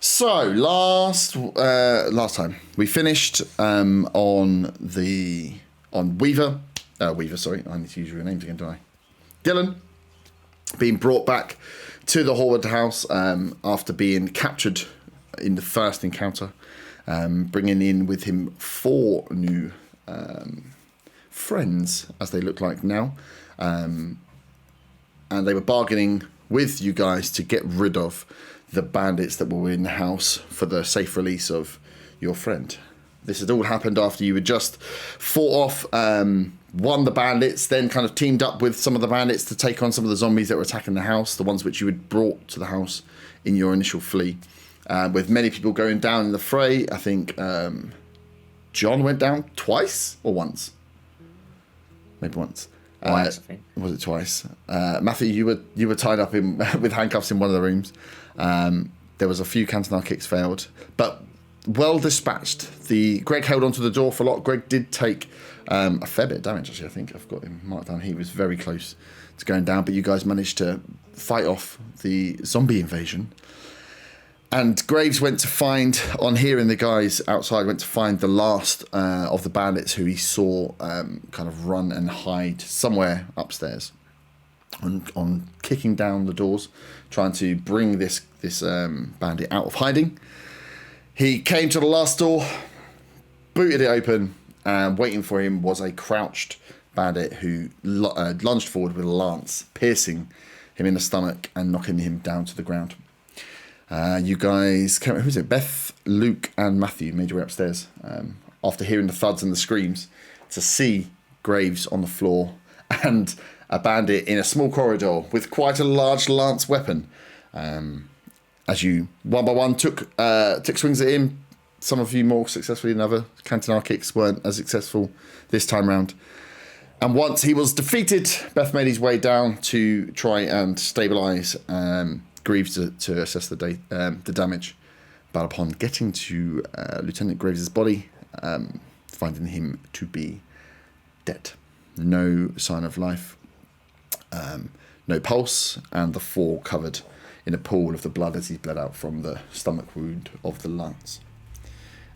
So last time we finished on Weaver. Weaver, sorry, I need to use your names again, don't I? Dylan being brought back to the Horwood house after being captured in the first encounter, bringing in with him 4 new friends, as they look like now, and they were bargaining with you guys to get rid of the bandits that were in the house for the safe release of your friend. This had all happened after you had just fought off, won the bandits, then kind of teamed up with some of the bandits to take on some of the zombies that were attacking the house, the ones which you had brought to the house in your initial flee. With many people going down in the fray. I think John went down twice or once? Maybe once. Twice, I think. Was it twice? Matthew, you were tied up in with handcuffs in one of the rooms. There was a few Cantonar kicks failed, but well dispatched. Greg held onto the door for a lot. Greg did take a fair bit of damage, actually. I think I've got him marked down. He was very close to going down, but you guys managed to fight off the zombie invasion. And Graves went to find, on hearing the guys outside, went to find the last of the bandits who he saw kind of run and hide somewhere upstairs. On kicking down the doors, trying to bring this bandit out of hiding. He came to the last door, booted it open, and waiting for him was a crouched bandit who lunged forward with a lance, piercing him in the stomach and knocking him down to the ground. You guys came, who's it? Beth, Luke, and Matthew made your way upstairs after hearing the thuds and the screams to see Graves on the floor and a bandit in a small corridor with quite a large lance weapon. As you one by one took swings at him, some of you more successfully than other. Cantonar kicks weren't as successful this time round. And once he was defeated, Beth made his way down to try and stabilise Greaves to assess the damage. But upon getting to Lieutenant Graves' body, finding him to be dead. No sign of life, no pulse, and the 4 covered in a pool of the blood as he bled out from the stomach wound of the lance.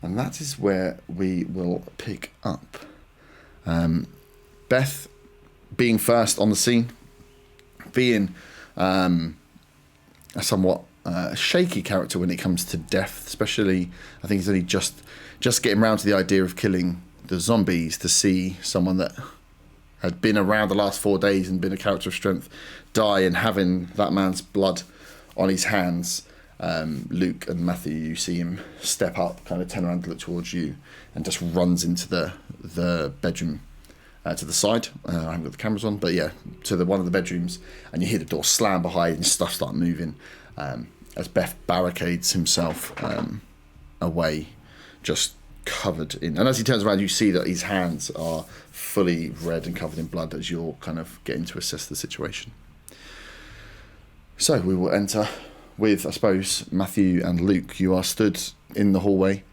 And that is where we will pick up. Beth being first on the scene, being a somewhat shaky character when it comes to death, especially I think he's only just getting around to the idea of killing the zombies, to see someone that had been around the last 4 days and been a character of strength die, and having that man's blood on his hands. Luke and Matthew, you see him step up, kind of turn around to look towards you, and just runs into the bedroom to the side. I haven't got the cameras on, but yeah, to one of the bedrooms, and you hear the door slam behind and stuff start moving as Beth barricades himself away, just covered in. And as he turns around, you see that his hands are fully red and covered in blood as you're kind of getting to assess the situation. So we will enter with, I suppose, Matthew and Luke. You are stood in the hallway.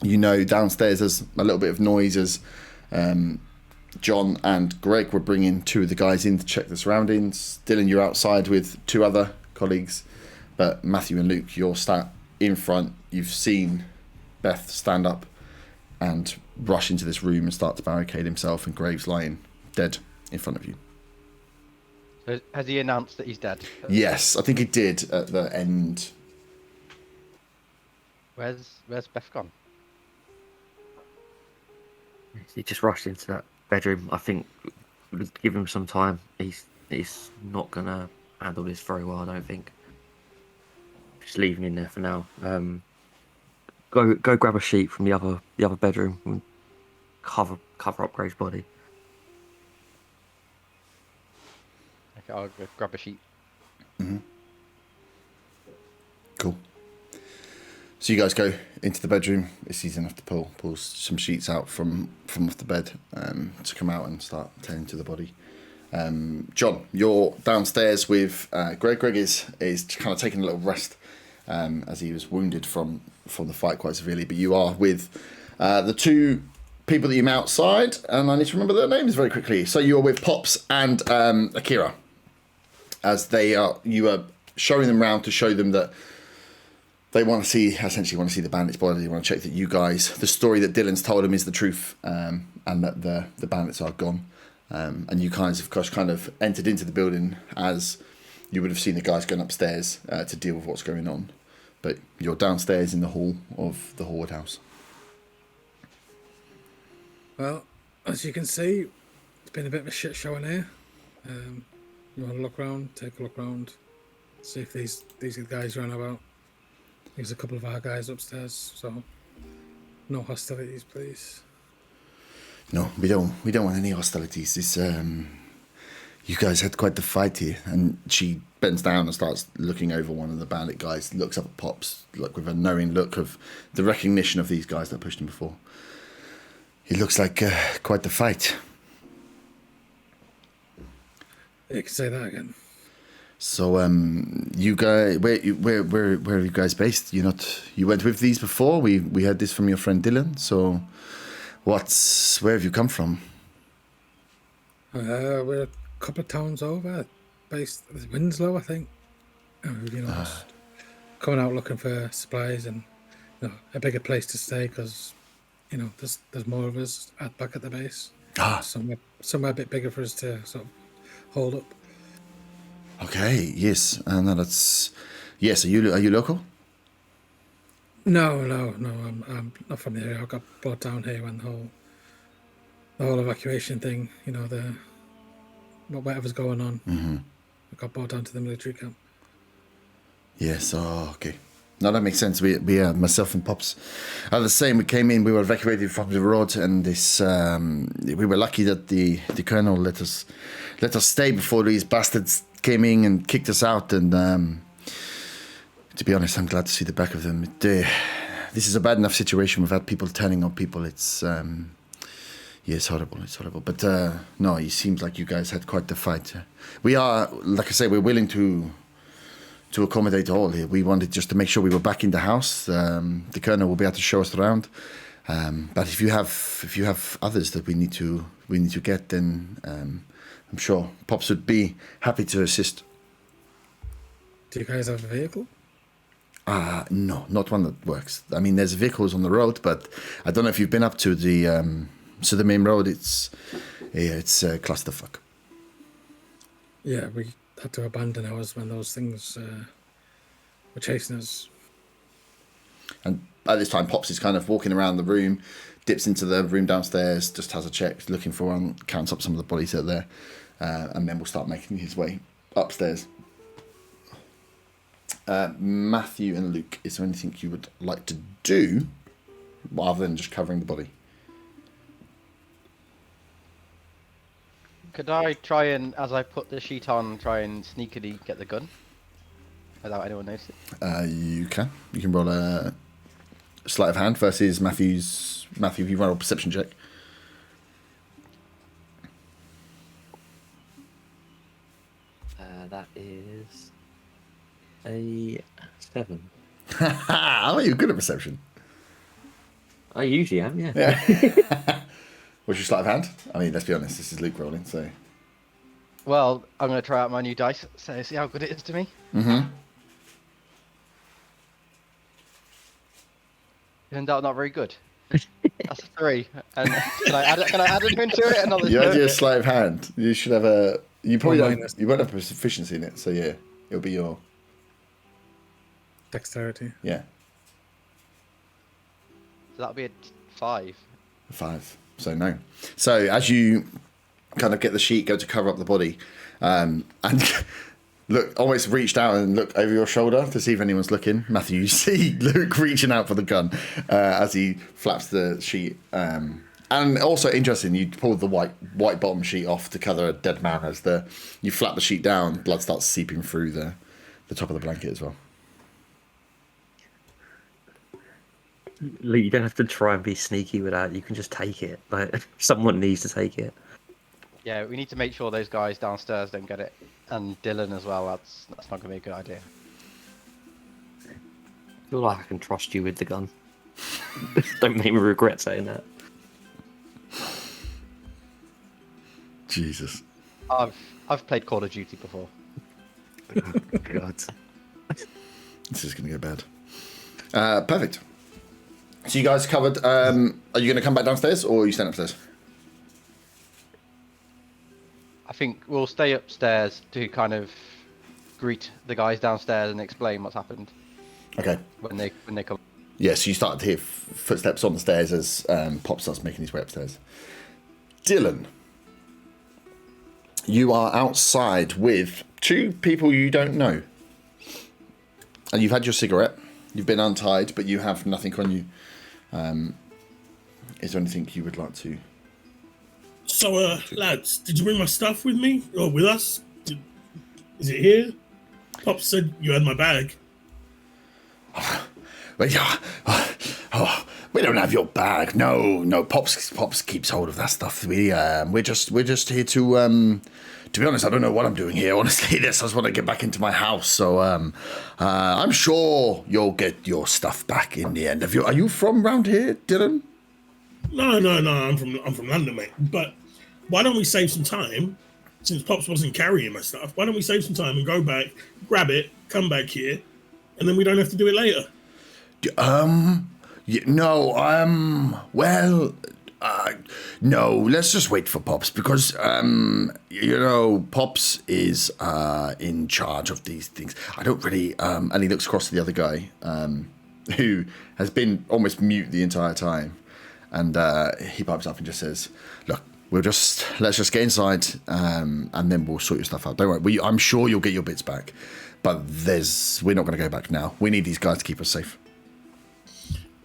You know downstairs there's a little bit of noise as John and Greg were bringing 2 of the guys in to check the surroundings. Dylan, you're outside with 2 other colleagues. But Matthew and Luke, you're sat in front. You've seen Beth stand up and rush into this room and start to barricade himself, and Graves lying dead in front of you. So has he announced that he's dead? Yes, I think he did at the end. Where's Beth gone? He just rushed into that bedroom. I think we'll give him some time. He's not gonna handle this very well, I don't think. Just leave him in there for now. Go grab a sheet from the other bedroom and cover up Graves' body. Okay, I'll go grab a sheet. Mm-hmm. Cool. So you guys go into the bedroom. It's easy enough to pull some sheets out from off the bed to come out and start tending to the body. John, you're downstairs with Greg. Greg is kind of taking a little rest as he was wounded from the fight quite severely. But you are with the 2 people that you met outside, and I need to remember their names very quickly. So you're with Pops and Akira, as you are showing them around to show them that They essentially want to see the bandits' body. They want to check that you guys, the story that Dylan's told them is the truth, and that the bandits are gone. And you guys, of course, kind of entered into the building as you would have seen the guys going upstairs to deal with what's going on. But you're downstairs in the hall of the Horde House. Well, as you can see, it's been a bit of a shit show in here. You want to look around, take a look around, see if these guys run about. There's a couple of our guys upstairs, so no hostilities, please. No, we don't want any hostilities. This you guys had quite the fight here. And she bends down and starts looking over one of the bandit guys, looks up at Pops, like with a knowing look of the recognition of these guys that pushed him before. It looks like quite the fight. You can say that again. So, you guys, where are you guys based? You went with these before. We heard this from your friend Dylan. So, where have you come from? We're a couple of towns over, based at Winslow, I think. Just coming out looking for supplies and a bigger place to stay because there's more of us back at the base. Somewhere a bit bigger for us to sort of hold up. Okay, yes, no, that's yes. Are you local? No, I'm not from the area. I got brought down here when the whole evacuation thing, whatever's going on. Mm-hmm. I got brought down to the military camp. Yes, okay. No, that makes sense. We myself and Pops are the same. We came in, we were evacuated from the road, and this we were lucky that the colonel let us stay before these bastards came in and kicked us out. And to be honest, I'm glad to see the back of them. This is a bad enough situation. We've had people turning on people. It's it's horrible. It's horrible. But no, it seems like you guys had quite the fight. We are, like I say, we're willing to accommodate all here. We wanted just to make sure we were back in the house. The colonel will be able to show us around. But if you have others that we need to get, then I'm sure Pops would be happy to assist. Do you guys have a vehicle? No, not one that works. I mean, there's vehicles on the road, but I don't know if you've been up to the main road. It's a clusterfuck. Yeah, we had to abandon ours when those things were chasing us. And at this time, Pops is kind of walking around the room, dips into the room downstairs, just has a check, looking for one, counts up some of the bodies that are there, and then we'll start making his way upstairs. Matthew and Luke, is there anything you would like to do rather than just covering the body? Could I try and, as I put the sheet on, try and sneakily get the gun without anyone noticing? You can. You can roll a sleight of hand versus Matthew, you roll a perception check. That is a 7. Oh, you're good at perception. I usually am, yeah. What's your sleight of hand? I mean, let's be honest, this is Luke rolling, so... Well, I'm going to try out my new dice, so see how good it is to me. Mm-hmm. Turned out not very good. That's a 3. And can I add anything to it? Another You had 2? your sleight of hand. You should have a... You probably Well, don't, you won't have proficiency in it, so yeah, it'll be your... Dexterity. Yeah, So that'll be a 5. 5. So no. So as you kind of get the sheet, go to cover up the body, and look, almost reached out and look over your shoulder to see if anyone's looking. Matthew, you see Luke reaching out for the gun as he flaps the sheet. And also interesting, you pull the white bottom sheet off to cover a dead man as you flap the sheet down, blood starts seeping through the top of the blanket as well. Luke, you don't have to try and be sneaky with that. You can just take it. Like, someone needs to take it. Yeah, we need to make sure those guys downstairs don't get it. And Dylan as well, that's not going to be a good idea. I feel like I can trust you with the gun. Don't make me regret saying that. Jesus. I've played Call of Duty before. Oh, God. This is going to go bad. Perfect. So you guys covered. Are you going to come back downstairs or are you staying upstairs? I think we'll stay upstairs to kind of greet the guys downstairs and explain what's happened Okay. when they come. Yeah, so you start to hear footsteps on the stairs as Pop starts making his way upstairs. Dylan, you are outside with two people you don't know. And you've had your cigarette. You've been untied, but you have nothing on you. Is there anything you would like to... So, lads, did you bring my stuff with me? Or with us? Is it here? Pop said you had my bag. Well, yeah. We don't have your bag. No. Pops keeps hold of that stuff. We're just here to be honest, I don't know what I'm doing here. Honestly, I just want to get back into my house. So I'm sure you'll get your stuff back in the end. Are you from round here, Dylan? No. I'm from London, mate. But why don't we save some time? Since Pops wasn't carrying my stuff, why don't we save some time and go back, grab it, come back here, and then we don't have to do it later? No, let's just wait for Pops because, Pops is in charge of these things. I don't really, and he looks across to the other guy, who has been almost mute the entire time. And he pipes up and just says, look, let's just get inside, and then we'll sort your stuff out. Don't worry, I'm sure you'll get your bits back. But we're not going to go back now. We need these guys to keep us safe.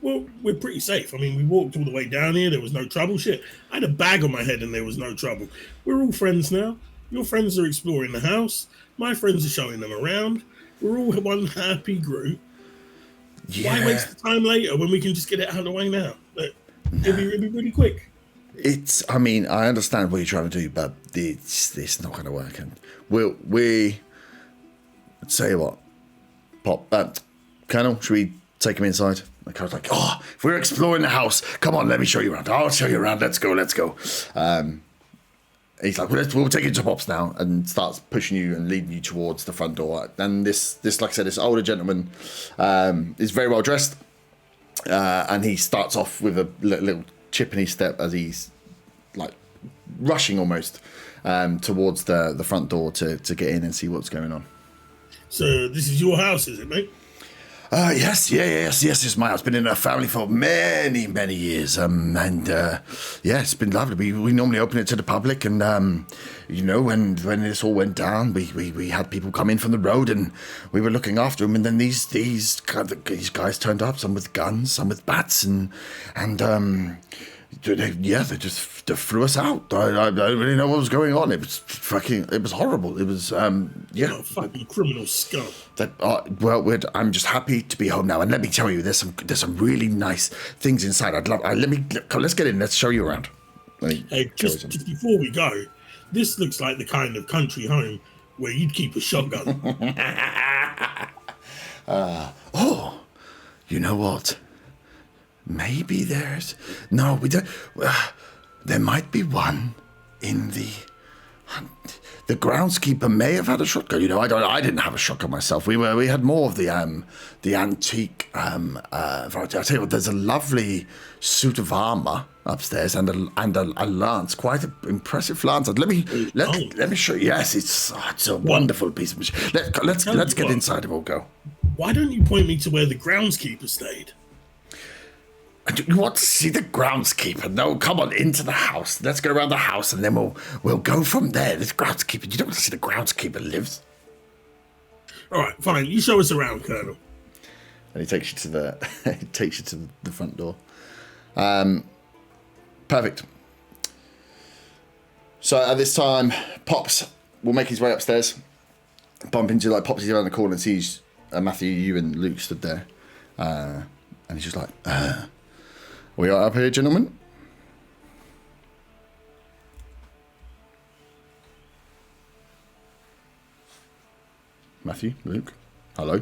Well, we're pretty safe. I mean, we walked all the way down here. There was no trouble. Shit, I had a bag on my head and there was no trouble. We're all friends now. Your friends are exploring the house. My friends are showing them around. We're all one happy group. Yeah. Why waste the time later when we can just get it out of the way now? It'd be really quick. I understand what you're trying to do, but it's not going to work. And we tell you what, Pop, Colonel, should we take him inside? The Colonel's like, if we're exploring the house, come on, let me show you around. I'll show you around. Let's go. He's like, we'll take you to Pops now, and starts pushing you and leading you towards the front door. And this, like I said, this older gentleman is very well dressed, and he starts off with a little chip in his step as he's like rushing almost towards the front door to get in and see what's going on. So this is your house, is it, mate? Yes, it's my house. Been in our family for many, many years. It's been lovely. We normally open it to the public, and when this all went down, we had people come in from the road, and we were looking after them. And then these guys turned up, some with guns, some with bats, and they just threw us out. I don't really know what was going on. It was horrible. It was fucking criminal scum. I'm just happy to be home now, and let me tell you, there's some really nice things inside. Let's get in. Let's show you around. Hey, just before we go, this looks like the kind of country home where you'd keep a shotgun. You know what? Maybe we don't. There might be one in the groundskeeper may have had a shotgun. I didn't have a shotgun myself. We had more of the antique variety. I tell you what, there's a lovely suit of armor upstairs and a lance, quite an impressive lance. Let me show you. Yes, it's a wonderful piece of machine. Let's get inside and we'll go. Why don't you point me to where the groundskeeper stayed? You want to see the groundskeeper? No, come on, into the house. Let's go around the house, and then we'll go from there. This groundskeeper, you don't want to see the groundskeeper lives. All right, fine. You show us around, Colonel. And he takes you to the front door. Perfect. So at this time, Pops will make his way upstairs, bump into Pops around the corner and sees Matthew, you and Luke stood there, and he's just like, we are up here, gentlemen. Matthew, Luke, hello.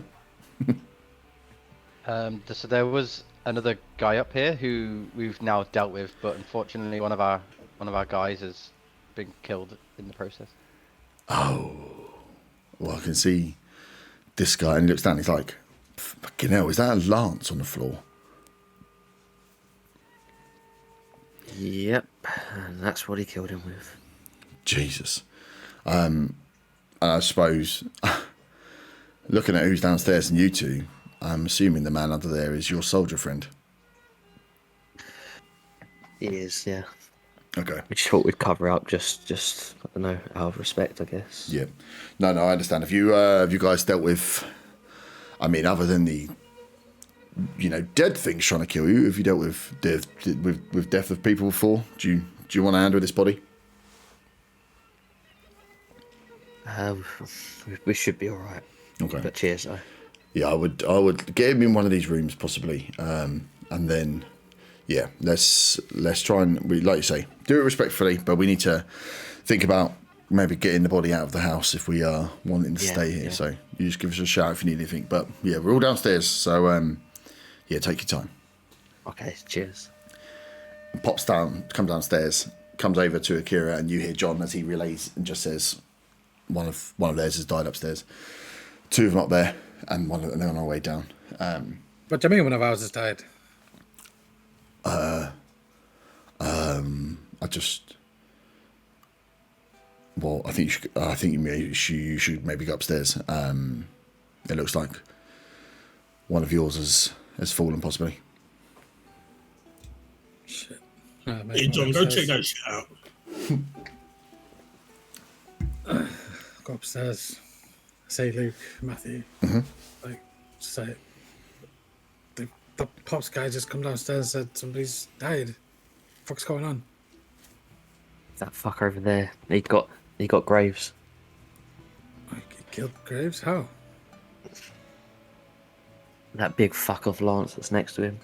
So there was another guy up here who we've now dealt with, but unfortunately one of our guys has been killed in the process. Oh, well, I can see this guy, and he looks down. He's like, Fucking hell, is that a lance on the floor? Yep, and that's what he killed him with. Jesus. And I suppose, looking at who's downstairs and you two, I'm assuming the man under there is your soldier friend. He is, yeah. Okay. We just thought we'd cover up just I don't know, out of respect, I guess. Yeah. No, I understand. Have you guys dealt with, I mean, other than the, dead things trying to kill you, have you dealt with death of people before? Do you want to handle this body? We should be all right. Okay. But cheers, though. Yeah, I would get him in one of these rooms possibly, and then, yeah, let's try and like you say, do it respectfully. But we need to think about maybe getting the body out of the house if we are wanting to stay here. Yeah. So you just give us a shout if you need anything. But yeah, we're all downstairs, so yeah, take your time. Okay, cheers. Pops down, comes downstairs, comes over to Akira, and you hear John as he relays and just says, one of theirs has died upstairs. Two of them up there, and they're on our way down. What do you mean one of ours has died? I think you should maybe go upstairs. It looks like one of yours has fallen, possibly. Shit. Hey, John, go check that shit out. Go upstairs. Say Luke, Matthew. Like, say the pops guy just come downstairs and said somebody's died. What's going on? That fucker over there. He got Graves. Like, he killed Graves? How? That big fuck off Lance that's next to him.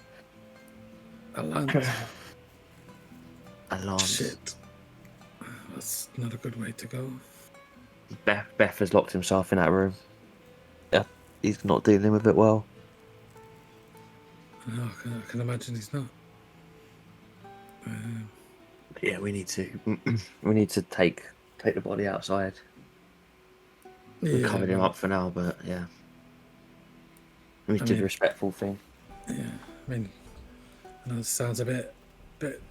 A lance. A Lance. Shit. That's not a good way to go. Beth has locked himself in that room. Yeah, he's not dealing with it well. No, I can imagine he's not. Yeah, we need to take the body outside. We covered him up for now, but yeah, we did the respectful thing. Yeah, I mean, I know it sounds a bit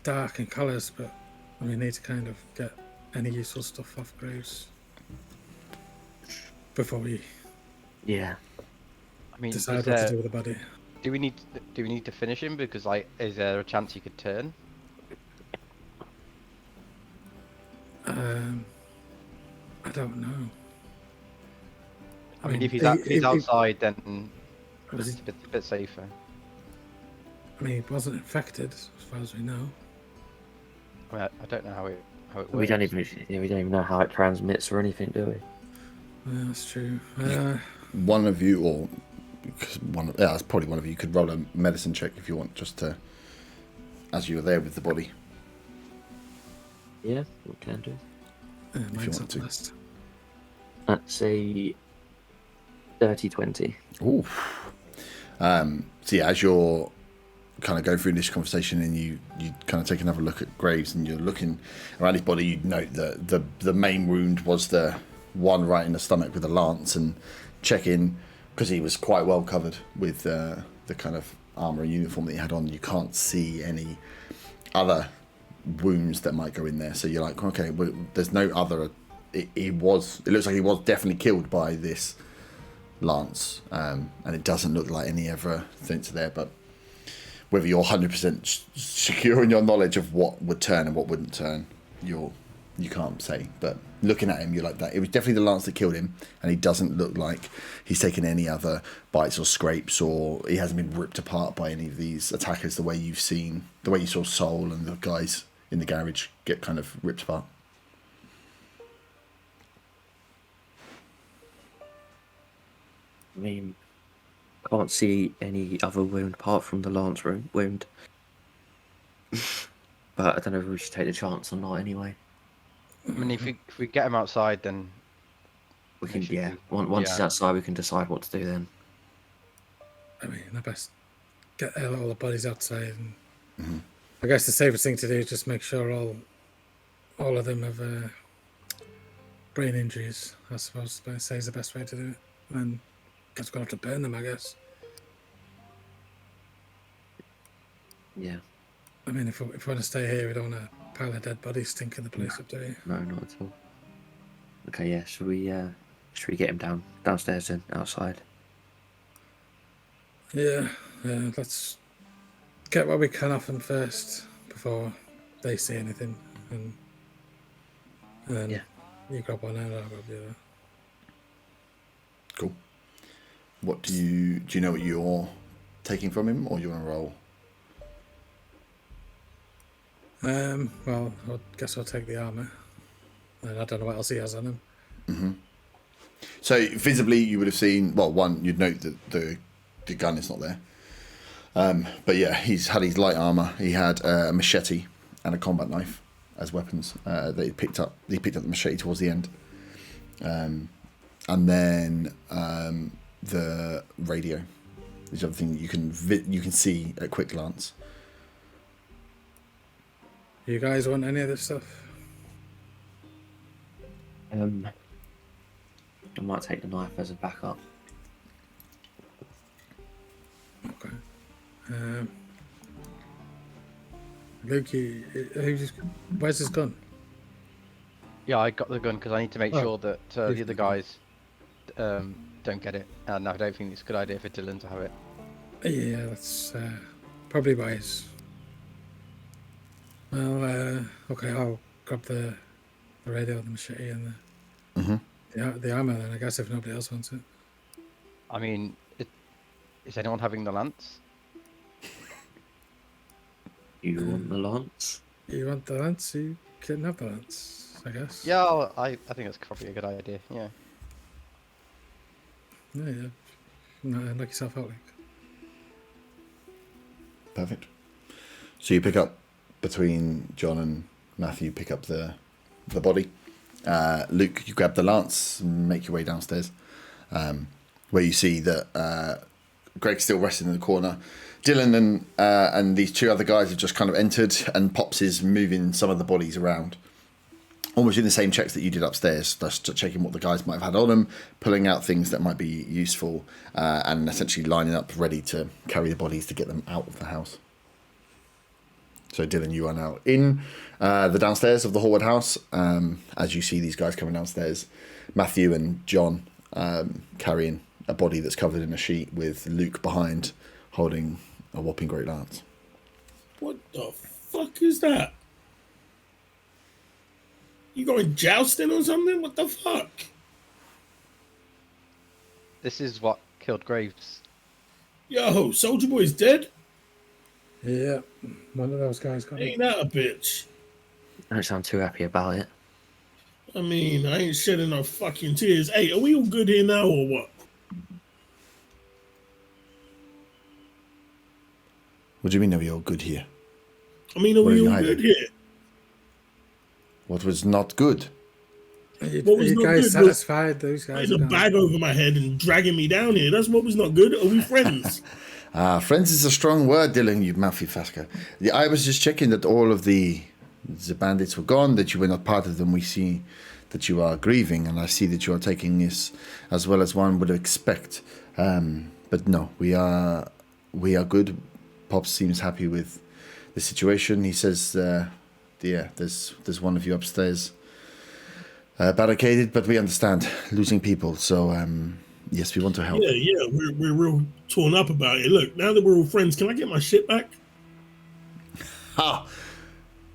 dark in colours, but we need to kind of get any useful stuff off Graves before we I mean, decide what to do with the body. Do we need to finish him? Because is there a chance he could turn? I don't know. I mean, if he's outside, then it's a bit safer. I mean, he wasn't infected, as far as we know. I mean, I don't know how it works. We don't even know how it transmits or anything, do we? Yeah, that's true. One of you, or that's probably one of you, could roll a medicine check if you want, just to, as you were there with the body. Yeah, we can do. Mine's up last. That's a 30-20. Ooh. So yeah, as you're kind of going through this conversation and you kind of take another look at Graves and you're looking around his body, you note that the main wound was the one right in the stomach with a lance, and check in because he was quite well covered with the kind of armour and uniform that he had on. You can't see any other wounds that might go in there, so you're like, okay, well, there's no other. It looks like he was definitely killed by this lance, and it doesn't look like any other things there. But whether you're 100% secure in your knowledge of what would turn and what wouldn't turn, you can't say. But looking at him, you're like that. It was definitely the lance that killed him, and he doesn't look like he's taken any other bites or scrapes, or he hasn't been ripped apart by any of these attackers the way you saw Soul and the guys in the garage get kind of ripped apart. I mean, can't see any other wound apart from the lance wound. But I don't know if we should take the chance or not anyway. I mean, if we get him outside, then we can. Once he's outside, we can decide what to do then. I mean, I best get all the bodies outside, and I guess the safest thing to do is just make sure all of them have brain injuries. I suppose I say is the best way to do it. And just gonna have to burn them, I guess. Yeah. I mean, if we want to stay here, we don't want a pile of dead bodies stinking the place up, do we? No, not at all. Okay, yeah. Should we get him downstairs then, outside? Yeah, let's get what we can off them first before they see anything, and then you grab one and I'll grab the other. Cool. What do you know what you're taking from him, or you want to roll? Well, I guess I'll take the armor, and I don't know what else he has on him. Mm-hmm. So visibly, you would have seen. Well, one, you'd note that the gun is not there. But yeah, he's had his light armor. He had a machete and a combat knife as weapons. That he picked up. He picked up the machete towards the end, and then the radio is the other thing you can see at quick glance. You guys want any of this stuff? I might take the knife as a backup. Okay. Luke, where's his gun? Yeah, I got the gun because I need to make sure that the other guys don't get it, and I don't think it's a good idea for Dylan to have it. Yeah, that's probably wise. Well, okay, I'll grab the radio, the machete, and the armor then, I guess, if nobody else wants it. I mean, is anyone having the lance? You want the lance? You want the lance? You can have the lance, I guess. Yeah, I think that's probably a good idea. Yeah. Yeah. No, knock yourself out, Luke. Perfect. So you pick up, between John and Matthew, pick up the body. Luke, you grab the lance and make your way downstairs, where you see that Greg's still resting in the corner. Dylan and these two other guys have just kind of entered, and Pops is moving some of the bodies around. Almost doing the same checks that you did upstairs, just checking what the guys might have had on them, pulling out things that might be useful, and essentially lining up ready to carry the bodies to get them out of the house. So Dylan, you are now in the downstairs of the Hallwood house. As you see these guys coming downstairs, Matthew and John carrying a body that's covered in a sheet, with Luke behind holding a whopping great lance. What the fuck is that? You going jousting or something? What the fuck? This is what killed Graves. Yo, Soldier Boy's dead? Yeah, one of those guys got Ain't that a bitch? I don't sound too happy about it. I mean, I ain't shedding no fucking tears. Hey, are we all good here now or what? What do you mean, are we all good here? I mean, are What are we you all hiding? good here? What was not good? What was you not guys good? satisfied? Those guys Putting are a gone. bag over my head and dragging me down here. That's what was not good. Are we friends? Friends is a strong word, Dylan, you mouthy fasker. Yeah, I was just checking that all of the bandits were gone, that you were not part of them. We see that you are grieving, and I see that you are taking this as well as one would expect. But no, we are good. Pops seems happy with the situation. He says, yeah, there's one of you upstairs barricaded, but we understand losing people. So, yes, we want to help. Yeah, we're real torn up about it. Look, now that we're all friends, can I get my shit back?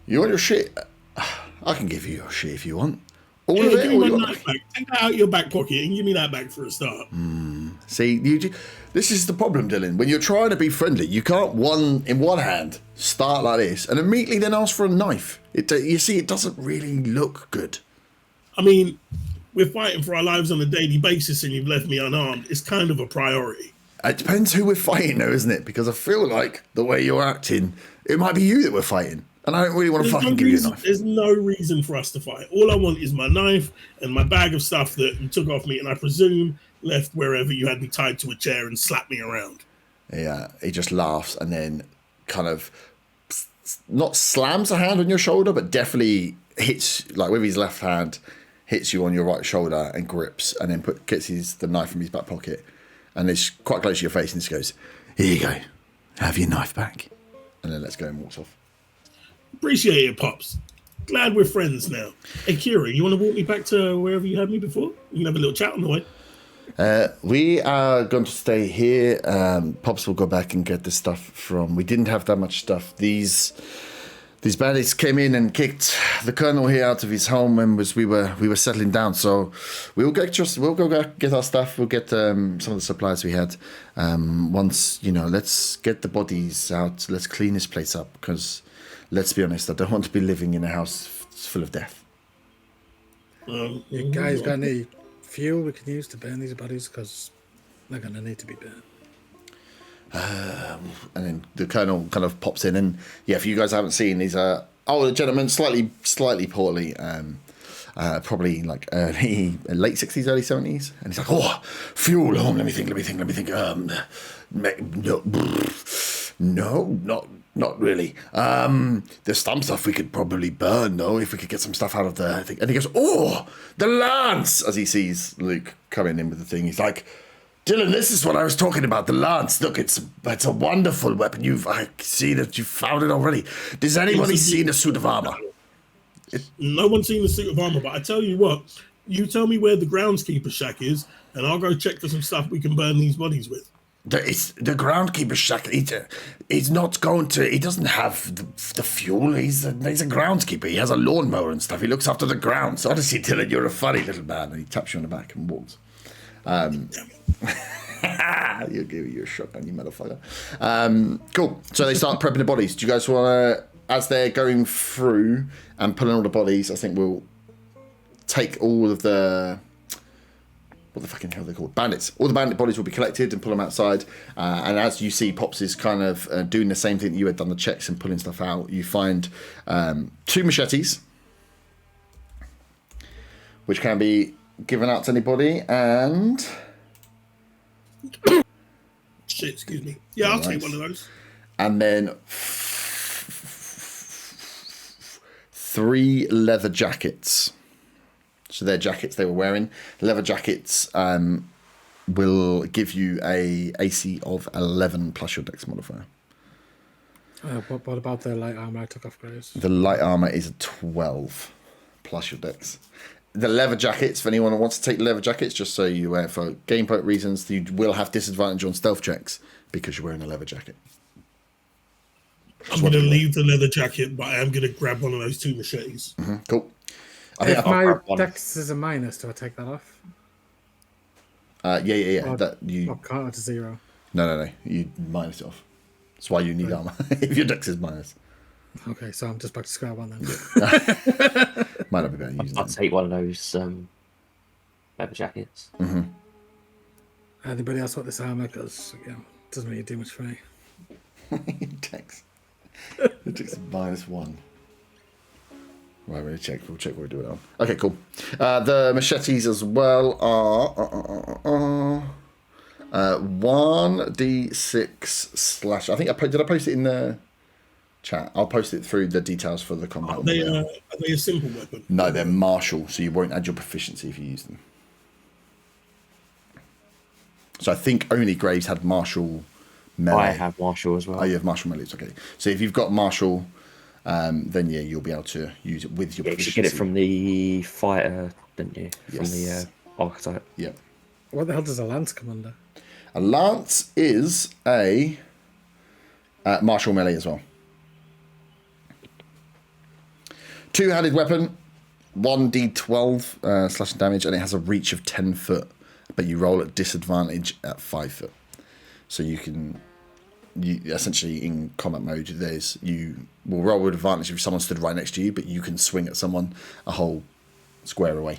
You want your shit? I can give you your shit if you want. All Yeah, of it? give me or my you want- knife back. Take that out of your back pocket and give me that back for a start. See, this is the problem, Dylan. When you're trying to be friendly, you can't in one hand start like this and immediately then ask for a knife. You see, it doesn't really look good. I mean, we're fighting for our lives on a daily basis and you've left me unarmed. It's kind of a priority. It depends who we're fighting, though, isn't it? Because I feel like the way you're acting, it might be you that we're fighting, and I don't really want to fucking give you a knife. There's no reason for us to fight. All I want is my knife and my bag of stuff that you took off me and I presume left wherever you had me tied to a chair and slapped me around. Yeah, he just laughs and then kind of not slams a hand on your shoulder, but definitely hits, like with his left hand, hits you on your right shoulder and grips, and then gets the knife from his back pocket, and it's quite close to your face, and just goes, "Here you go, have your knife back." and then let's go and walks off. Appreciate it, Pops. Glad we're friends now. Hey, Kira, you want to walk me back to wherever you had me before? We can have a little chat on the way. We are going to stay here. Pops will go back and get the stuff from. We didn't have that much stuff. These bandits came in and kicked the colonel here out of his home, and we were settling down. So we'll go back, get our stuff. We'll get some of the supplies we had. Once let's get the bodies out. Let's clean this place up, because let's be honest, I don't want to be living in a house full of death. You guys got any fuel we can use to burn these bodies? Because they're going to need to be burned. And then the colonel kind of pops in, and if you guys haven't seen, he's a older gentleman, slightly portly, probably like late 60s, early 70s, and he's like, "Oh, fuel. Let me think. No, not really. There's some stuff we could probably burn, though, if we could get some stuff out of the thing." And he goes, "Oh, the lance!" As he sees Luke coming in with the thing, he's like, "Dylan, this is what I was talking about. The lance. Look, it's a wonderful weapon. I see that you found it already. Does anybody seen a suit of armor?" No one's seen the suit of armor, but I tell you what, you tell me where the groundskeeper shack is, and I'll go check for some stuff we can burn these bodies with. The groundskeeper's shack. He's not going to. He doesn't have the fuel. He's a groundskeeper. He has a lawnmower and stuff. He looks after the grounds. Honestly, Dylan, you're a funny little man. And he taps you on the back and walks. You'll give you a shotgun, you motherfucker. Cool. So they start prepping the bodies. Do you guys want to, as they're going through and pulling all the bodies, I think we'll take all of the, what the fucking hell are they called? Bandits. All the bandit bodies will be collected and pull them outside. And as you see, Pops is kind of doing the same thing that you had done, the checks and pulling stuff out. You find 2 machetes, which can be given out to anybody, and shit, excuse me. Yeah, I'll take one of those. And then 3 leather jackets. So they're jackets they were wearing. Leather jackets will give you a AC of 11 plus your dex modifier. What about the light armor I took off, Graves? The light armor is a 12 plus your dex. The leather jackets, if anyone wants to take the leather jackets, just so you wear for gameplay reasons, you will have disadvantage on stealth checks because you're wearing a leather jacket. I'm going to leave the leather jacket, but I am going to grab one of those 2 machetes. Mm-hmm. Cool. If my dex is a minus, do I take that off? Yeah. Or, that you. Or count it to 0? No. You minus it off. That's why you need armor. If your dex is minus. Okay, so I'm just back to square one then. Might not be better using I'll take one of those leather jackets. Mm-hmm. Anybody else want this armor? Because it doesn't really do much for me. Dex. Your dex is -1. Right, we'll check what we're doing on. Okay, cool. The machetes as well are 1d6 / I think did I post it in the chat? I'll post it through the details for the combat. Are they a simple weapon? No, they're martial, so you won't add your proficiency if you use them. So I think only Graves had martial melee. I have martial as well. Oh, you have martial melee. Okay. So if you've got martial, then you'll be able to use it with your proficiency. You get it from the fighter, didn't you? From Yes. the archetype. Yeah. What the hell does a lance come under? A lance is a martial melee as well. 2-handed weapon, 1d12 slashing damage, and it has a reach of 10 foot, but you roll at disadvantage at 5 foot. So you essentially in combat mode, you will roll with advantage if someone stood right next to you, but you can swing at someone a whole square away.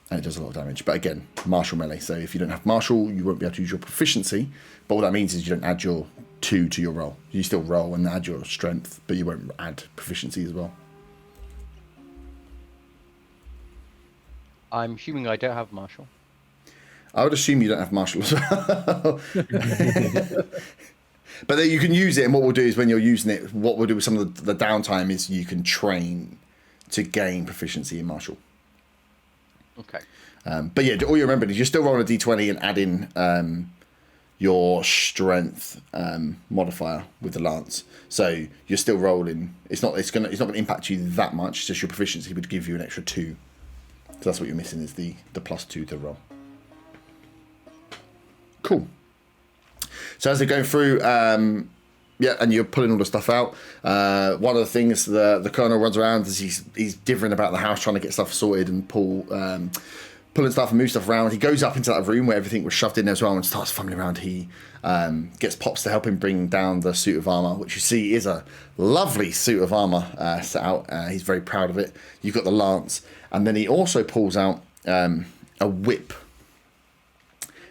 And it does a lot of damage. But again, martial melee. So if you don't have martial, you won't be able to use your proficiency. But what that means is you don't add your 2 to your roll. You still roll and add your strength, but you won't add proficiency as well. I'm assuming I don't have martial. I would assume you don't have martial as well. But then you can use it, and what we'll do is when you're using it, what we'll do with some of the downtime is you can train to gain proficiency in martial. Okay. But yeah, all you remember is you're still rolling a d20 and adding your strength modifier with the lance. So you're still rolling. It's not going to impact you that much. It's just your proficiency would give you an extra 2. So that's what you're missing is the +2 to roll. Cool. So as they're going through, and you're pulling all the stuff out. One of the things the colonel runs around is he's differing about the house, trying to get stuff sorted and pulling stuff and move stuff around. He goes up into that room where everything was shoved in there as well and starts fumbling around. He gets Pops to help him bring down the suit of armor, which you see is a lovely suit of armor set out. He's very proud of it. You've got the lance, and then he also pulls out a whip.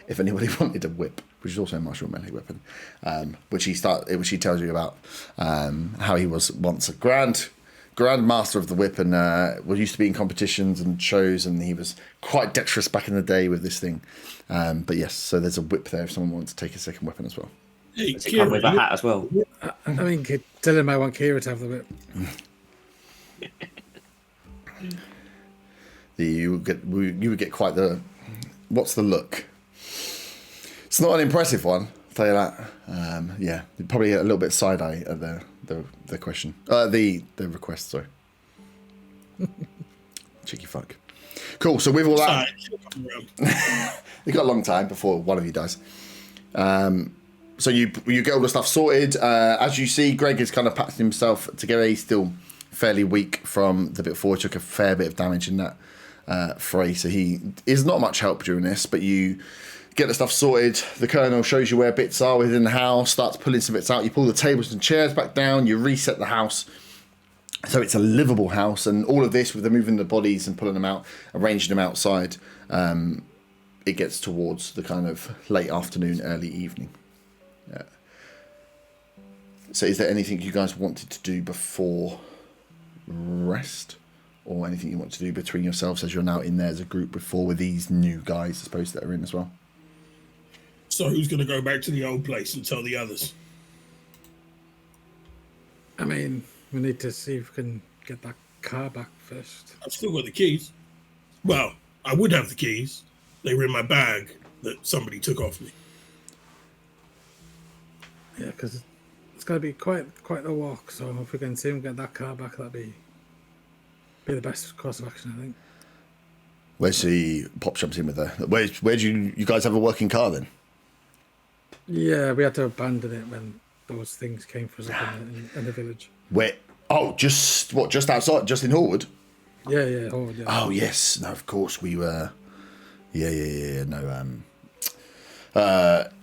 If anybody wanted a whip, which is also a martial melee weapon, which he tells you about how he was once a grand master of the whip and was used to be in competitions and shows, and he was quite dexterous back in the day with this thing. But yes, so there's a whip there if someone wants to take a second weapon as well. Hey, Does it come with a hat as well? I mean, Dylan might want Kira to have the whip. You would get quite the... What's the look? It's not an impressive one, I'll tell you that. Probably a little bit side-eye at the question. The request, sorry. Cheeky fuck. Cool, so with all that... You've got a long time before one of you dies. So you get all the stuff sorted. As you see, Greg is kind of patching himself together. He's still fairly weak from the bit before. He took a fair bit of damage in that fray, so he is not much help during this, but you... get the stuff sorted. The colonel shows you where bits are within the house, starts pulling some bits out. You pull the tables and chairs back down. You reset the house. So it's a livable house. And all of this with the moving the bodies and pulling them out, arranging them outside, it gets towards the kind of late afternoon, early evening. So is there anything you guys wanted to do before rest? Or anything you want to do between yourselves as you're now in there as a group before with these new guys, I suppose, that are in as well? So who's going to go back to the old place and tell the others? I mean, we need to see if we can get that car back first. I've still got the keys. Well, I would have the keys. They were in my bag that somebody took off me. Yeah, because it's going to be quite a walk. So if we can see him get that car back, that'd be the best course of action, I think. Where's the Pop jumps in with the... Where do you guys have a working car then? Yeah, we had to abandon it when those things came for us up in the village. Where? Oh, just outside, just in Horwood? Yeah. Oh, yes. No, of course we were... Yeah. No,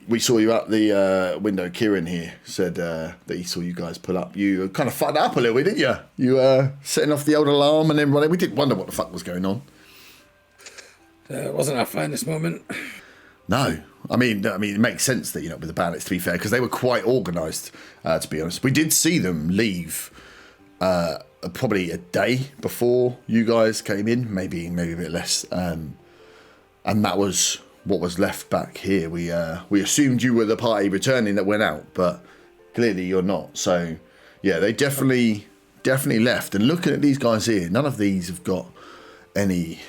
we saw you out the window. Kieran here said that he saw you guys pull up. You kind of fucked up a little bit, didn't you? You setting off the old alarm and then running. We did wonder what the fuck was going on. It wasn't our finest moment. No, I mean, it makes sense that with the bandits, to be fair, because they were quite organised. To be honest, we did see them leave probably a day before you guys came in, maybe a bit less, and that was what was left back here. We assumed you were the party returning that went out, but clearly you're not. So yeah, they definitely left. And looking at these guys here, none of these have got any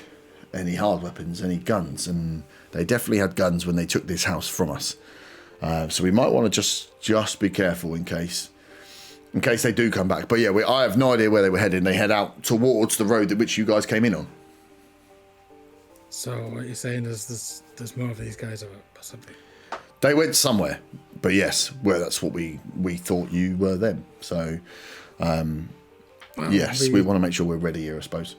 hard weapons, any guns, and they definitely had guns when they took this house from us. So we might want to just be careful in case they do come back. But yeah, I have no idea where they were heading. They head out towards the road that which you guys came in on. So what you're saying is there's more of these guys about, possibly? They went somewhere, but yes, well, that's what we thought you were them. So yes, we want to make sure we're ready here, I suppose.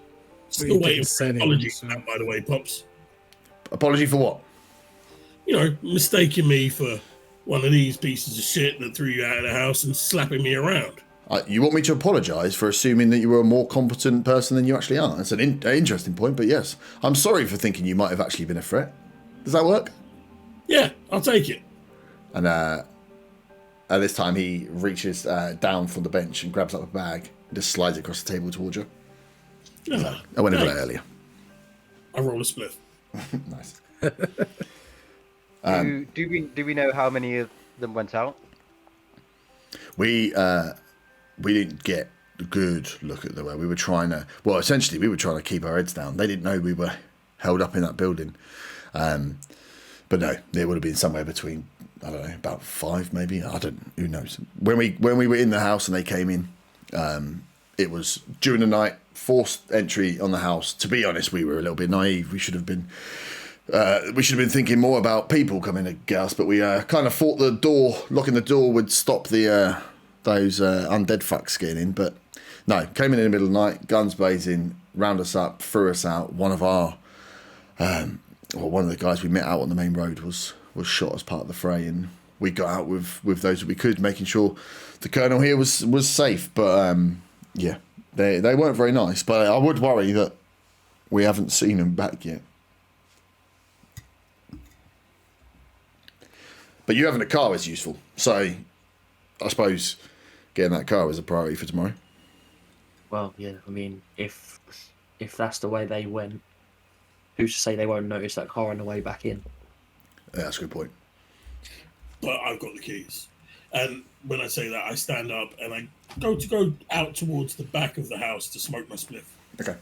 Still waiting for an apology for that, by the way, Pops. Apology for what? Mistaking me for one of these pieces of shit that threw you out of the house and slapping me around. You want me to apologise for assuming that you were a more competent person than you actually are? That's an interesting point, but yes. I'm sorry for thinking you might have actually been a threat. Does that work? Yeah, I'll take it. And at this time, he reaches down from the bench and grabs up a bag and just slides it across the table towards you. I went over that earlier. I roll a spliff. Nice. Do we know how many of them went out? We didn't get a good look at the way we were trying to. Well, essentially, we were trying to keep our heads down. They didn't know we were held up in that building. But But no, it would have been somewhere between, I don't know, about 5 maybe. Who knows? When we were in the house and they came in, it was during the night, forced entry on the house. To be honest, we were a little bit naive. We should have been thinking more about people coming to get us, but we kind of thought locking the door would stop those undead fucks getting in. But no, came in the middle of the night, guns blazing, round us up, threw us out. One of the guys we met out on the main road was shot as part of the fray, and we got out with those that we could, making sure the colonel here was safe. But yeah, they weren't very nice. But I would worry that we haven't seen them back yet. But you having a car is useful, so I suppose getting that car is a priority for tomorrow. Well, yeah. I mean, if that's the way they went, who's to say they won't notice that car on the way back in? Yeah, that's a good point. But I've got the keys. And when I say that, I stand up and I go out towards the back of the house to smoke my spliff. Okay.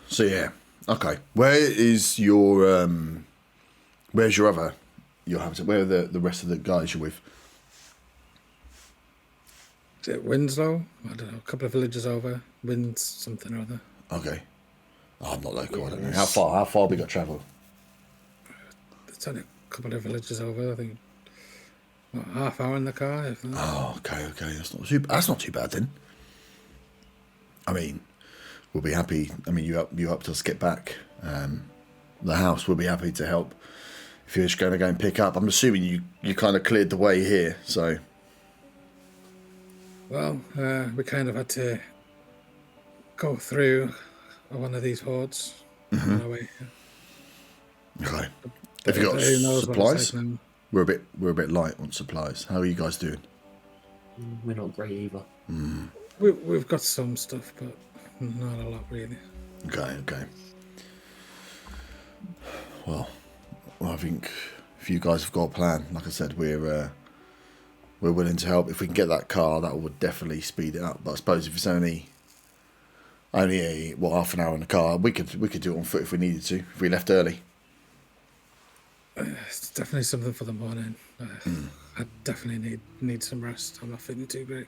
So yeah, okay. Where's your habitat? Where are the rest of the guys you're with? Is it Winslow? I don't know. A couple of villages over. Wins something or other. Okay. Oh, I'm not local. I don't know. How far we got to travel? It's only a couple of villages over. I think. What, half hour in the car. If that. Oh, okay. That's not too bad then. I mean, we'll be happy. I mean, you helped us get back the house. We'll be happy to help if you're just going to go and pick up. I'm assuming you kind of cleared the way here, so. Well, we kind of had to go through one of these hordes on our way. Okay. Have you got Who knows what it's supplies? like now. We're a bit light on supplies. How are you guys doing? We're not great either. We've got some stuff, but not a lot really. Okay. Well, I think if you guys have got a plan, like I said, we're willing to help. If we can get that car, that would definitely speed it up. But I suppose if it's only half an hour in the car, we could do it on foot if we needed to. If we left early. It's definitely something for the morning. I definitely need some rest. I'm not feeling too great.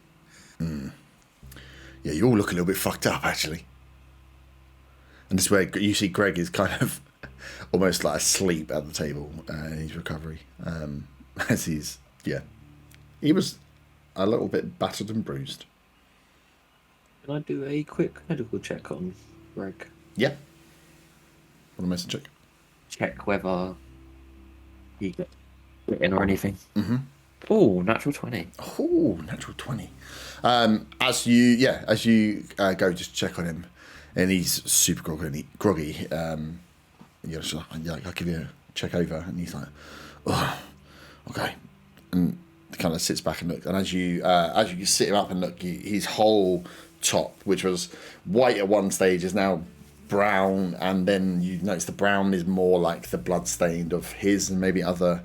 Yeah, you all look a little bit fucked up actually. And this is where you see Greg is kind of almost like asleep at the table in his recovery. As he was a little bit battered and bruised. Can I do a quick medical check on Greg? Yeah. Want a medicine check? Check whether he got in or anything. Mm-hmm. Oh, natural 20. Oh, natural 20. As you go just check on him, and he's super groggy. I'll give you a check over, and he's like, oh, okay, and kind of sits back and looks. And as you sit him up and look, his whole top, which was white at one stage, is now brown, and then you notice the brown is more like the blood stained of his and maybe other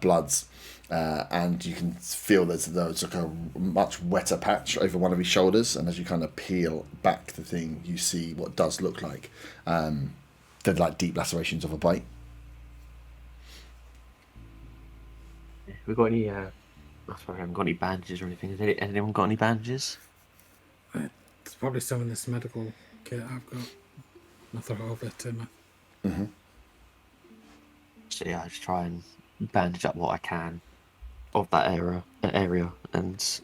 bloods. And you can feel there's like a much wetter patch over one of his shoulders, and as you kind of peel back the thing, you see what does look like they're like deep lacerations of a bite. We got any? I haven't got any bandages or anything. Has anyone got any bandages? It's probably some in this medical kit I've got. I'll throw it over to him. Mm-hmm. So yeah, I just try and bandage up what I can of that area, and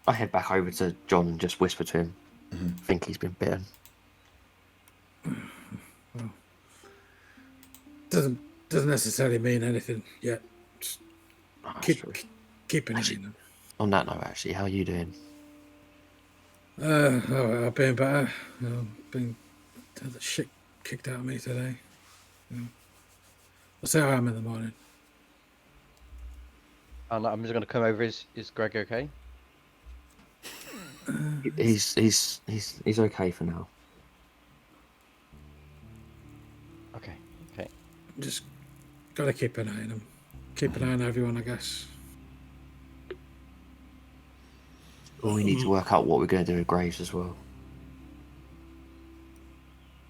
I head back over to John and just whisper to him. Mm-hmm. I think he's been bitten. Well, doesn't necessarily mean anything yet. Just Oh, that's keep true. keeping it Actually- in. On that note, actually, how are you doing? I've been better. Been had the shit kicked out of me today. I'll see how I am in the morning. And I'm just going to come over. Is Greg okay? He's okay for now. Okay. Just gotta keep an eye on him. Keep an eye on everyone, I guess. Well, we need to work out what we're going to do with Graves as well.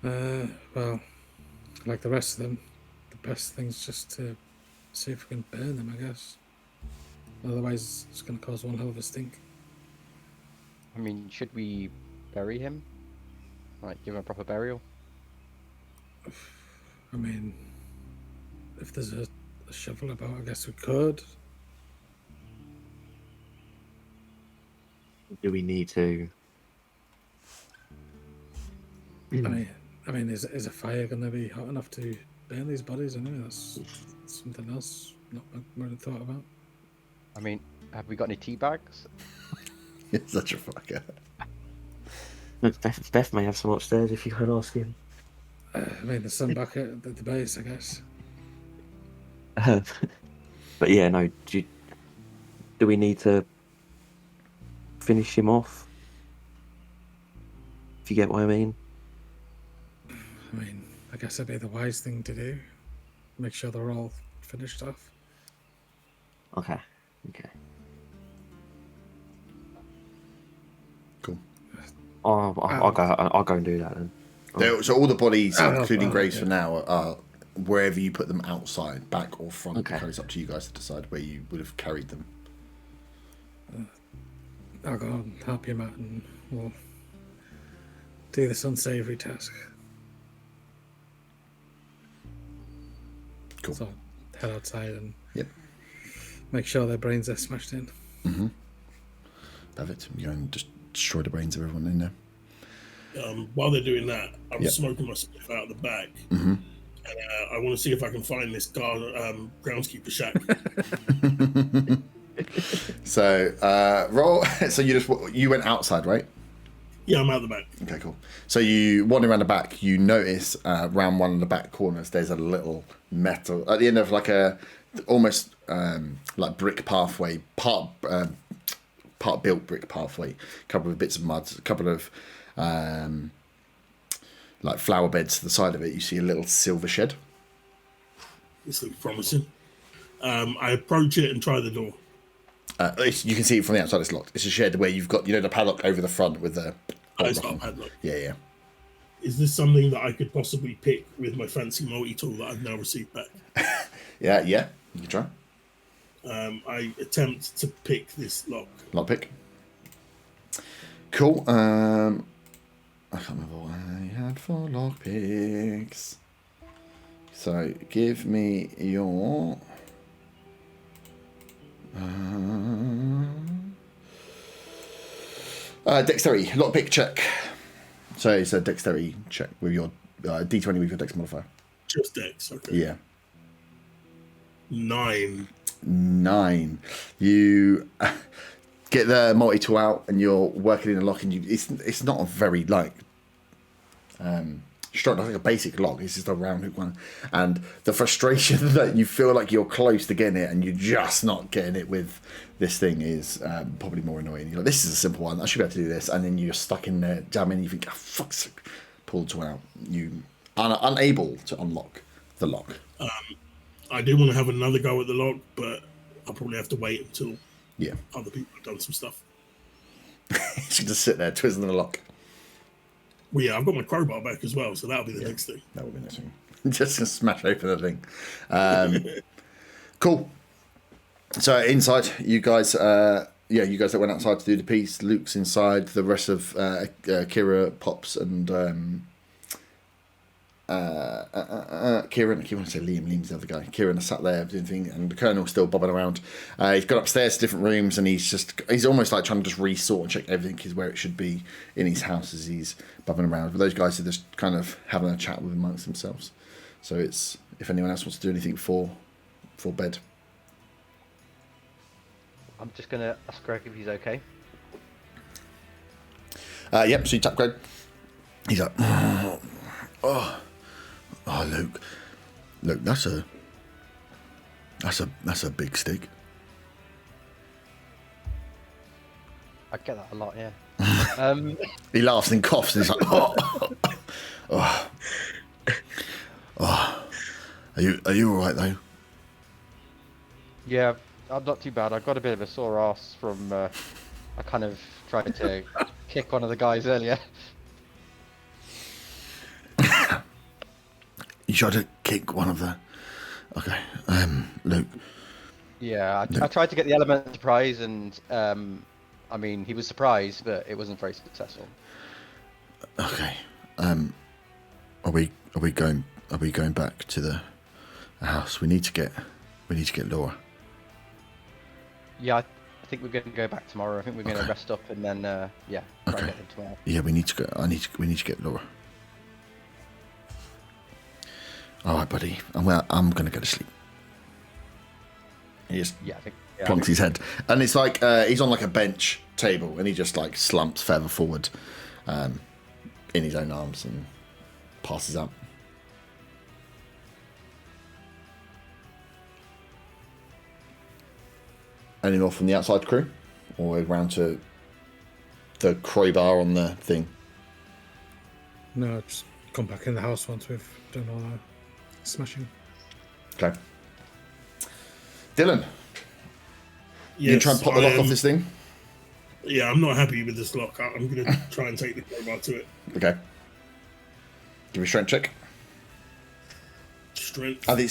Well, like the rest of them, the best thing's just to see if we can burn them, I guess. Otherwise, it's going to cause one hell of a stink. I mean, should we bury him? Like, give him a proper burial? I mean, if there's a shovel about, I guess we could. Do we need to? I mean, is a fire going to be hot enough to burn these bodies? Anyway, that's something else not really thought about. I mean, have we got any tea bags? You're such a fucker. Beth may have some upstairs if you can ask him. I mean, there's some back at the base, I guess. But yeah, no. Do we need to finish him off? If you get what I mean. I mean, I guess that'd be the wise thing to do. Make sure they're all finished off. Okay. Cool. I'll go and do that then. So all the bodies, Oh, including oh, graves yeah. for now, are wherever you put them, outside, back or front. Okay. Because it's up to you guys to decide where you would have carried them. I'll go and help you, Matt, and we'll do this unsavory task. Cool. So head outside and Yep. make sure their brains are smashed in. Perfect. You go and just destroy the brains of everyone in there. While they're doing that, I'm Yep. smoking my stuff out the back, and I want to see if I can find this groundskeeper shack. So roll. So you went outside, right? Yeah, I'm out the back. Okay, cool. So you wander around the back. You notice around one of the back corners, there's a little metal at the end of like a almost like brick pathway, part built brick pathway. A couple of bits of mud, a couple of like flower beds to the side of it. You see a little silver shed. This looks promising. I approach it and try the door. You can see it from the outside. It's locked. It's a shed where you've got the padlock over the front with the. It's not a padlock. Yeah. Is this something that I could possibly pick with my fancy multi-tool that I've now received back? Yeah. You can try. I attempt to pick this lock. Lockpick. Cool. I can't remember what I had for lockpicks. So give me your. Dexterity lockpick check. So it's a dexterity check with your D20 with your dex modifier. Just Dex, okay. Yeah. 9. 9. You get the multi-tool out and you're working in a lock, and it's not a very strong, like a basic lock. It's just a round hook one, and the frustration that you feel like you're close to getting it and you're just not getting it with this thing is probably more annoying. You're like, this is a simple one, I should be able to do this, and then you're stuck in there jamming. You think, oh, fuck's sake. Pull the tool out. You are unable to unlock the lock. I do want to have another go at the lock, but I'll probably have to wait until other people have done some stuff. You just sit there twizzling the lock. Well, yeah, I've got my crowbar back as well, so that'll be the next thing. That would be next thing. Just to smash open the thing. Cool. So inside, you guys, you guys that went outside to do the piece. Luke's inside. The rest of Kira, Pops, and Kieran. I keep wanting to say Liam. Liam's the other guy. Kieran is sat there doing things, and the Colonel's still bobbing around. He's gone upstairs to different rooms, and he's almost like trying to just resort and check everything is where it should be in his house as he's bobbing around. But those guys are just kind of having a chat with amongst themselves. So it's if anyone else wants to do anything for bed. I'm just gonna ask Greg if he's okay. Yep. So you tap Greg. He's like, oh, Luke, that's a big stick. I get that a lot, yeah. He laughs and coughs, and he's like, oh. Are you all right though? Yeah, I'm not too bad. I got a bit of a sore ass from. I kind of tried to kick one of the guys earlier. You tried to kick one of the. Okay, Luke. Yeah, I tried to get the element of surprise, and I mean, he was surprised, but it wasn't very successful. Okay, are we going back to the house? We need to get Laura. Yeah, I think we're going to go back tomorrow. I think we're going to rest up and then try and get him tomorrow. Yeah, we need to go. We need to get Laura. All right, buddy. I'm going to go to sleep. He just I think plonks his head, and it's like he's on like a bench table, and he just like slumps further forward, in his own arms, and passes out. Any more from the outside crew, or around to the crowbar on the thing? No, just come back in the house once we've done all our smashing. Okay. Dylan, Yes, you try and pop the lock off this thing? Yeah, I'm not happy with this lock. I'm going to try and take the crowbar to it. Okay. Give me a strength check. Strength. I think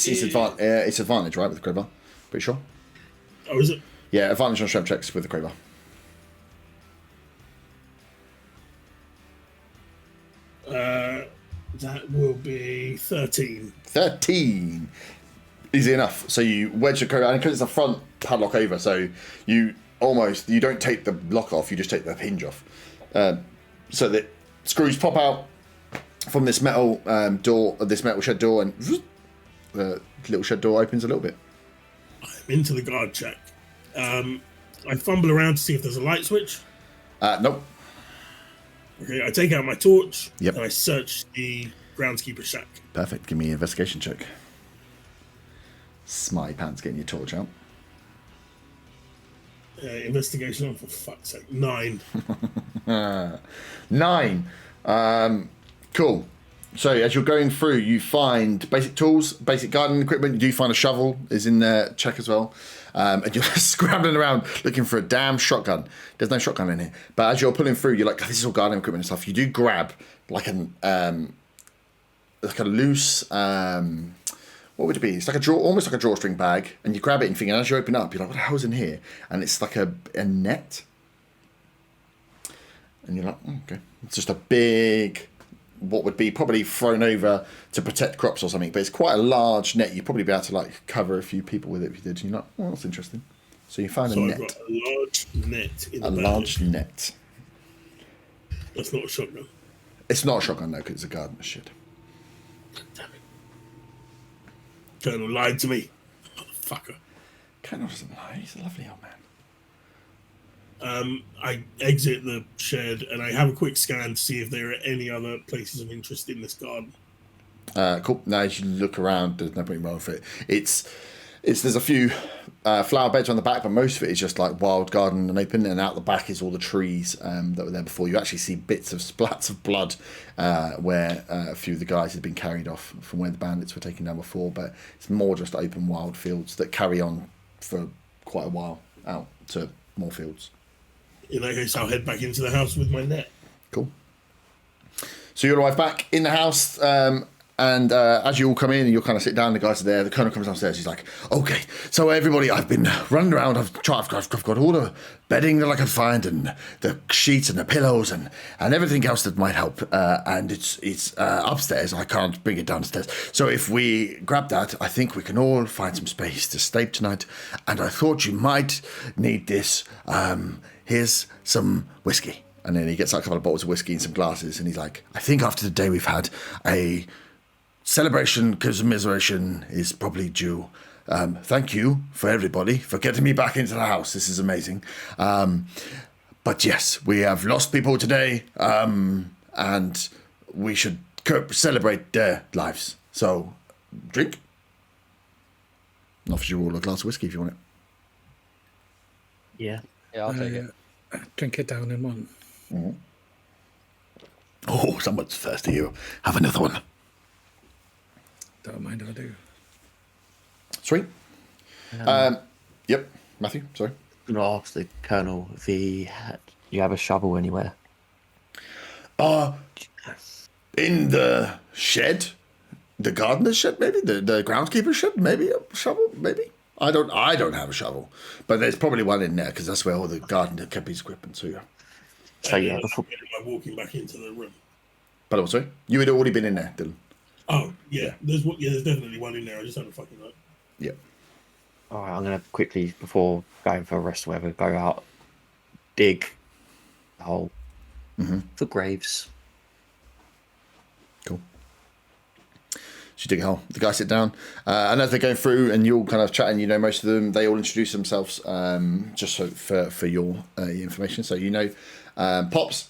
it's advantage, right, with the crowbar? Pretty sure. Oh, is it? Yeah, advantage on strength checks with the crowbar. That will be 13. 13. Easy enough. So you wedge the crowbar, and because it's a front padlock over, so you don't take the lock off, you just take the hinge off. So the screws pop out from this metal door, this metal shed door, and the little shed door opens a little bit. I'm into the guard check. I fumble around to see if there's a light switch. Nope. Okay, I take out my torch. Yep. And I search the groundskeeper shack. Perfect. Give me an investigation check. Smarty pants getting your torch out. Investigation, for fuck's sake. 9. 9. Cool. So as you're going through, you find basic tools, basic gardening equipment. You do find a shovel is in there, check as well. And you're scrambling around looking for a damn shotgun. There's no shotgun in here. But as you're pulling through, you're like, this is all gardening equipment and stuff. You do grab like a loose, what would it be? It's like almost like a drawstring bag. And you grab it and you think, and as you open it up, you're like, what the hell's in here? And it's like a net. And you're like, okay. It's just a big, what would be probably thrown over to protect crops or something, but it's quite a large net. You'd probably be able to like cover a few people with it if you did. And you're like, oh, that's interesting. So you find a net. I've got a large net in the A bag. large net. That's not a shotgun. It's not a shotgun though, because it's a gardener shit. Damn it. Colonel lied to me. Motherfucker. Colonel doesn't lie. He's a lovely old man. I exit the shed and I have a quick scan to see if there are any other places of interest in this garden. Cool. Now as you look around, there's nothing wrong with it. There's a few flower beds on the back, but most of it is just like wild garden and open, and out the back is all the trees that were there before. You actually see bits of splats of blood where a few of the guys had been carried off from where the bandits were taken down before, but it's more just open wild fields that carry on for quite a while out to more fields. In that case, I'll head back into the house with my net. Cool. So you arrive back in the house, and as you all come in and you'll kind of sit down, the guys are there. The colonel comes downstairs. He's like, "Okay, so everybody, I've been running around. I've got all the bedding that I can find, and the sheets and the pillows and everything else that might help. And it's upstairs. I can't bring it downstairs. So if we grab that, I think we can all find some space to stay tonight. And I thought you might need this. Here's some whiskey." And then he gets out a couple of bottles of whiskey and some glasses, and he's like, "I think after the day we've had, a celebration, commiseration is probably due. Thank you for everybody for getting me back into the house. This is amazing. But yes, we have lost people today, and we should celebrate their lives. So, drink." And offers you all a glass of whiskey if you want it. Yeah. Yeah, I'll take it. Drink it down in one. Oh, someone's thirsty. You have another one. Don't mind if I do. Sweet. Yep. Matthew, sorry. I'm going to ask the colonel if do you have a shovel anywhere? In the shed, The gardener's shed, maybe the groundskeeper's shed, maybe a shovel, maybe. I don't have a shovel, but there's probably one in there because that's where all the gardener kept his equipment too. So yeah, before I'm walking back into the room. But also, you had already been in there, Dylan. Oh yeah, there's definitely one in there. I just haven't fucking looked. Yeah. all right, I'm gonna quickly before going for a rest or whatever, go out, dig a hole for graves. Cool. So you dig a hole. The guys sit down, and as they're going through, and you're all kind of chatting, you know, most of them, they all introduce themselves, just so for your information. So you know, Pops,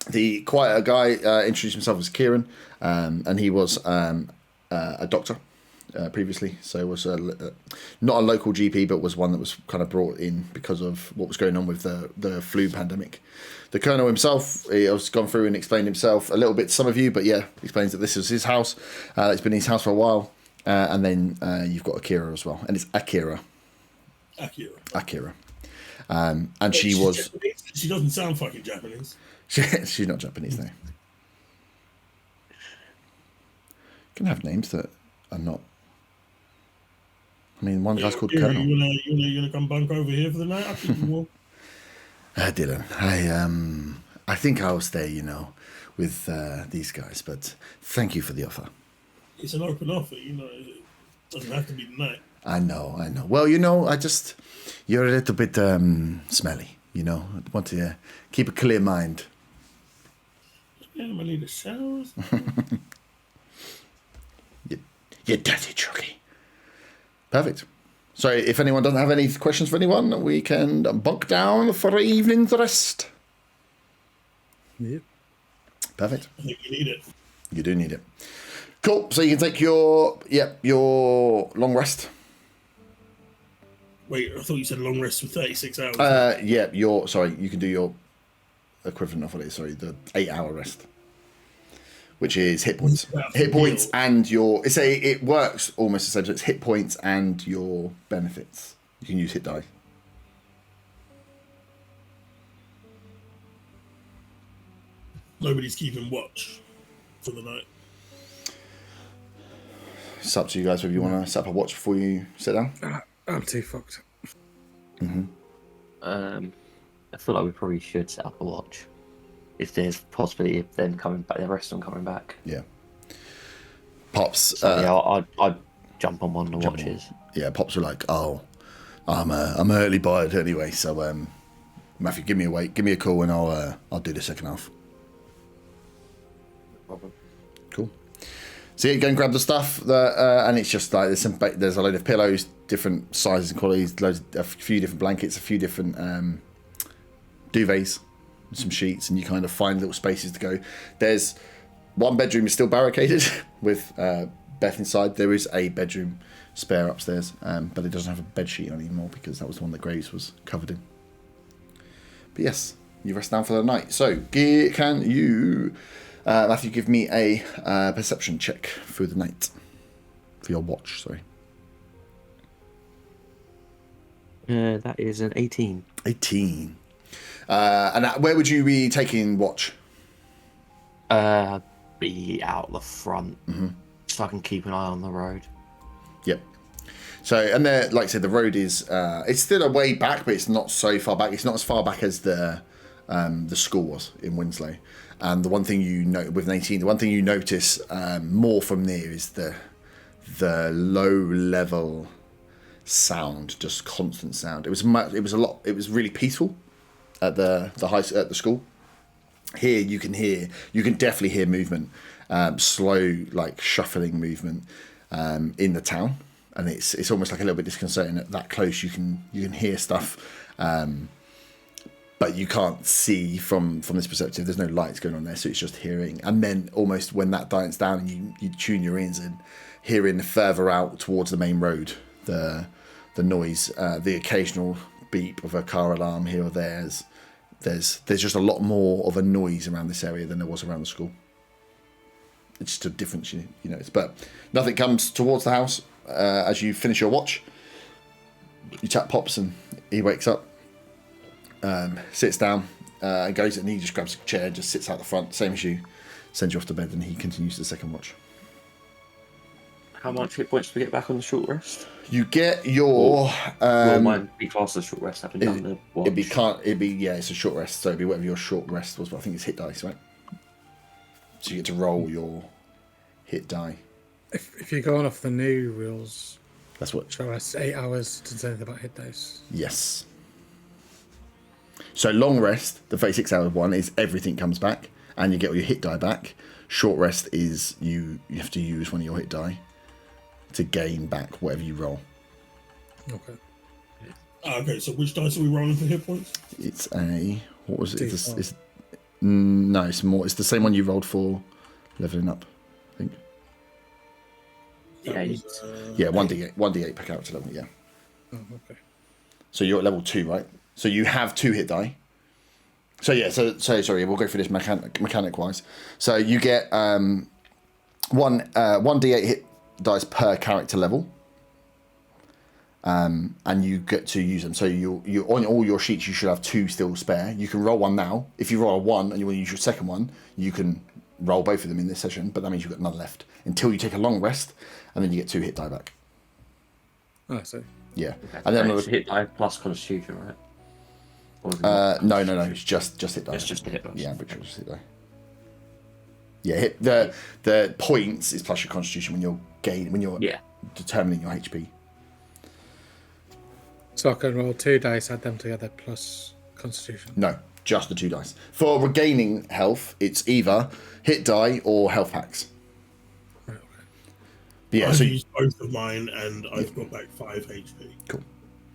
the quieter guy, introduced himself as Kieran, and he was a doctor previously. So was not a local GP, but was one that was kind of brought in because of what was going on with the flu pandemic. The Colonel himself, he has gone through and explained himself a little bit to some of you, but yeah, explains that this is his house. It's been his house for a while. And then you've got Akira as well. And it's Akira. And she was... Japanese. She doesn't sound fucking Japanese. She's not Japanese, though. You can have names that are not... I mean, one guy's called Colonel. You wanna come bunk over here for the night? I'll keep you warm. Dylan, I think I was there, you know, with these guys, but thank you for the offer. It's an open offer, you know. It doesn't have to be tonight. I know. Well, you know, you're a little bit smelly, you know. I want to keep a clear mind. Yeah, I need a shower. You dirty trucky. Perfect. So if anyone doesn't have any questions for anyone, we can bunk down for an evening's rest. Yep. Perfect. I think you need it. You do need it. Cool. So you can take your long rest. Wait, I thought you said long rest for 36 hours. You can do your equivalent of what it is, the 8-hour rest. Which is hit points. Hit points and it works almost the same. So it's hit points and your benefits. You can use hit die. Nobody's keeping watch for the night. It's up to you guys whether you want to set up a watch before you sit down. I'm too fucked. I feel like we probably should set up a watch. If there's possibility of them coming back, the rest of them coming back. Yeah. Pops. So, I'd jump on one of the watches. Yeah, Pops were like, "Oh, I'm early bird anyway, so Matthew, give me a call, and I'll do the second half." No problem. Cool. So you go and grab the stuff, and it's just like there's a load of pillows, different sizes and qualities, a few different blankets, a few different duvets. Some sheets, and you kind of find little spaces to go. There's one bedroom is still barricaded with Beth inside. There is a bedroom spare upstairs, but it doesn't have a bed sheet on anymore because that was the one that Graves was covered in. But yes, you rest down for the night. So can you, Matthew, give me a perception check through the night for your watch? Sorry. That is an 18. 18. And where would you be taking watch? Be out the front, so I can keep an eye on the road. Yep. So, and there, like I said, the road is it's still a way back, but it's not so far back. It's not as far back as the school was in Winslow. And the one thing you know with 18, the one thing you notice more from there is the low level sound, just constant sound. It was really peaceful at the school. Here you can definitely hear movement, slow, like shuffling movement in the town, and it's almost like a little bit disconcerting at that close. You can hear stuff, but you can't see from this perspective. There's no lights going on there, so it's just hearing. And then almost when that dies down, and you tune your ears in, hearing further out towards the main road, the noise, the occasional beep of a car alarm here or there. There's just a lot more of a noise around this area than there was around the school. It's just a difference, you know. But nothing comes towards the house as you finish your watch. You tap Pops and he wakes up, sits down, and goes and he just grabs a chair, just sits out the front, same as you, sends you off to bed, and he continues the second watch. How much hit points do we get back on the short rest? You get your. Will mine be classed as short rest? Having done the watch? It's a short rest, so it'd be whatever your short rest was. But I think it's hit dice, right? So you get to roll your hit die. If you're going off the new rules, That's what. short rest 8 hours to say anything about hit dice. Yes. So long rest, the 36-hour one, is everything comes back, and you get all your hit die back. Short rest is you have to use one of your hit die to gain back whatever you roll. Okay. Okay, so which dice are we rolling for hit points? It's a what was it? D4. No, it's more. It's the same one you rolled for leveling up, I think. That Yeah, was, Yeah, 1d8 per character level. Yeah. Oh, okay. So you're at level 2, right? So you have 2 hit die. So yeah, so sorry, we'll go through this mechanic wise. So you get 1d8 hit dice per character level, and you get to use them. So you on all your sheets you should have 2 still spare. You can roll one now. If you roll a 1 and you want to use your second one, you can roll both of them in this session. But that means you've got none left until you take a long rest, and then you get 2 hit die back. Oh, I see. Yeah, Okay. and then It's hit die plus Constitution, right? Or is it no, not? it's just hit die. It's just a hit dice. Yeah, I'm pretty sure it's hit die. Yeah, the points is plus your Constitution when you're Yeah. determining your HP. So I can roll 2 dice, add them together, plus Constitution. No, just the 2 dice. For regaining health, it's either hit die or health packs. Right, okay. But yeah, I've so used both of mine, and I've got back 5 HP. cool.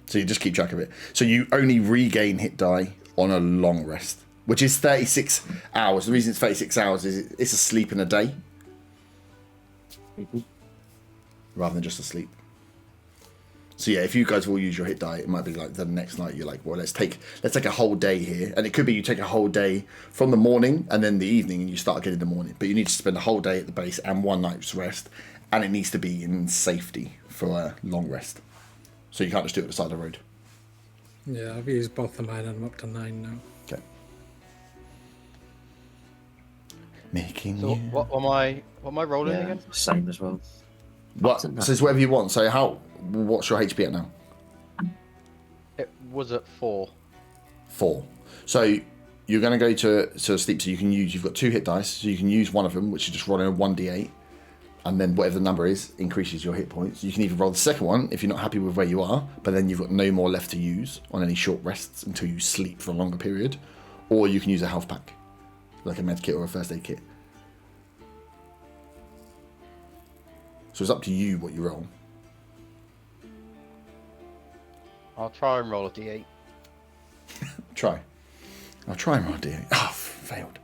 So you just keep track of it. So you only regain hit die on a long rest, which is 36 hours. The reason it's 36 hours is it's a sleep in a day, rather than just a sleep. So yeah, if you guys all use your hit die, it might be like the next night you're like, well, let's take a whole day here, and it could be you take a whole day from the morning and then the evening, and you start again in the morning. But you need to spend a whole day at the base and 1 night's rest, and it needs to be in safety for a long rest. So you can't just do it at the side of the road. Yeah, I've used both of mine and I'm up to 9 now. Okay. Making So you... what am I rolling Yeah, again? same as well. What? So it's whatever you want. So what's your HP at now? It was at 4. 4. So you're going to go to sleep. So you've got 2 hit dice. So you can use one of them, which is just rolling a 1d8. And then whatever the number is, increases your hit points. You can even roll the second one if you're not happy with where you are, but then you've got no more left to use on any short rests until you sleep for a longer period. Or you can use a health pack, like a med kit or a first aid kit. So it's up to you what you roll. I'll try and roll a d8. Try. I'll try and roll a d8. Oh, failed.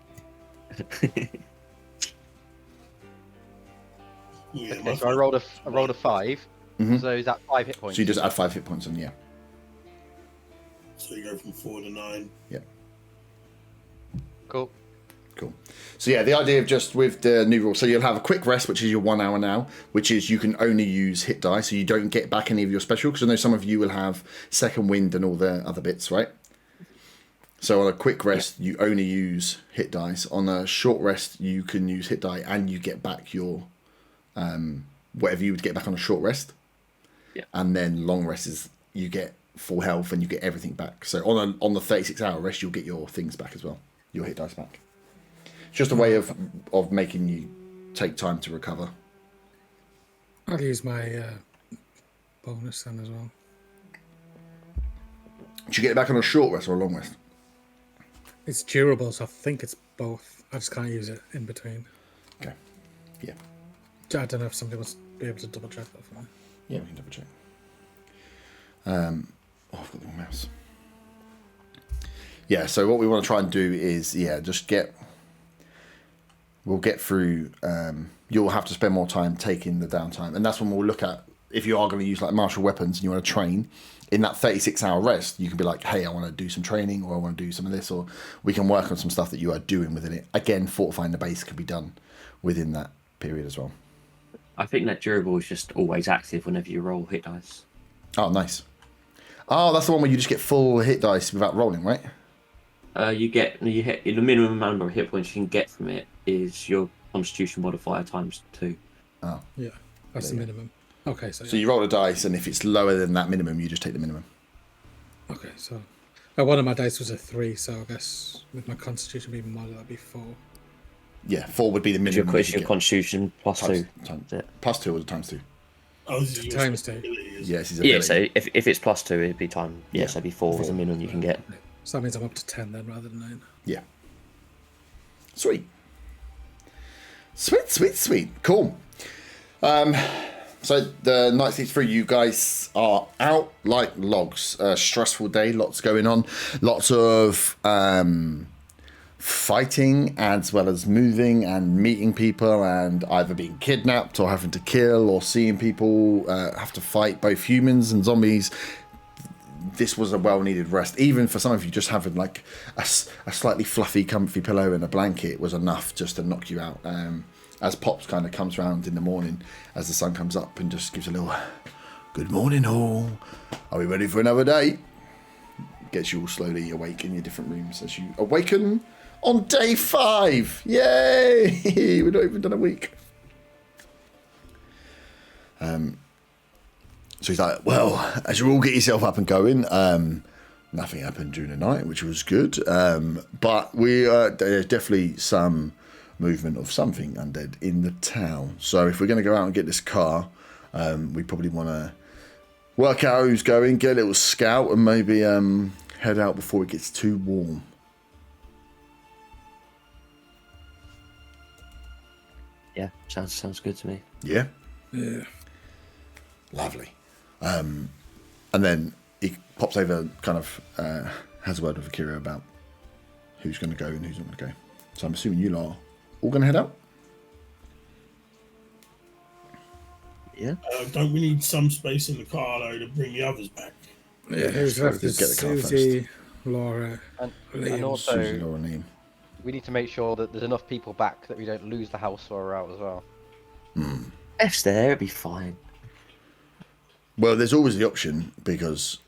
Yeah, Okay, so I rolled a 5. Mhm. So is that 5 hit points? So you just add 5 hit points on, yeah. So you go from 4 to 9. Cool. Cool. So yeah, the idea of just with the new rule, so you'll have a quick rest, which is your 1 hour now, which is you can only use hit die, so you don't get back any of your special, because I know some of you will have second wind and all the other bits, right? So on a quick rest, you only use hit dice. On a short rest, you can use hit die and you get back your whatever you would get back on a short rest. Yeah. And then long rest is you get full health and you get everything back. So on the 36-hour rest, you'll get your things back as well, your hit dice back. It's just a way of making you take time to recover. I'll use my bonus then as well. Did you get it back on a short rest or a long rest? It's durable, so I think it's both. I just can't use it in between. Okay. Yeah. I don't know if somebody wants to be able to double check that for me. Yeah, we can double check. I've got the wrong mouse. Yeah, so what we want to try and do is, we'll get through, you'll have to spend more time taking the downtime. And that's when we'll look at, if you are going to use like martial weapons and you want to train, in that 36-hour rest, you can be like, hey, I want to do some training or I want to do some of this, or we can work on some stuff that you are doing within it. Again, fortifying the base can be done within that period as well. I think that durable is just always active whenever you roll hit dice. Oh, nice. Oh, that's the one where you just get full hit dice without rolling, right? You hit the minimum number of hit points you can get from it is your Constitution modifier times 2. Oh. Yeah. That's the There you go. minimum. Okay, so, So you roll a dice, and if it's lower than that minimum, you just take the minimum. okay, so one of my dice was a 3, so I guess with my constitution being model, that'd be 4. Yeah, 4 would be the Is your, minimum. is your constitution plus times, 2? times, Yeah. plus 2 or times 2? Oh, this is your Times 2. ability, is it? Yes, he's Yeah, ability. so if it's plus 2, it'd be time. Yeah, so it'd be 4 is the minimum you can get. So that means I'm up to 10 then, rather than 9. Yeah. Sweet. Sweet. Cool. So the night sleeps through, you guys are out like logs. Stressful day, lots going on, lots of fighting as well as moving and meeting people and either being kidnapped or having to kill or seeing people have to fight, both humans and zombies. This was a well-needed rest. Even for some of you, just having like a slightly fluffy, comfy pillow and a blanket was enough just to knock you out. As Pops kind of comes round in the morning as the sun comes up and just gives a little good morning all. Are we ready for another day? Gets you all slowly awake in your different rooms as you awaken on day 5. Yay! We've not even done a week. So he's like, well, as you all get yourself up and going, nothing happened during the night, which was good. But there's definitely some movement of something undead in the town. So if we're going to go out and get this car, we probably want to work out who's going, get a little scout, and maybe head out before it gets too warm. Yeah, sounds good to me. Yeah? Yeah. Lovely. And then he pops over, kind of has a word with Akira about who's going to go and who's not going to go. So I'm assuming you lot are all going to head out? Yeah. Don't we need some space in the car though to bring the others back? Yeah, who's left is get the car Susie, Laura, And Liam. also, Susie or Liam. we need to make sure that there's enough people back that we don't lose the house while we're out as well. F's there, it'd be fine. Well, there's always the option because,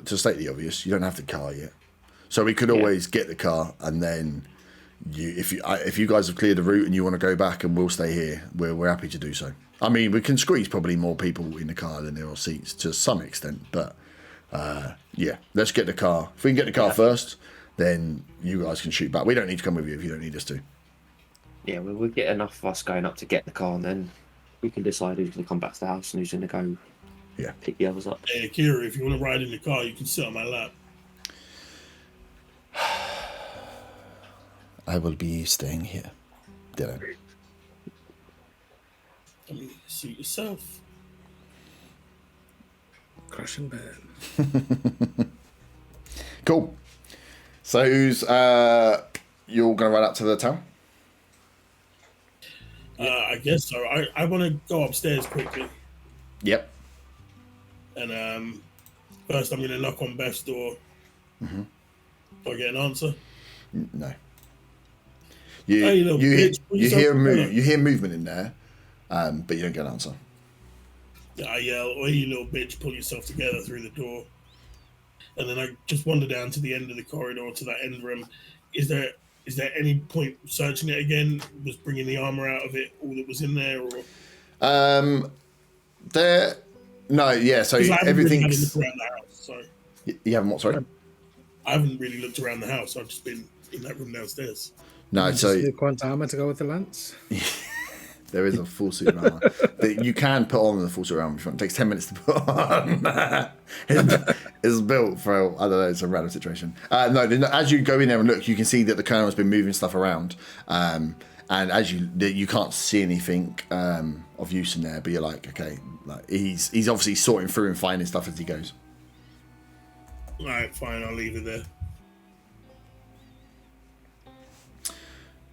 to state the obvious, you don't have the car yet. So we could always get the car, and then if you guys have cleared the route and you want to go back and we'll stay here, we're happy to do so. I mean, we can squeeze probably more people in the car than there are seats to some extent, but yeah, let's get the car. If we can get the car first, then you guys can shoot back. We don't need to come with you if you don't need us to. Yeah, we'll get enough of us going up to get the car, and then we can decide who's going to come back to the house and who's going to go pick the others up. Hey, Akira, if you want to ride in the car, you can sit on my lap. I will be staying here. Dylan. I mean, suit yourself. Crash and burn. Cool. So who's you're going to ride up to the town? I guess so. I want to go upstairs quickly. Yep. And first I'm going to knock on Beth's door. Mm-hmm. Do I get an answer? No. Hey, You little bitch, put you yourself hear together. you hear movement in there, but you don't get an answer. I yell, "Oh, you little bitch, pull yourself together," through the door. And then I just wander down to the end of the corridor to that end room. Is there any point searching it again? Was bringing the armor out of it all that was in there, or There. No. Yeah. So 'cause I haven't really had a everything's. look around the house. So You haven't what? Sorry. I haven't really looked around the house. I've just been in that room downstairs. No. So Just need quant armor to go with the lance. there is a full suit of armor that you can put on the full suit of armor. It takes 10 minutes to put on. It's built for, I don't know, it's a random situation. No, as you go in there and look, you can see that the colonel's been moving stuff around. And as you can't see anything of use in there, but you're like, okay, like he's obviously sorting through and finding stuff as he goes. All right, fine. I'll leave it there.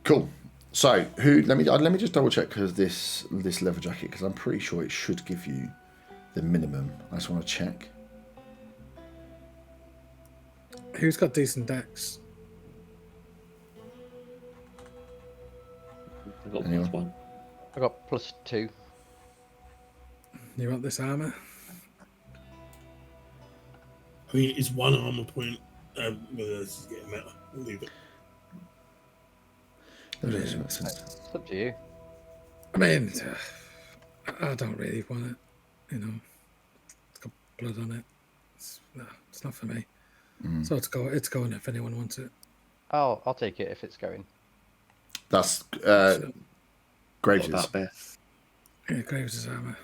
Cool. So let me just double check because this leather jacket, because I'm pretty sure it should give you the minimum. I just want to check. Who's got decent decks? I've got Anyone? one. I got +2. You want this armor? I mean, it's one armor point. Whether this is getting better, we'll leave it. That doesn't make sense. It's up to you. I mean, I don't really want it. You know, it's got blood on it. It's not for me. So it's going if anyone wants it. I'll take it if it's going. That's What Graves'. about Beth? Yeah, Graves' armor.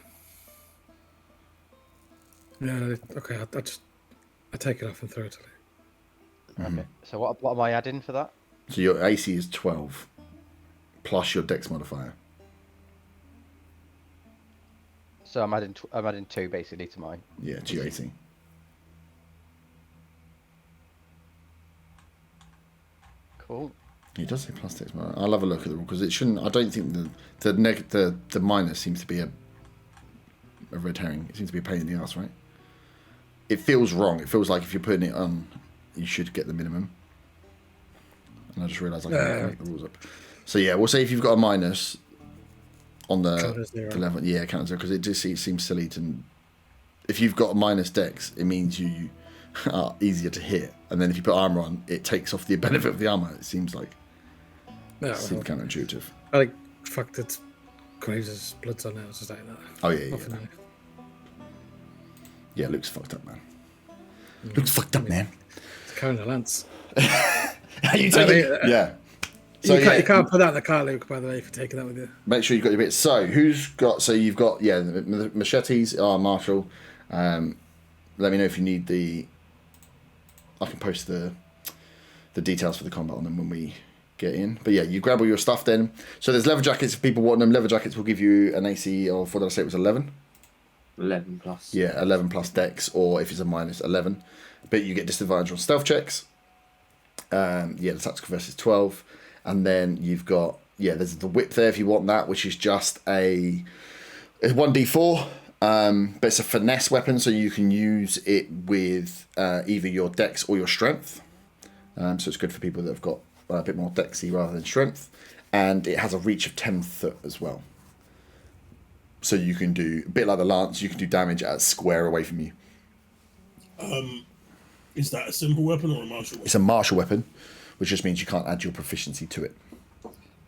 Yeah, okay. I take it off and throw it to Lee. Okay. So what am I adding for that? So your AC is 12 plus your Dex modifier. So I'm adding 2 basically to mine. Yeah, to your AC. Cool. It does say plus Dex modifier. I'll have a look at the rule because it shouldn't. I don't think the minus seems to be a red herring. It seems to be a pain in the ass, right? It feels wrong. It feels like if you're putting it on, you should get the minimum. And I just realised I can't make the rules up. So yeah, we'll say if you've got a minus on the level, yeah, count as 0 because it just seems silly to. If you've got a minus Dex, it means you are easier to hit, and then if you put armor on, it takes off the benefit of the armor. It seems like seems counterintuitive. I like the fact that Graves' blood's on it. I was just like that. Oh yeah. Yeah, Luke's fucked up, man. Luke's fucked up, man. It's carrying the lance. You take it? Yeah. So you can't put that in the car, Luke, by the way, if you're taking that with you. Make sure you've got your bits. So who's got? So you've got the machetes are Marshall. Let me know if you need the. I can post the details for the combat on them when we get in. But yeah, you grab all your stuff then. So there's leather jackets if people want them. Leather jackets will give you an AC of, what did I say, it was 11? 11 plus. Yeah, 11 plus Dex, or if it's a minus 11. But you get disadvantage on stealth checks. The tactical vest is 12. And then you've got, there's the whip there if you want that, which is just it's 1d4. But it's a finesse weapon, so you can use it with either your Dex or your strength. So it's good for people that have got a bit more Dexy rather than strength. And it has a reach of 10 foot as well. So you can do, a bit like the lance, you can do damage at square away from you. Is that a simple weapon or a martial weapon? It's a martial weapon, which just means you can't add your proficiency to it.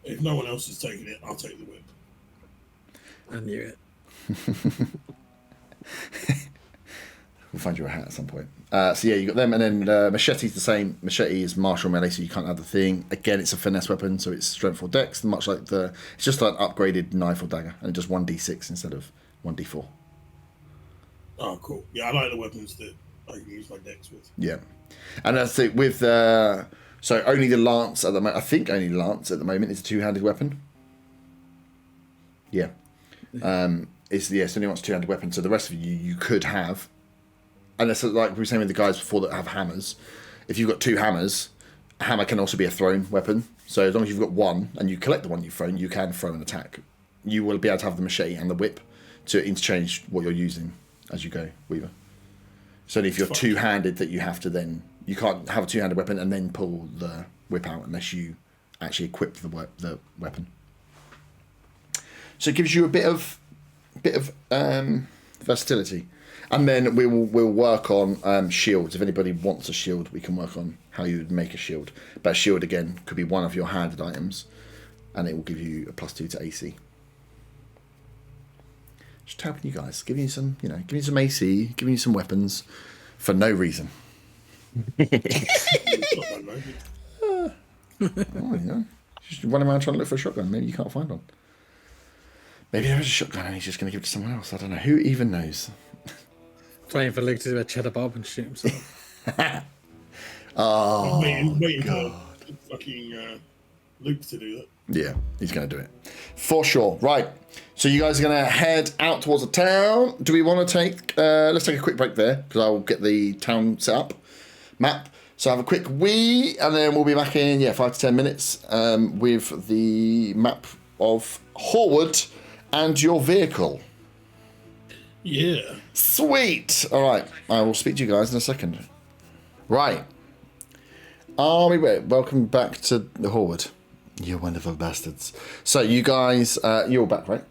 If no one else is taking it, I'll take the whip. I knew it. We'll find you a hat at some point. You got them, and then machete's the same. Machete is martial melee, so you can't add the thing. Again, it's a finesse weapon, so it's strength or dex, much like it's just like an upgraded knife or dagger, and it does 1d6 instead of 1d4. Oh, cool. Yeah, I like the weapons that I can use my dex with. Yeah, and that's it with so only the lance at the moment. I think only the lance at the moment is a two-handed weapon. Yeah. It's only wants two-handed weapon, so the rest of you could have, and it's like we were saying with the guys before that have hammers. If you've got two hammers, a hammer can also be a thrown weapon. So as long as you've got one and you collect the one you've thrown, you can throw an attack. You will be able to have the machete and the whip to interchange what you're using as you go, Weaver. So if you're two-handed, that you have to then you can't have a two-handed weapon and then pull the whip out unless you actually equip the weapon. So it gives you a bit of versatility, and then we'll work on shields. If anybody wants a shield, we can work on how you would make a shield. But a shield again could be one of your handed items, and it will give you a +2 to AC. Just helping you guys, giving you some AC, giving you some weapons for no reason. Just running around trying to look for a shotgun. Maybe you can't find one. Maybe there is a shotgun and he's just going to give it to someone else. I don't know. Who even knows? Waiting for Luke to do a cheddar bob and shoot himself. Oh, waiting for fucking Luke to do that. Yeah, he's going to do it. For sure. Right. So you guys are going to head out towards the town. Do we want to take... let's take a quick break there, because I'll get the town set up. Map. So have a quick wee, and then we'll be back in, 5 to 10 minutes with the map of Horwood and your vehicle. Yeah. Sweet. All right. I will speak to you guys in a second. Right. Are we ready? Welcome back to the Horwood. You wonderful bastards. So you guys, you're all back, right?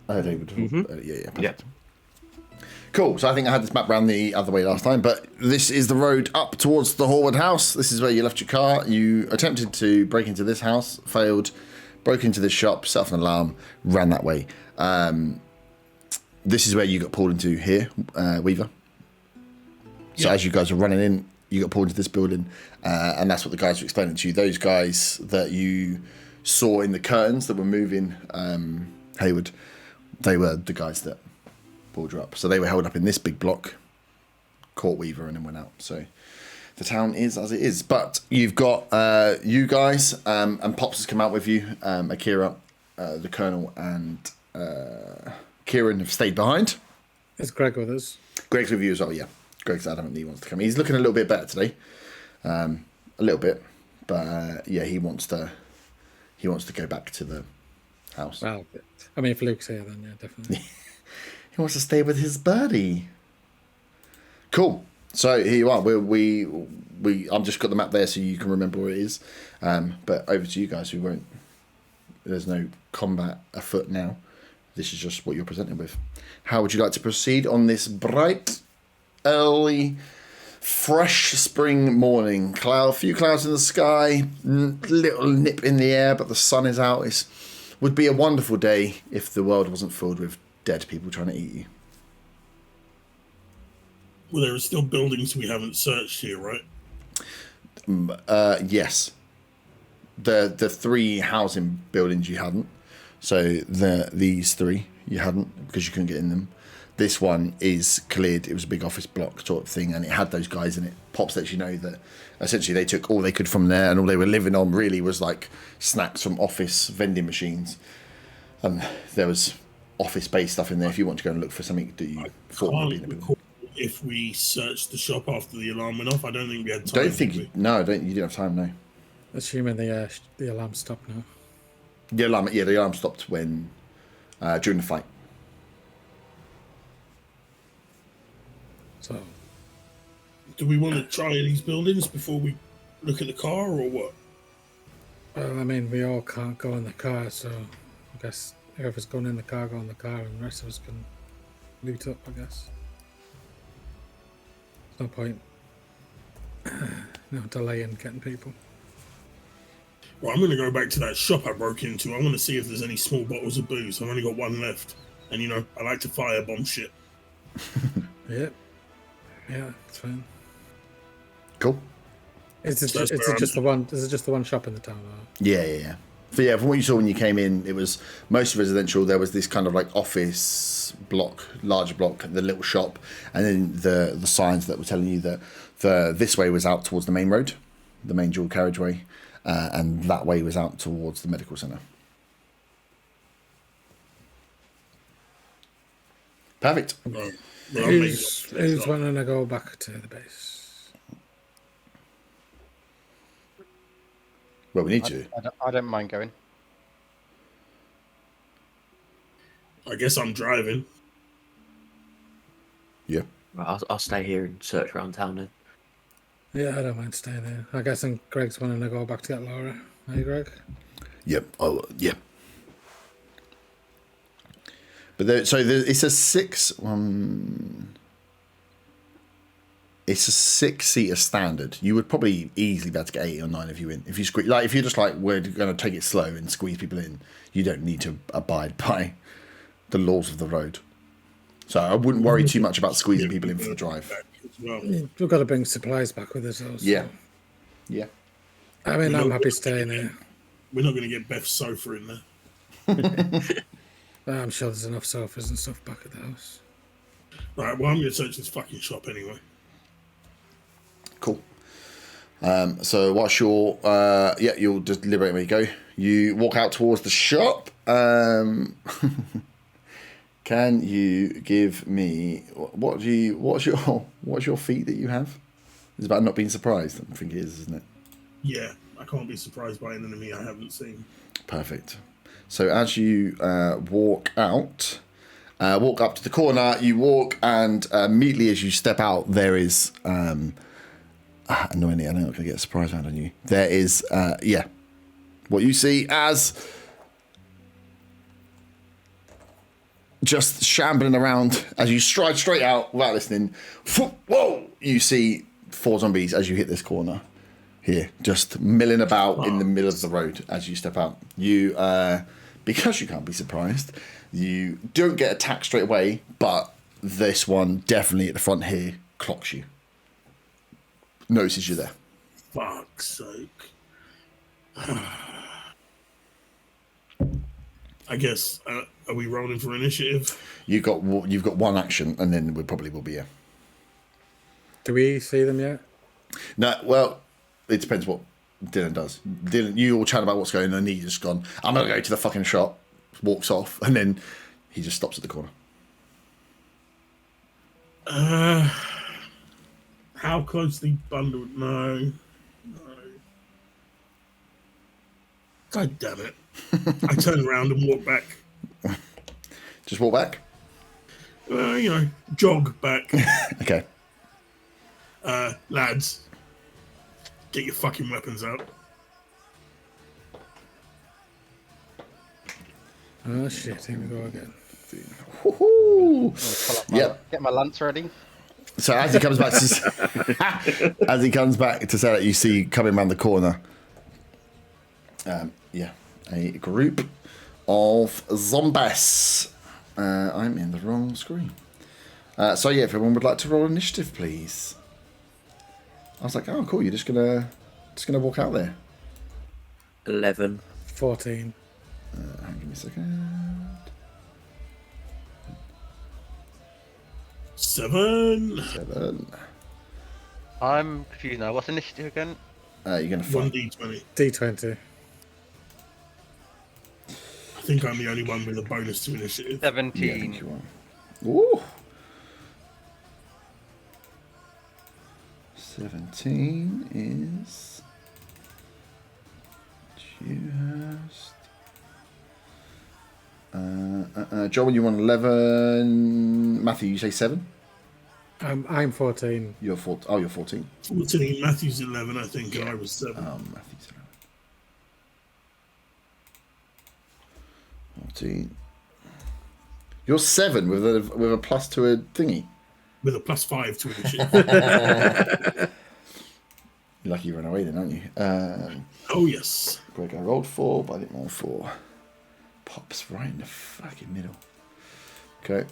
David. Mm-hmm. Yeah. Perfect. Cool. So I think I had this map round the other way last time, but this is the road up towards the Horwood house. This is where you left your car. You attempted to break into this house, failed, broke into this shop, set off an alarm, ran that way. this is where you got pulled into here, Weaver. So as you guys are running in, you got pulled into this building, and that's what the guys were explaining to you. Those guys that you saw in the curtains that were moving Hayward, they were the guys that pulled you up. So they were held up in this big block, caught Weaver, and then went out. So the town is as it is. But you've got you guys, and Pops has come out with you. Akira, the Colonel, and Kieran have stayed behind. Is Greg with us? Greg's with you as well, yeah. Greg's adamant he wants to come. He's looking a little bit better today. A little bit. But yeah, he wants to go back to the house. Well, I mean, if Luke's here, then yeah, definitely. He wants to stay with his buddy. Cool. So here you are. I've just got the map there so you can remember where it is. But over to you guys. There's no combat afoot now. This is just what you're presented with. How would you like to proceed on this bright, early, fresh spring morning? A few clouds in the sky, little nip in the air, but the sun is out. It would be a wonderful day if the world wasn't filled with dead people trying to eat you. Well, there are still buildings we haven't searched here, right? Yes. The 3 housing buildings you hadn't. So these 3 you hadn't because you couldn't get in them. This one is cleared. It was a big office block sort of thing, and it had those guys in it. Pops lets you know that essentially they took all they could from there, and all they were living on really was like snacks from office vending machines. And there was office-based stuff in there if you want to go and look for something that you thought would be in a building. If we searched the shop after the alarm went off, I don't think we had time. You didn't have time, no. Assuming the alarm stopped now. The alarm stopped when during the fight. So, do we want to try these buildings before we look at the car, or what? well, I mean, we all can't go in the car, so I guess whoever's going in the car, go in the car, and the rest of us can loot up, I guess. There's no point delaying getting people. Well, I'm going to go back to that shop I broke into. I want to see if there's any small bottles of booze. I've only got 1 left. And, I like to firebomb shit. Yep. Yeah, it's fine. Cool. Is it just the one shop in the town? Or? Yeah. So yeah, from what you saw when you came in, it was mostly residential. There was this kind of like office block, larger block, the little shop, and then the signs that were telling you that this way was out towards the main road, the main dual carriageway, and that way was out towards the medical centre. Perfect. Who's wanting to go back to the base? Well, we need to. I don't mind going. I guess I'm driving. Yeah. Right, I'll stay here and search around town then. Yeah, I don't mind staying there. I guess Greg's wanting to go back to get Laura. Hey, Greg? Yep. Oh, yeah. But it's a 6-seater standard. You would probably easily be able to get 8 or 9 of you in. If you squeeze, like if you're just like we're going to take it slow and squeeze people in, you don't need to abide by the laws of the road. So I wouldn't worry too much about squeezing people in for the drive. Well. We've got to bring supplies back with us also. Yeah. I mean, I'm happy staying here. We're not going to get Beth's sofa in there. I'm sure there's enough sofas and stuff back at the house. Right, well, I'm going to search this fucking shop anyway. Cool. So what's your... you'll just deliberate where you go. You walk out towards the shop. Can you give me... What's your feat that you have? It's about not being surprised, I think it is, isn't it? Yeah, I can't be surprised by an enemy I haven't seen. Perfect. So as you walk out, walk up to the corner, you walk, and immediately as you step out, there is... annoyingly, I know I'm going to get a surprise round on you. There is, what you see as just shambling around as you stride straight out without listening. Whoa! You see 4 zombies as you hit this corner here, just milling about in the middle of the road as you step out. You because you can't be surprised, you don't get attacked straight away, but this one definitely at the front here clocks you. Notices you there. Fuck's sake. I guess, are we rolling for initiative? You've got one action, and then we probably will be here. Do we see them yet? No, well, it depends what Dylan does. Dylan, you all chat about what's going on, and he's just gone, I'm going to go to the fucking shop, walks off, and then he just stops at the corner. How closely bundled? No. God damn it. I turn around and walk back. Just walk back? Jog back. Okay. Lads, get your fucking weapons out. Oh shit, here we go again. Woohoo! Yep. Get my lance ready. So as he comes back to say that, you see coming around the corner, a group of zombies. I'm in the wrong screen. If everyone would like to roll initiative, please. I was like, oh, cool. You're just gonna walk out there. 11. 14. Give me a second. 7. I'm confused now. What's initiative again? You're gonna fight. 1d20. D20. I think I'm the only one with a bonus to initiative. 17. Yeah, I think you are. Ooh. 17 is just. Joel, you want 11. Matthew, you say 7? I'm 14. You're 14. Oh, you're 14. 14. Matthew's 11, I think, and I was 7. Matthew's 11. 14. You're 7 with a plus to a thingy. With a +5 to initiative. You're lucky you ran away then, aren't you? Oh, yes. Greg, I rolled 4, but I didn't roll 4. Pops right in the fucking middle. Okay.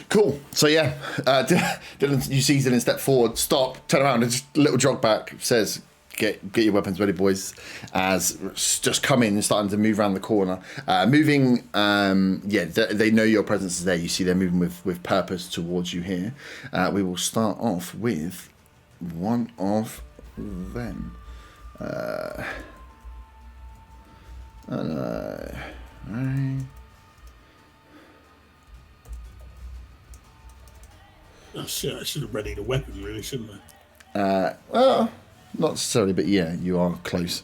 Cool. So Dylan, you see Dylan step forward, stop, turn around, and just a little jog back. Says, "Get your weapons ready, boys." As just come in and starting to move around the corner, moving. They know your presence is there. You see they're moving with purpose towards you here. We will start off with one of them. Right. Oh, shit, I should have readied a weapon, really, shouldn't I? Well, not necessarily, but yeah, you are close.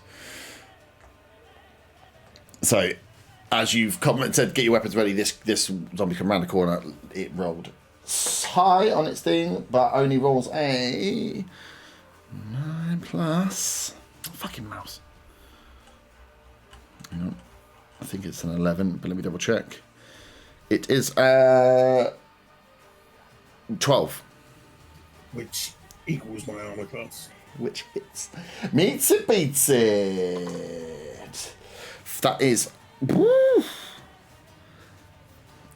So, as you've said, get your weapons ready, this zombie come around the corner. It rolled high on its thing, but only rolls a 9 plus. Fucking mouse. Hang on. I think it's an 11, but let me double check. It is 12. Which equals my armor class. Which hits. Meets it, beats it. That is.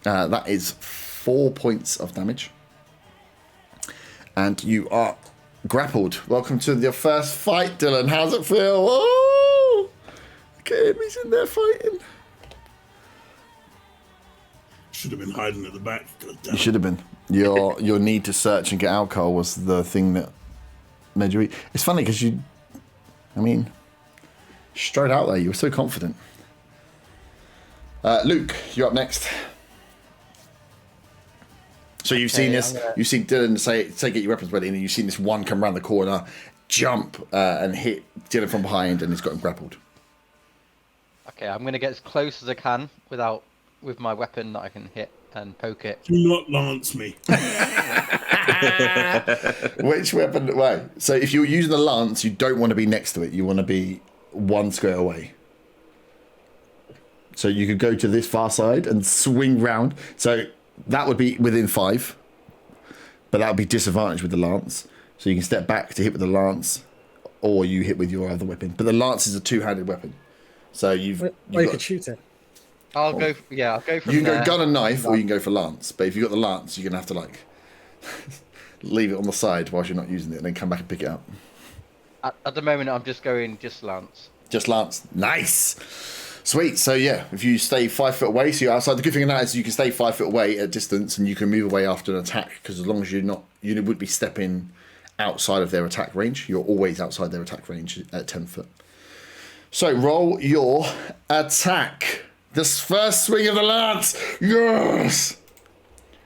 That is 4 points of damage. And you are grappled. Welcome to your first fight, Dylan. How's it feel? Oh! Okay, he's in there fighting. Should have been hiding at the back. God damn. You should have been. Your need to search and get alcohol was the thing that made you eat. It's funny because straight out there, you were so confident. Luke, you're up next. So you've seen this. You've seen Dylan say get your weapons ready, and you've seen this one come around the corner, jump, and hit Dylan from behind, and he's got him grappled. Okay, I'm gonna get as close as I can with my weapon that I can hit and poke it. Do not lance me. Which weapon? Wait. So if you're using the lance, you don't want to be next to it. You want to be 1 square away. So you could go to this far side and swing round. So that would be within 5, but that would be disadvantaged with the lance. So you can step back to hit with the lance, or you hit with your other weapon. But the lance is a two-handed weapon, so you've Well, got, you could shoot it. I'll go for you can go gun and knife, or you can go for lance. But if you have got the lance, you're gonna have to like leave it on the side whilst you're not using it, and then come back and pick it up. At the moment, I'm just going just lance. Just lance. Nice. Sweet. So yeah, if you stay 5 foot away, so you're outside. The good thing in that is you can stay 5 foot away at a distance, and you can move away after an attack. Because as long as you would be stepping outside of their attack range. You're always outside their attack range at 10 foot. So roll your attack. This first swing of the lance. Yes.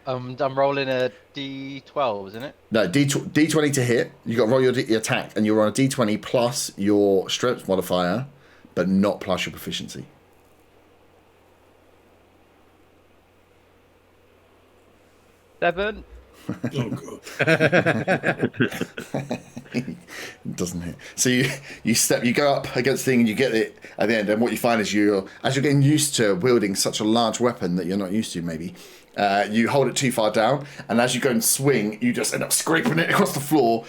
I'm rolling a D12, isn't it? No, D20 to hit. You got to roll your attack, and you're on a D20 plus your strength modifier, but not plus your proficiency. Seven. Oh god. It doesn't hit. So you go up against the thing and you get it at the end, and what you find is as you're getting used to wielding such a large weapon that you're not used to, maybe you hold it too far down, and as you go and swing, you just end up scraping it across the floor.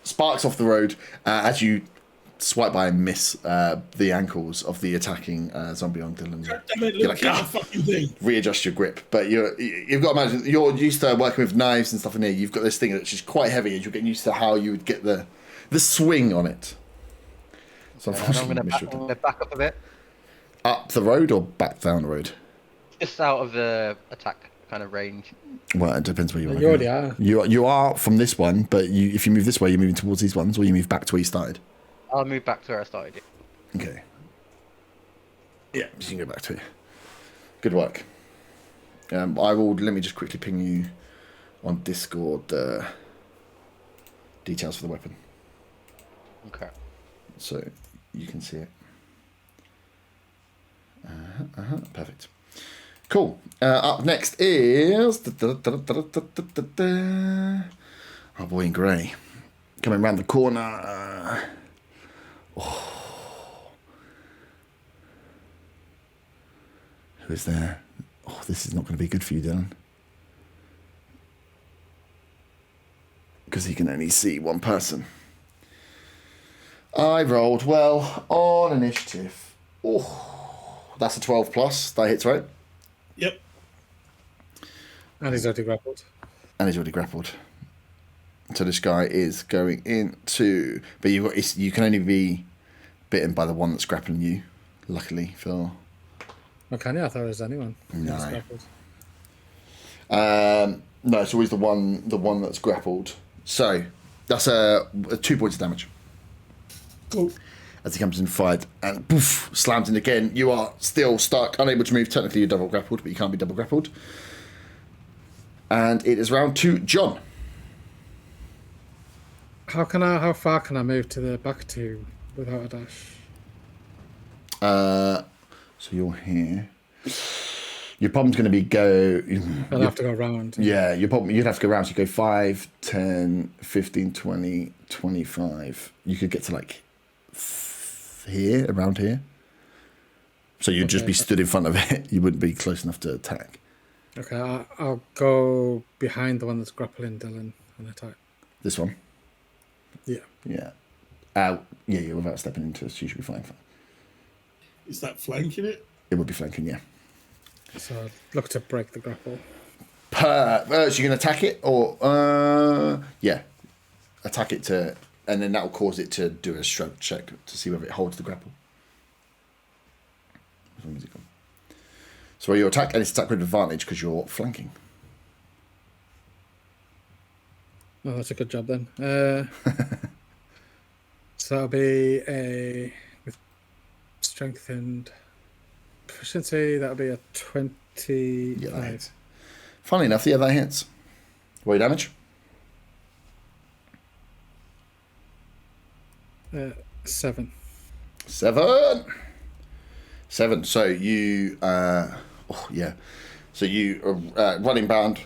Sparks off the road as you swipe by and miss the ankles of the attacking zombie on Dylan. God damn it, You're look like, at the fucking thing. readjust your grip, but you've got to imagine you're used to working with knives and stuff in here. You've got this thing that's just quite heavy, and you're getting used to how you would get the swing on it. So And I'm gonna back up a bit, up the road or back down the road. just out of the attack kind of range. Well, it depends where you are. You already are. You are from this one, but if you move this way, you're moving towards these ones, or you move back to where you started. I'll move back to where I started. Okay. Yeah, you can go back to it. Good work. Let me just quickly ping you on Discord details for the weapon, Okay. so you can see it. Perfect. Cool. Up next is our boy in grey coming round the corner. Who is there? Oh, this is not going to be good for you, Dylan. Because he can only see one person. I rolled well on initiative. Oh, that's a 12 plus. That hits, right? Yep. And he's already grappled. And he's already grappled. So this guy is going into... But you can only be bitten by the one that's grappling you, luckily, Phil. Oh, can you? I thought it was anyone. No. He's grappled. No, it's always the one that's grappled. So that's a 2 points of damage. Cool. As he comes in fight and poof, slams in again. You are still stuck, unable to move. Technically, you're double grappled, but you can't be double grappled. And it is round 2, John. How far can I move to the back two without a dash? So you're here. Your problem's going to be I'll have to go round. Yeah, your problem, you'd have to go around. So you go 5, 10, 15, 20, 25. You could get to like here, around here. So you'd just be stood in front of it. You wouldn't be close enough to attack. Okay, I'll go behind the one that's grappling Dylan and attack. This one? Yeah. Yeah. Yeah, without stepping into it, so you should be fine. Is that flanking it? It would be flanking, yeah. So I'd look to break the grapple. So you can attack it, or yeah, attack it and then that will cause it to do a strength check to see whether it holds the grapple. As long as it can. So your attack, and it's attack with advantage because you're flanking. Oh, that's a good job then. So that'll be with strength and proficiency. That'll be a 25. Yeah, that hits. Funnily enough, yeah, that hits. Roll your damage. 7. 7. So you, So you are running bound,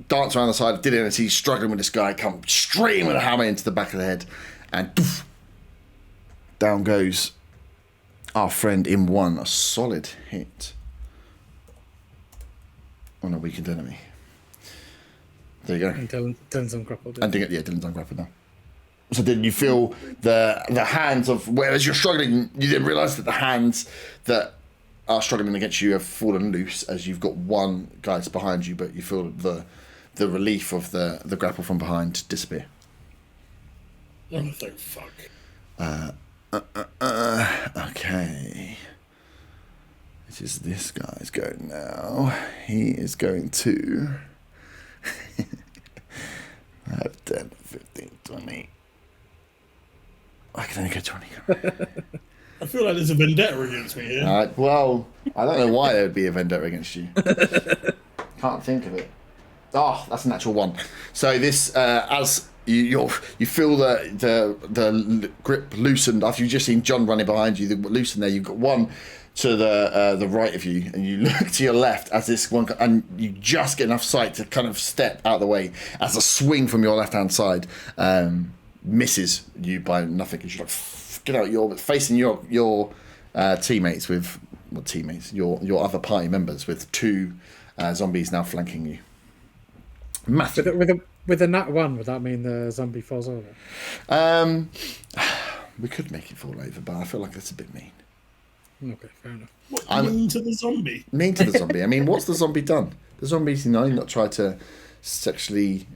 dance around the side, did it, and he's struggling with this guy, come straight with a hammer into the back of the head, and doof, down goes our friend in one. A solid hit on a weakened enemy. There you go. And Dylan's ungrappled. And Dylan's ungrappled now. So then you feel the hands of, whereas you're struggling, you didn't realise that the hands that are struggling against you have fallen loose as you've got one guy that's behind you, but you feel the relief of the grapple from behind disappear. Oh, thank fuck. Okay. It is this guy's go now. He is going to 10, 15, 20. I can only get 20. I feel like there's a vendetta against me here. Well, I don't know why there would be a vendetta against you. Can't think of it. Oh, that's a natural one. So this, as you feel the grip loosened after you've just seen John running behind you, the loosened there. You've got one to the right of you, and you look to your left as this one, and you just get enough sight to kind of step out of the way as a swing from your left hand side misses you by nothing. And you're like, get out! You're facing your teammates with your other party members with two zombies now flanking you. Matthew. With a nat 1, would that mean the zombie falls over? We could make it fall over, but I feel like that's a bit mean. Okay, fair enough. What, mean to the zombie? Mean to the zombie. I mean, what's the zombie done? The zombie's, not tried to sexually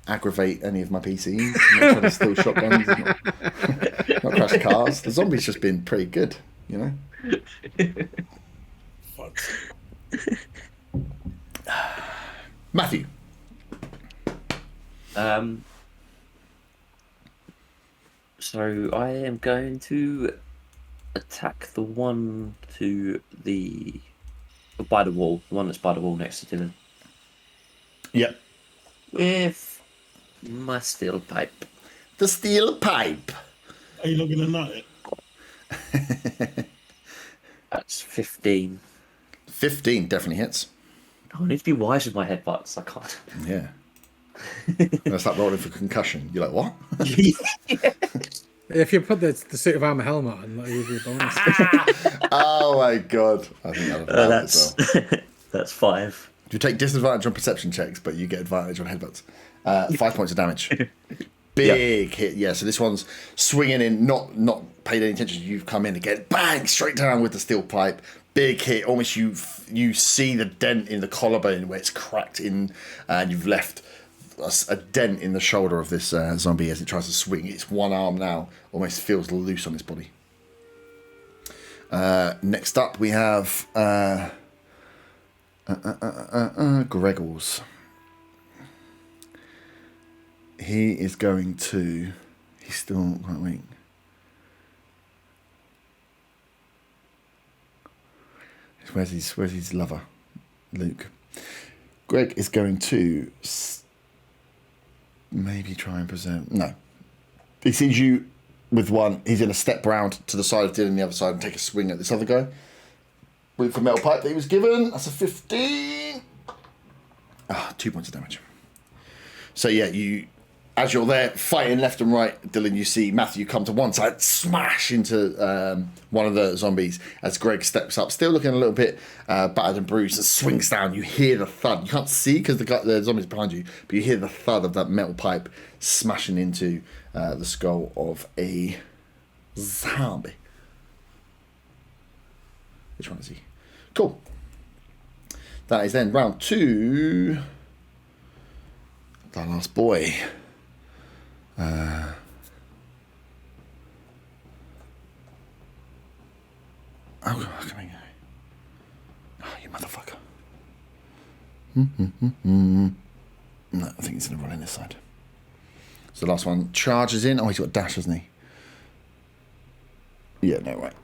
aggravate any of my PCs, not trying to steal shotguns, not crash cars. The zombie's just been pretty good, Fuck. Matthew. So I am going to attack the one by the wall, the one that's by the wall next to Dylan. Yep. With my steel pipe. The steel pipe. Are you not going to nut it? That's 15. 15 definitely hits. I need to be wise with my headbutts. I can't. Yeah. That's like rolling for concussion. You're like, what? If you put the suit of armor helmet on, that'll give you a bonus. Oh my god. I think that'll help as well. That's 5. You take disadvantage on perception checks, but you get advantage on headbutts. 5 points of damage. Big hit. Yeah, so this one's swinging in, not paid any attention. You've come in again, bang, straight down with the steel pipe. Big hit. Almost you see the dent in the collarbone where it's cracked in, and you've left a dent in the shoulder of this zombie as it tries to swing. Its one arm now almost feels loose on its body. Next up we have Greggles. He is going to... He's still quite weak. Where's his lover? Luke. Greg is going to maybe try and present... No. He sees you with one. He's going to step round to the side of Dylan, the other side, and take a swing at this other guy. With the metal pipe that he was given. That's a 15. 2 points of damage. So yeah, as you're there fighting left and right, Dylan, you see Matthew come to one side, smash into one of the zombies as Greg steps up, still looking a little bit battered and bruised, and swings down. You hear the thud. You can't see because the zombie's behind you, but you hear the thud of that metal pipe smashing into the skull of a zombie. Which one is he? Cool. That is then round 2. The last boy. Oh, come on. Oh, you motherfucker. No, I think he's going to run in this side. So the last one charges in. Oh, he's got a dash, hasn't he? Yeah, no, right.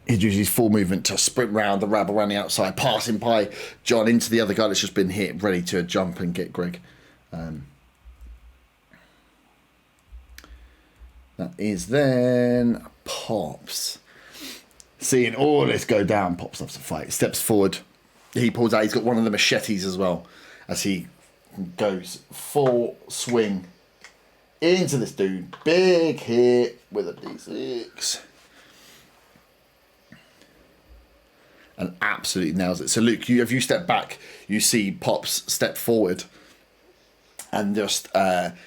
He uses his full movement to sprint round the rabble around the outside, passing by John into the other guy that's just been hit, ready to jump and get Greg. That is then Pops. Seeing all this go down, Pops loves to fight. Steps forward. He pulls out. He's got one of the machetes as well as he goes full swing into this dude. Big hit with a D6. And absolutely nails it. So Luke, if you step back, you see Pops step forward and just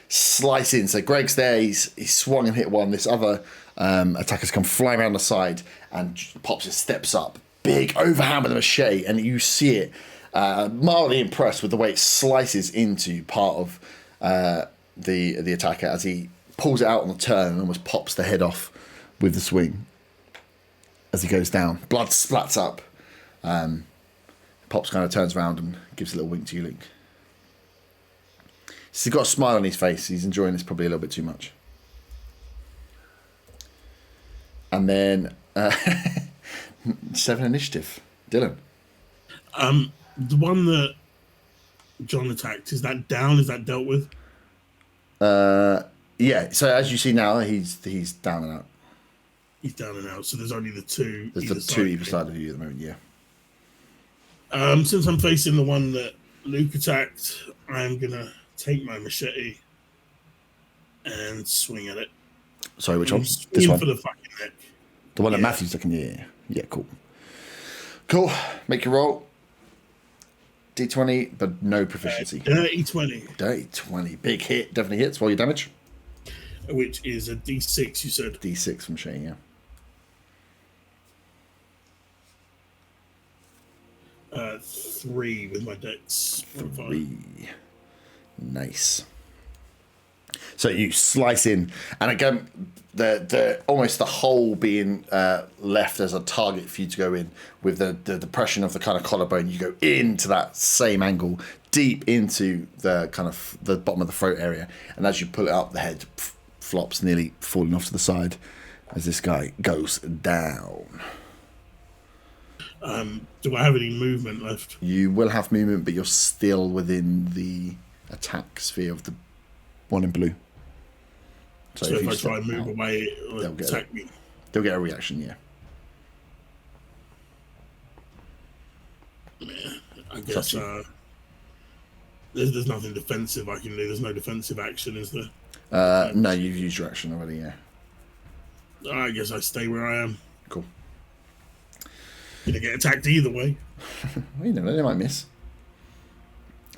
slice in. So Greg's there, he's swung and hit one. This other attacker's come flying around the side, and Pops just steps up, big overhand with a machete, and you see it mildly impressed with the way it slices into part of the attacker as he pulls it out on the turn and almost pops the head off with the swing as he goes down. Blood splats up. Pops kind of turns around and gives a little wink to you, Luke. So he's got a smile on his face. He's enjoying this probably a little bit too much. And then 7 initiative. Dylan. The one that John attacked, is that down? Is that dealt with? Yeah, so as you see now, he's down and out. He's down and out, so there's only the two. There's the two either side of you at the moment, yeah. Since I'm facing the one that Luke attacked, I'm gonna take my machete and swing at it. Sorry, which one? This Swinging one? for the fucking neck. The one that Matthew's looking at? Yeah. Yeah, cool. Cool. Make your roll. D20, but no proficiency. Dirty 20. Dirty 20. Big hit. Definitely hits. Roll your damage. Which is a D6, you said. D6 from Shane, yeah. 3 with my dex. 3. Nice. So you slice in, and again, the almost the hole being left as a target for you to go in with the depression of the kind of collarbone. You go into that same angle, deep into the kind of the bottom of the throat area, and as you pull it up, the head flops, nearly falling off to the side as this guy goes down. Do I have any movement left? You will have movement, but you're still within the attack sphere of the one in blue. So if I try and move away, it'll attack me. They'll get a reaction, yeah. I guess there's nothing defensive I can do. There's no defensive action, is there? No, you've used your action already, yeah. I guess I stay where I am. Cool. Gonna get attacked either way. Well, you never know, they might miss.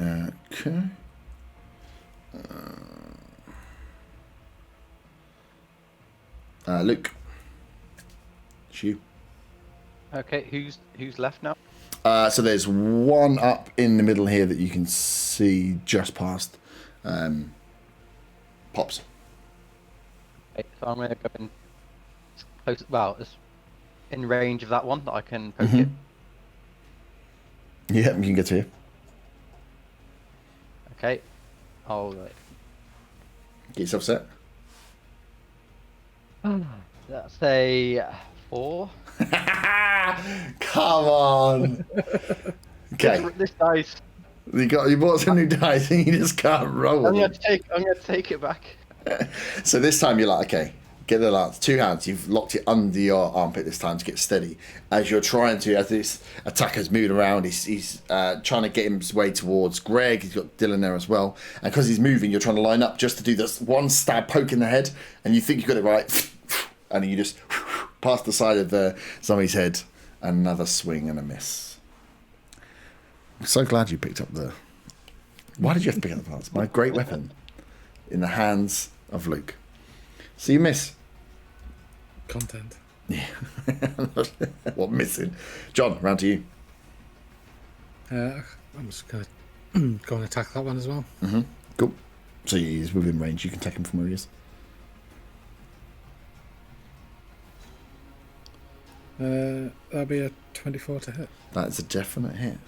Okay. Luke. It's you. Okay, who's left now? So there's one up in the middle here that you can see just past Pops. Okay, so I'm going to go in close, well, as in range of that one that I can poke it. Yeah, you can get to here. Okay, I'll Get yourself set. that's a 4. Come on. Okay. This dice. You bought some new dice and you just can't roll. I'm gonna take it back. So this time you're like, okay, get the lance. 2 hands. You've locked it under your armpit this time to get steady. As you're trying to, as this attacker's moving around, he's trying to get his way towards Greg. He's got Dylan there as well. And because he's moving, you're trying to line up just to do this one stab poke in the head. And you think you got it right. And you just past the side of the zombie's head. Another swing and a miss. I'm so glad you picked up the... Why did you have to pick up the parts? My great weapon in the hands of Luke. So you miss. Content. Yeah. What missing? John, round to you. I'm just going to go and attack that one as well. Mm-hmm. Cool. So he's within range. You can take him from where he is. That'll be a 24 to hit. That's a definite hit.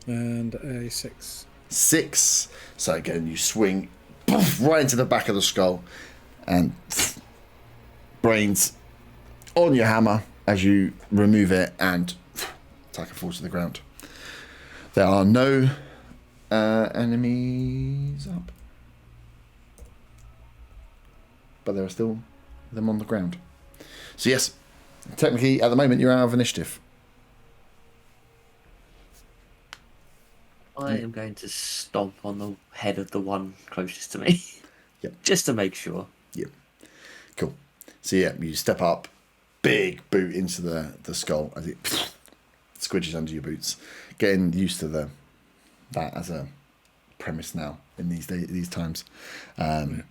And a 6. 6. So again, you swing right into the back of the skull and brains on your hammer as you remove it and attacker falls to the ground. There are no enemies up. But there are still them on the ground. So yes, technically at the moment you're out of initiative. I am going to stomp on the head of the one closest to me. Yep. Just to make sure. Yep. Cool. So yeah, you step up, big boot into the skull as it squidges under your boots. Getting used to that as a premise now in these times. And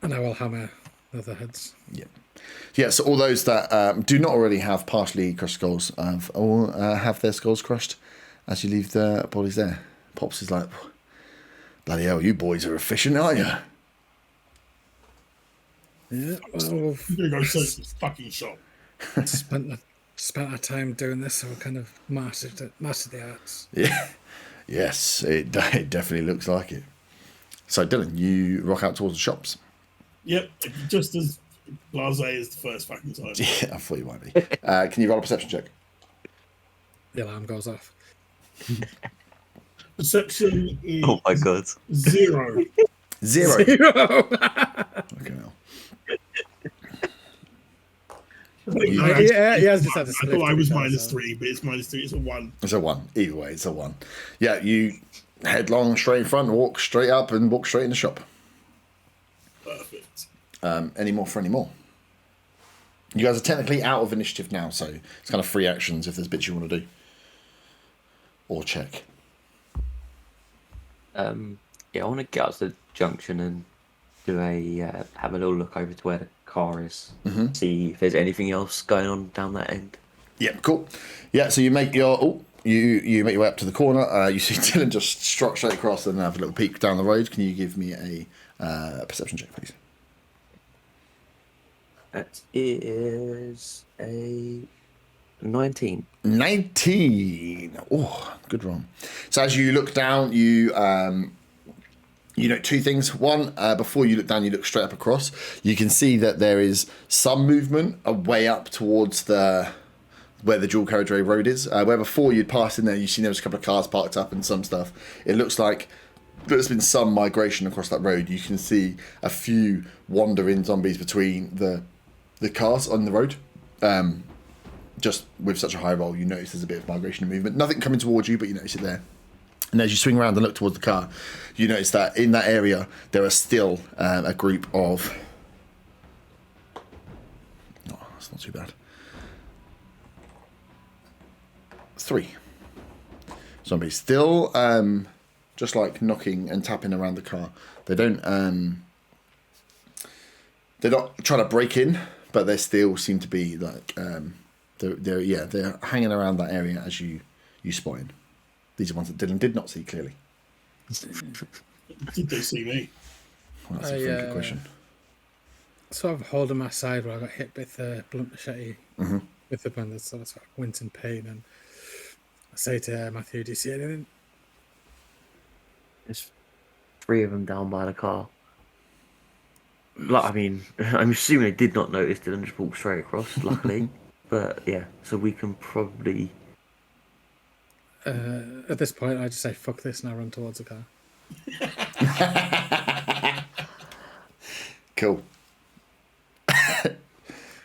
I will hammer other heads. Yeah, so all those that do not already have partially crushed skulls have their skulls crushed as you leave the bodies there. Pops is like, bloody hell, you boys are efficient, aren't you? Yeah, well, You're gonna go search this fucking shop. spent our time doing this, so we kind of mastered the arts. Yeah. Yes, it definitely looks like it. So, Dylan, you rock out towards the shops. Yep, just as blasé as the first fucking time. Yeah, I thought you might be. Can you roll a perception check? The alarm goes off. Perception is Oh my god. 0. 0. Okay, now. Yeah, he has just had to I split. thought I was to be fair, minus so- 3, but it's minus 3. It's a 1. It's a 1. Either way, it's a 1. Yeah, you headlong straight in front, walk straight up, and walk straight in the shop. Perfect. Any more? You guys are technically out of initiative now, so it's kind of free actions if there's bits you want to do. Or check. Yeah, I want to get up to the junction and do have a little look over to where the car is. See if there's anything else going on down that end. Yeah, cool. Yeah, so you make your you make your way up to the corner. You see Dylan just struck straight across and have a little peek down the road. Can you give me a perception check, please? That is a 19. 19. Oh, good roll. So as you look down, you note two things. One, before you look down, you look straight up across. You can see that there is some movement way up towards where the dual carriageway road is. Where before you'd passed in there, you've seen there was a couple of cars parked up and some stuff. It looks like there's been some migration across that road. You can see a few wandering zombies between the cars on the road. Just with such a high roll, you notice there's a bit of migration and movement. Nothing coming towards you, but you notice it there. And as you swing around and look towards the car, you notice that in that area there are still a group of... Oh, that's not too bad. 3 zombies still just like knocking and tapping around the car. They don't they're not trying to break in, but they still seem to be like they're hanging around that area as you spot in. These are ones that Dylan did not see clearly. Did they see me? Well, that's a very good question. Sort of holding my side where I got hit with the blunt machete with the bandits, so I sort of went in pain, and I say to Matthew, "Do you see anything?" There's 3 of them down by the car. Like, I mean, I'm assuming they did not notice Dylan just walked straight across, luckily. But yeah, so we can probably... At this point, I just say, "Fuck this," and I run towards the car. Cool.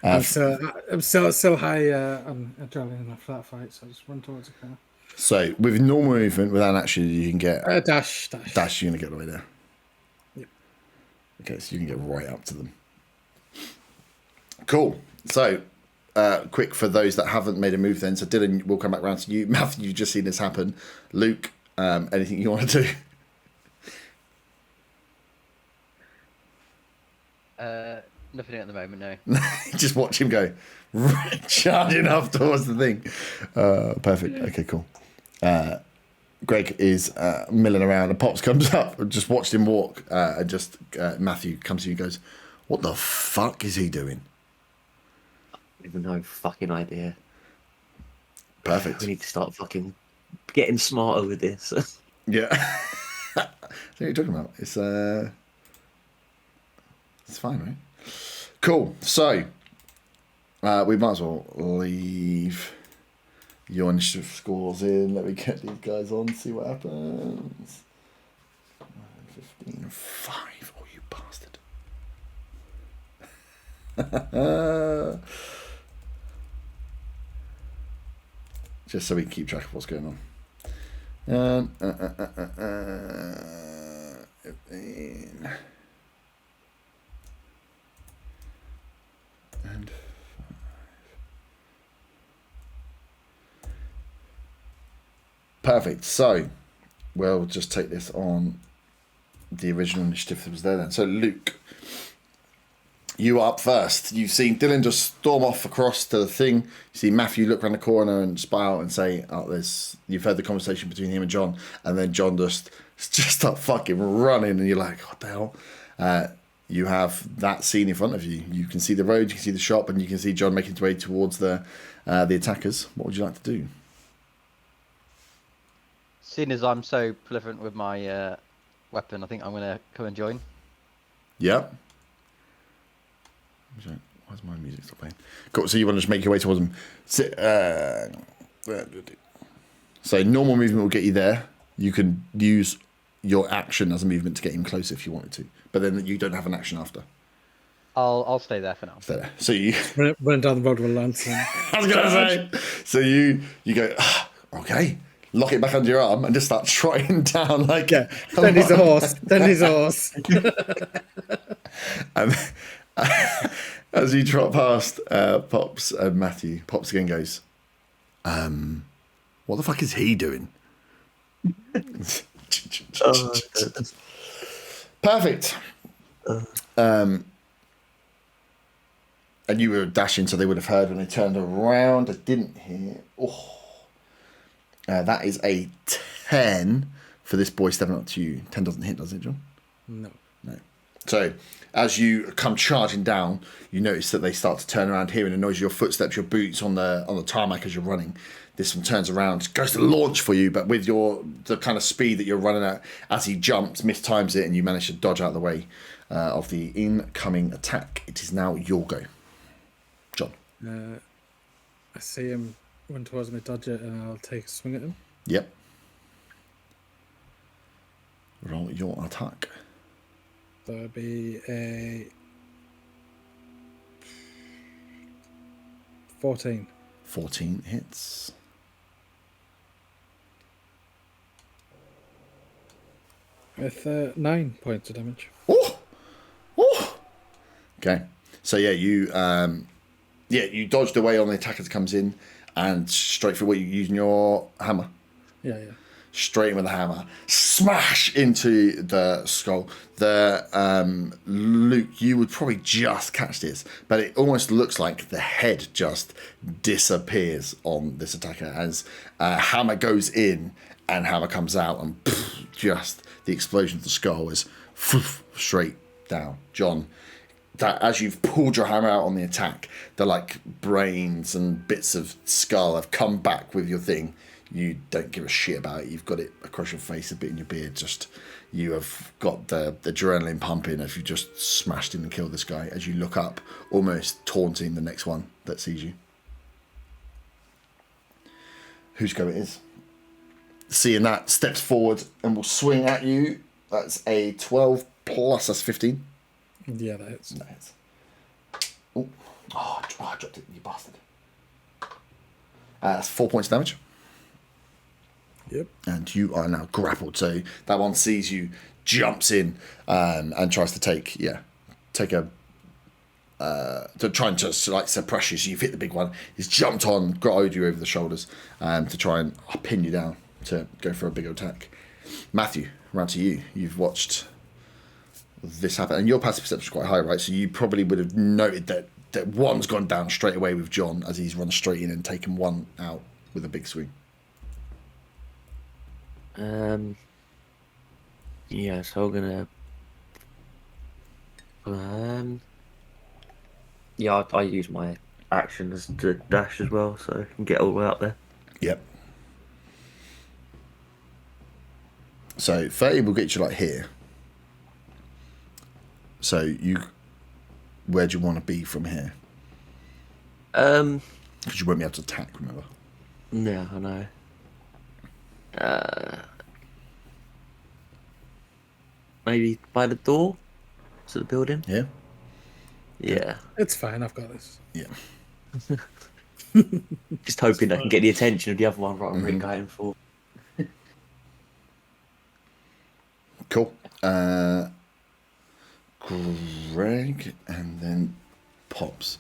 I'm still high on adrenaline after that fight, so I just run towards the car. So with normal movement, without action, you can get Dash. dash. You're gonna get right there. Yep. Okay, so you can get right up to them. Cool. So, quick for those that haven't made a move then. So Dylan, we'll come back round to you. Matthew, you've just seen this happen. Luke, anything you want to do? Nothing at the moment, no. Just watch him go charging up towards the thing. Perfect. Okay, cool. Greg is milling around and Pops comes up and just watched him walk and just Matthew comes to you and goes, "What the fuck is he doing?" I have no fucking idea. Perfect. We need to start fucking getting smarter with this. Yeah. What are you talking about? It's fine, right? Cool. So we might as well leave your initiative scores in. Let me get these guys on, see what happens. 15, 5. Oh, you bastard. Just so we can keep track of what's going on. 15. And 5. Perfect. So we'll just take this on the original initiative that was there then. So Luke, you are up first. You've seen Dylan just storm off across to the thing. You see Matthew look around the corner and spy out and say, "Oh, there's." You've heard the conversation between him and John, and then John just start fucking running, and you're like, "What the hell?" You have that scene in front of you. You can see the road, you can see the shop, and you can see John making his way towards the attackers. What would you like to do? Seeing as I'm so prolific with my weapon, I think I'm gonna come and join. Yep. Why's my music still playing? Cool. So you want to just make your way towards them. So normal movement will get you there. You can use your action as a movement to get him closer if you wanted to, but then you don't have an action after. I'll stay there for now. Stay there. So you Run down the road with a lance. I was gonna say. So you go, okay, lock it back under your arm and just start trotting down like Then he's a horse. Then he's a horse. And as you trot past Pops and Matthew, Pops again goes, what the fuck is he doing? Perfect. And you were dashing, so they would have heard when they turned around. I didn't hear. Oh, that is a 10 for this boy stepping up to you. 10 doesn't hit, does it, John? No. No. So as you come charging down, you notice that they start to turn around, hearing the noise of your footsteps, your boots on the tarmac as you're running. This one turns around, goes to launch for you, but with the kind of speed that you're running at, as he jumps, mistimes it, and you manage to dodge out of the way of the incoming attack. It is now your go, John. I see him run towards me, dodge it, and I'll take a swing at him. Yep. Roll your attack. That'll be a 14. 14 hits. With 9 points of damage. Oh! Oh! Okay. So yeah, you dodged away on the attack as it comes in, and straight for what you're using your hammer. Yeah. Straight in with the hammer, smash into the skull. Luke, you would probably just catch this, but it almost looks like the head just disappears on this attacker as hammer goes in and hammer comes out, and just the explosion of the skull is straight down. John, that as you've pulled your hammer out on the attack, the like brains and bits of skull have come back with your thing. You don't give a shit about it. You've got it across your face, a bit in your beard. Just you have got the adrenaline pumping as you just smashed in and killed this guy. As you look up, almost taunting the next one that sees you. Whose go it is? Seeing that, steps forward and will swing at you. That's a 12 plus. That's 15. Yeah, that hits. That hits. Oh, I dropped it, you bastard. That's 4 points of damage. Yep. And you are now grappled. So that one sees you, jumps in, and tries to take a to try and just like suppress you. So you've hit the big one. He's jumped on, grottoed you over the shoulders, to try and pin you down to go for a bigger attack. Matthew, round to you. You've watched this happen, and your passive perception is quite high, right? So you probably would have noted that one's gone down straight away with John as he's run straight in and taken one out with a big swing. Yeah, so I'm gonna I use my action as to dash as well, so I can get all the way up there. Yep. So 30 will get you like here. So where do you want to be from here? Because you won't be able to attack, remember? Yeah, I know. Maybe by the door to the building. Yeah. Yeah. It's fine, I've got this. Yeah. Just hoping I can get the attention of the other one right on ring going for. Cool. Greg and then Pops.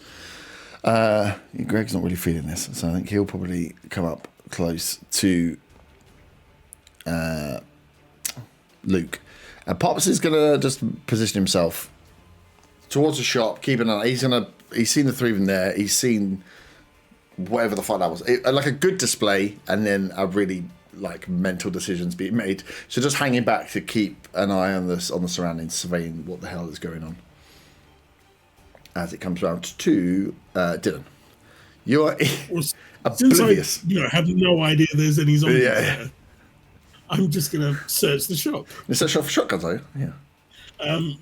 Greg's not really feeling this, so I think he'll probably come up close to Luke. And Pops is gonna just position himself towards the shop, keeping an eye. He's seen the three of them there. He's seen whatever the fuck that was. Like a good display, and then a really like mental decisions being made. So just hanging back to keep an eye on the surroundings, surveying what the hell is going on. As it comes round to Dylan, you are oblivious. Since I have no idea there's any zombies Yeah. there, I'm just gonna search the shop. You search for shotguns, are you? Yeah.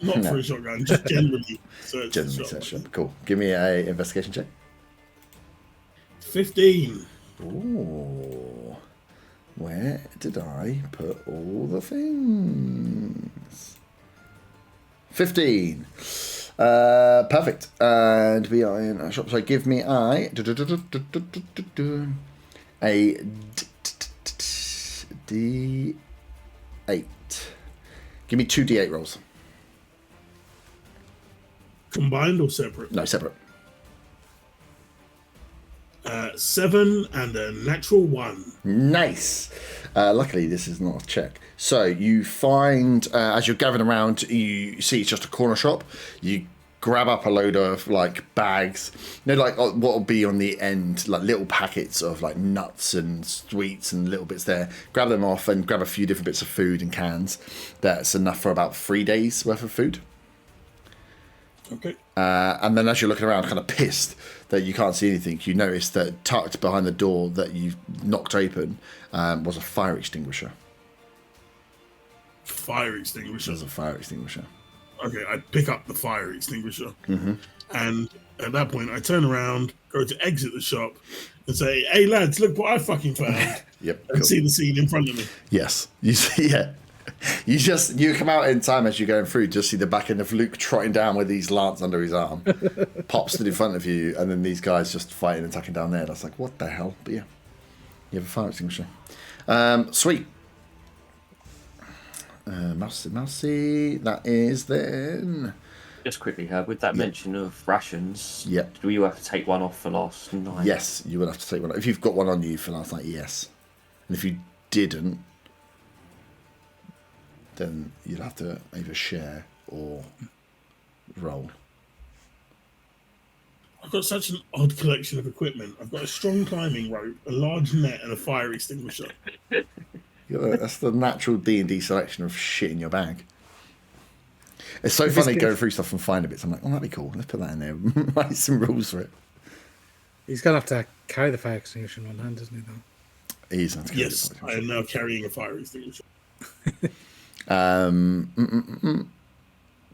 Not for a shotgun, just generally search the shop. Search shop. Cool. Give me a investigation check. 15. Ooh. Where did I put all the things? 15. Perfect. And we are in a shop. So give me a D8. Give me 2 D8 rolls. Combined or separate? No, separate. 7 and a natural 1. Nice. Luckily, this is not a check. So you find, as you're gathering around, you see it's just a corner shop. You grab up a load of like bags, like what will be on the end, like little packets of like nuts and sweets and little bits there. Grab them off and grab a few different bits of food in cans. That's enough for about 3 days worth of food. Okay. And then as you're looking around, kind of pissed that you can't see anything, you notice that tucked behind the door that you knocked open was a fire extinguisher. Fire extinguisher. There's a fire extinguisher. Okay, I pick up the fire extinguisher. And at that point, I turn around, go to exit the shop, and say, "Hey lads, look what I fucking found." Yep. And see the scene in front of me. Yes. You see, yeah. You come out in time as you're going through, just see the back end of Luke trotting down with these lance under his arm. Pops stood in front of you, and then these guys just fighting and attacking down there. That's like, what the hell? But yeah, you have a fire extinguisher. Sweet. Mousy. That is then. Just quickly, with that mention of rations, Yep. do you have to take one off for last night? Yes, you will have to take one. If you've got one on you for last night, yes. And if you didn't, then you'd have to either share or roll. I've got such an odd collection of equipment. I've got a strong climbing rope, a large net, and a fire extinguisher. That's the natural D&D selection of shit in your bag. It's so funny going through stuff and finding bits. I'm like, oh, that'd be cool. Let's put that in there. Write some rules for it. He's going to have to carry the fire extinguisher in one hand, isn't he, though? He's going to carry Yes, I am now carrying a fire extinguisher.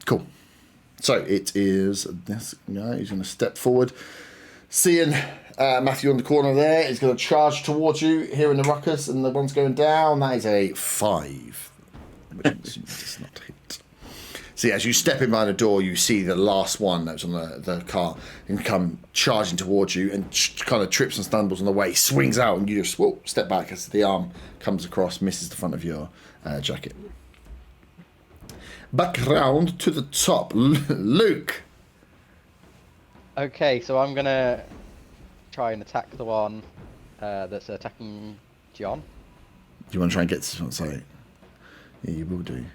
Cool. So it is this guy. He's going to step forward. Seeing Matthew on the corner there, he's going to charge towards you here in the ruckus, and the one's going down. That is a 5, which does not hit. See, as you step in behind the door, you see the last one that's on the car and come charging towards you and kind of trips and stumbles on the way, swings out, and you just step back as the arm comes across, misses the front of your jacket. Back round to the top. Luke. Okay, so I'm gonna try and attack the one that's attacking John. Do you want to try and get to one side? Yeah, you will do.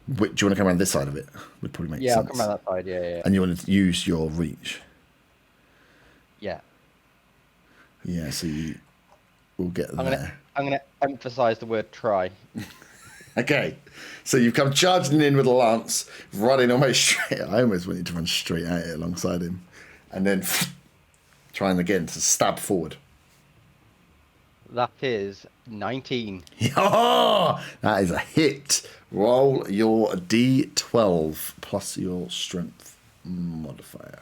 Do you want to come around this side of it? Would probably make sense. Yeah, I'll come around that side. Yeah. And you want to use your reach. Yeah. Yeah, so you will get there. I'm gonna emphasize the word try. Okay, so you've come charging in with a lance, running almost straight. I almost want you to run straight at it alongside him, and then trying again to stab forward. That is 19. Yeah, that is a hit. Roll your D12 plus your strength modifier.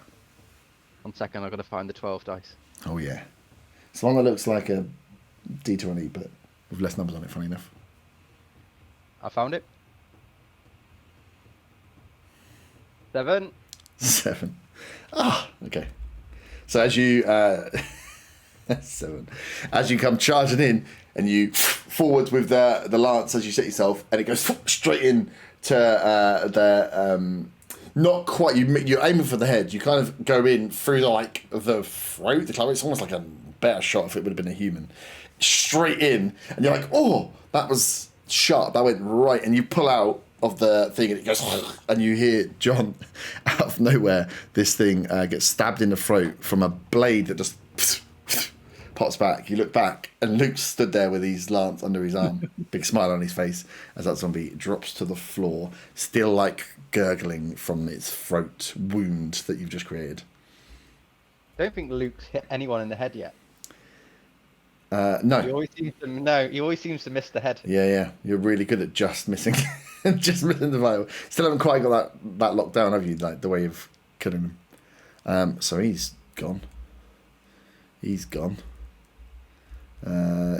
1 second, I've got to find the 12 dice. Oh yeah, it's one that looks like a D20, but with less numbers on it. Funny enough. I found it. 7. 7. Okay. So as you 7, as you come charging in and you forwards with the lance as you set yourself, and it goes straight in to the not quite. You're aiming for the head. You kind of go in through the throat, the clavicle. It's almost like a better shot if it would have been a human. Straight in, and you're like, oh, that was sharp. That went right, and you pull out of the thing, and it goes, and you hear John out of nowhere. This thing gets stabbed in the throat from a blade that just pops back. You look back, and Luke stood there with his lance under his arm, big smile on his face as that zombie drops to the floor, still like gurgling from its throat wound that you've just created. I don't think Luke's hit anyone in the head yet. No. He always seems to miss the head. Yeah. You're really good at just missing, just missing the vial. Still haven't quite got that locked down, have you? Like the way of killing him. So he's gone. He's gone.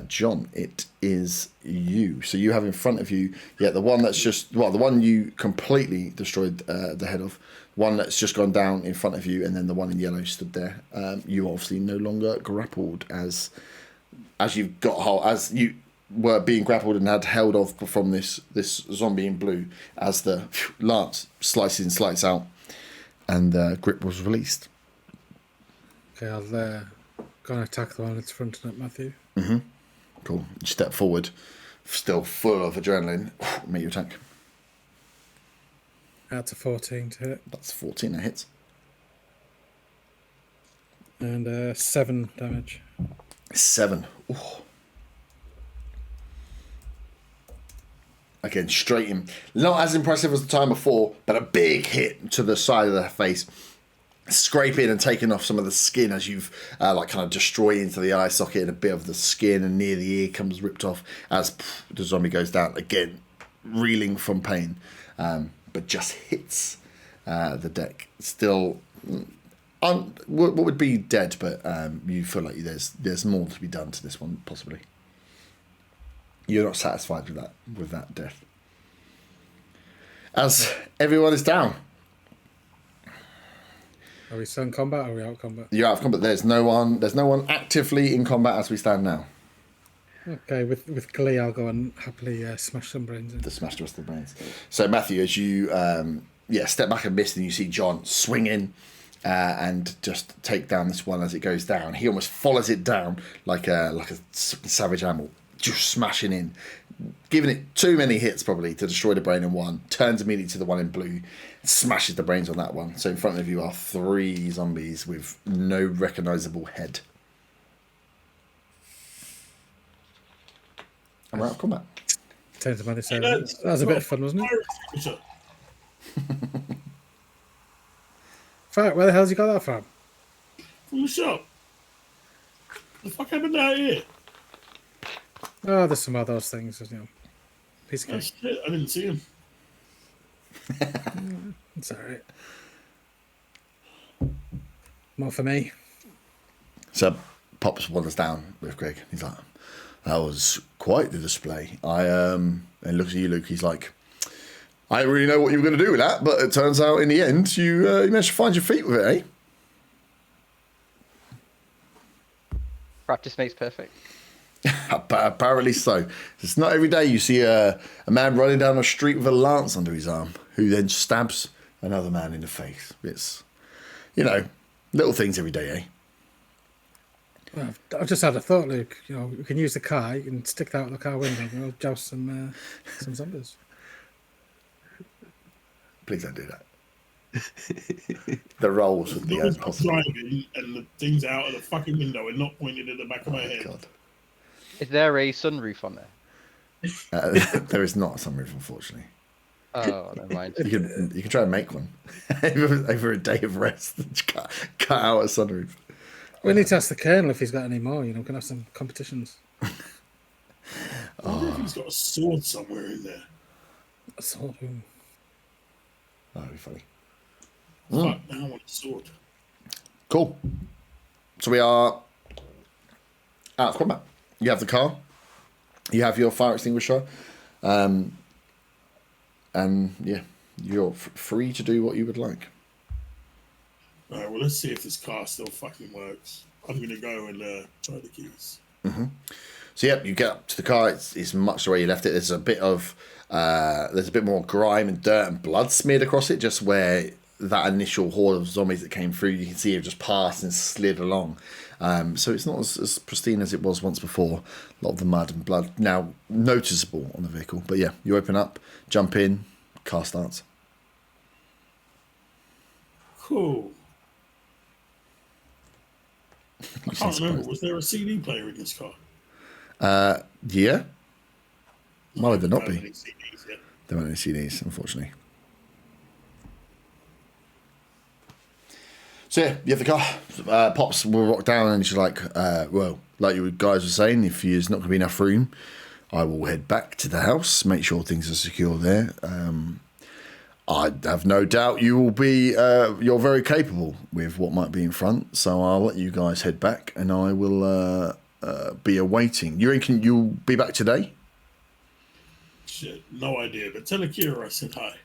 John, it is you. So you have in front of you, the one that's just, the one you completely destroyed the head of, one that's just gone down in front of you, and then the one in yellow stood there. You obviously no longer grappled as you've got hold, as you were being grappled and had held off from this zombie in blue, as the lance slices out, and grip was released. Okay, I'll go and attack the one that's fronting at Matthew. Mm-hmm. Cool. You step forward, still full of adrenaline. Make your attack. That's a 14 to hit. That's 14. That hits. And 7 damage. 7. Ooh. Again, straight in. Not as impressive as the time before, but a big hit to the side of the face. Scraping and taking off some of the skin as you've kind of destroyed into the eye socket, and a bit of the skin and near the ear comes ripped off as the zombie goes down again, reeling from pain, but just hits the deck. Still, what would be dead, but you feel like there's more to be done to this one possibly. You're not satisfied with that death. As everyone is down. Are we still in combat or are we out of combat? You're out of combat. There's no one actively in combat as we stand now. Okay, with glee, I'll go and happily smash some brains in. To smash the rest of the brains. So Matthew, as you step back and miss, and you see John swing in and just take down this one as it goes down. He almost follows it down like a savage animal, just smashing in, giving it too many hits probably to destroy the brain in one. Turns immediately to the one in blue, smashes the brains on that one. So in front of you are 3 zombies with no recognisable head. And we're out of combat. Turn to Matthew. So that was a bit of fun, wasn't it? Fuck, where the hell's you got that from? From the shop. The fuck happened out here? Oh, there's some of those things, you know. Piece of Oh, cake. shit, I didn't see him. It's alright. More for me. So Pops wanders down with Greg. He's like, that was quite the display. And looks at you, Luke. He's like, I didn't really know what you were going to do with that, but it turns out in the end you managed to find your feet with it, eh? Practice makes perfect. Apparently so. It's not every day you see a man running down the street with a lance under his arm who then stabs another man in the face. It's, little things every day, eh? Well, I've just had a thought, Luke. You know, we can use the car. You can stick that out the car window and we'll joust some zombies. Please don't do that. The rolls would be As long as I'm impossible. driving and the thing's out of the fucking window and not pointed at the back of my head. God. Is there a sunroof on there? There is not a sunroof, unfortunately. Oh, never mind. You can try and make one over a day of rest. Cut out a sunroof. We need to ask the Colonel if he's got any more. You know, we can have some competitions. I wonder if he's got a sword somewhere in there. A sword. Ooh. That'd be funny. Fuck, now I want a sword. Cool. So we are out of combat. You have the car. You have your fire extinguisher. And yeah, you're free to do what you would like. Alright, well, let's see if this car still fucking works. I'm going to go and try the keys. Mm-hmm. So yeah, you get up to the car. It's much the way you left it. There's a bit more grime and dirt and blood smeared across it, just where that initial horde of zombies that came through, you can see it just passed and slid along. So it's not as pristine as it was once before. A lot of the mud and blood now noticeable on the vehicle. But yeah, you open up, jump in, car starts. Cool. I You can't seem remember. surprised. Was there a CD player in this car? Yeah. Why would there not Don't have be? any CDs yet. There weren't any CDs, unfortunately. So yeah, you have the car. Pops will rock down and she's like, well, like you guys were saying, if there's not going to be enough room, I will head back to the house, make sure things are secure there. I have no doubt you will be, you're very capable with what might be in front, so I'll let you guys head back and I will be awaiting. You reckon you'll be back today? Shit, no idea. But tell Akira I said hi.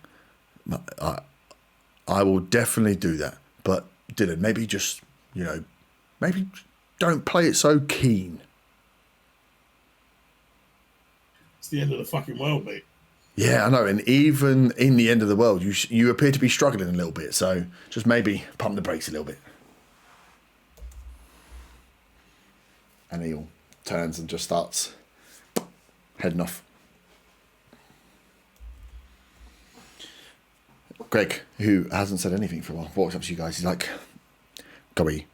I will definitely do that. But Dylan, maybe just, maybe don't play it so keen. It's the end of the fucking world, mate. Yeah, I know. And even in the end of the world, you appear to be struggling a little bit. So just maybe pump the brakes a little bit. And he all turns and just starts heading off. Greg, who hasn't said anything for a while, walks up to you guys. He's like, we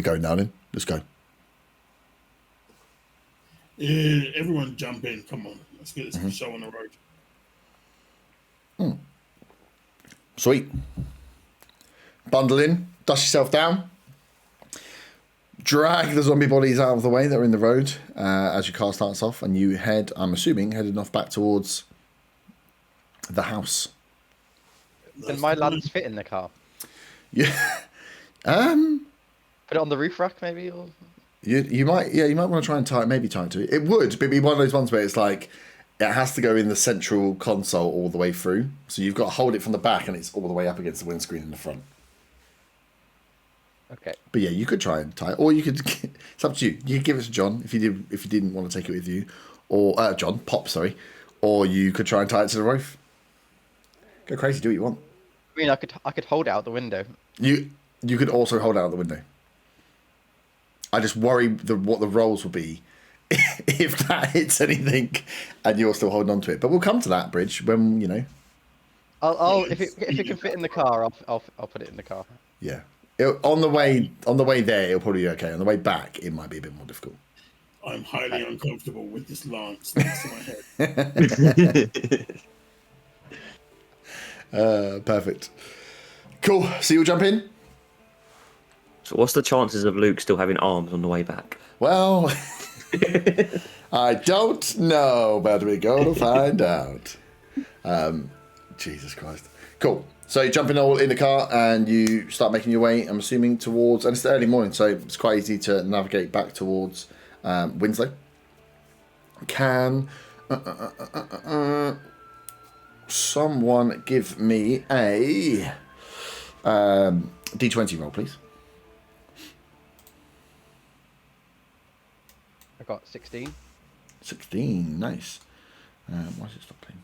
going now then? Let's go. Everyone jump in. Come on. Let's get this show on the road. Sweet. Bundle in, dust yourself down, drag the zombie bodies out of the way that are in the road as your car starts off, and you head, I'm assuming, heading off back towards the house. Can my lads fit in the car? Yeah. Put it on the roof rack, maybe? Or... You might want to try and tie it to it. It would, but it'd be one of those ones where it's like, it has to go in the central console all the way through. So you've got to hold it from the back and it's all the way up against the windscreen in the front. Okay. But yeah, you could try and tie it. Or you could, it's up to you. You could give it to John if you didn't want to take it with you. Or, Pop, sorry. Or you could try and tie it to the roof. Go crazy, do what you want. I mean, I could hold it out the window. You could also hold it out the window. I just worry what the rolls will be if that hits anything and you're still holding on to it. But we'll come to that bridge when, I'll if it can fit in the car, I'll put it in the car. Yeah. On the way there, it'll probably be okay. On the way back, it might be a bit more difficult. I'm highly uncomfortable with this lance next to my head. Perfect. Cool. So you'll jump in? So what's the chances of Luke still having arms on the way back? Well, I don't know, but we're going to find out. Jesus Christ. Cool. So you jump in the car and you start making your way, I'm assuming, towards... And it's the early morning, so it's quite easy to navigate back towards Winslow. Can someone give me a D20 roll, please? I got 16. 16, nice. Why does it stop playing?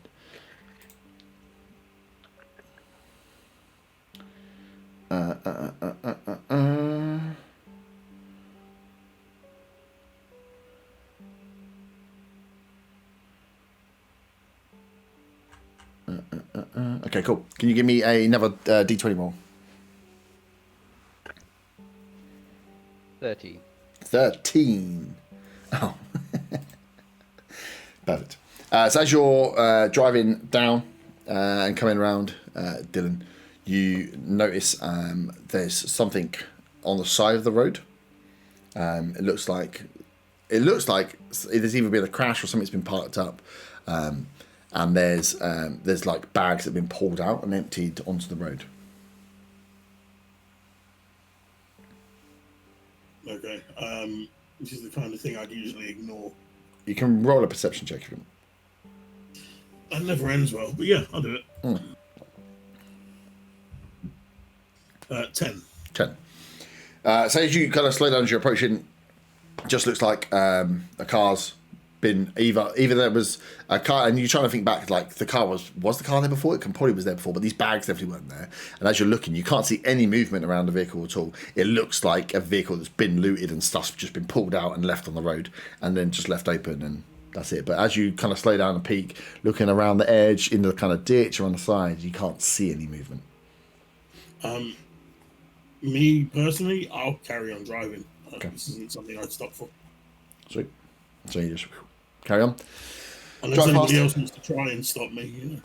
Okay, cool. Can you give me another D20 roll? 13. 13. Oh. Perfect. So as you're driving down and coming around, Dylan, you notice there's something on the side of the road. It looks like there's either been a crash or something's been parked up, and there's like bags that have been pulled out and emptied onto the road. Okay. This is the kind of thing I'd usually ignore. You can roll a perception check if you want. That never ends well, but yeah, I'll do it. 10. 10. So as you kind of slow down as you're approaching, it just looks like a car's been either there was a car, and you're trying to think back, like the car was the car there before? It probably was there before, but these bags definitely weren't there. And as you're looking, you can't see any movement around the vehicle at all. It looks like a vehicle that's been looted and stuff's just been pulled out and left on the road, and then just left open, and that's it. But as you kind of slow down and peek, looking around the edge in the kind of ditch or on the side, you can't see any movement. Me personally, I'll carry on driving. Okay. This isn't something I'd stop for. Sweet. So you just carry on. Unless Drive anybody past else wants to try and stop me, you know.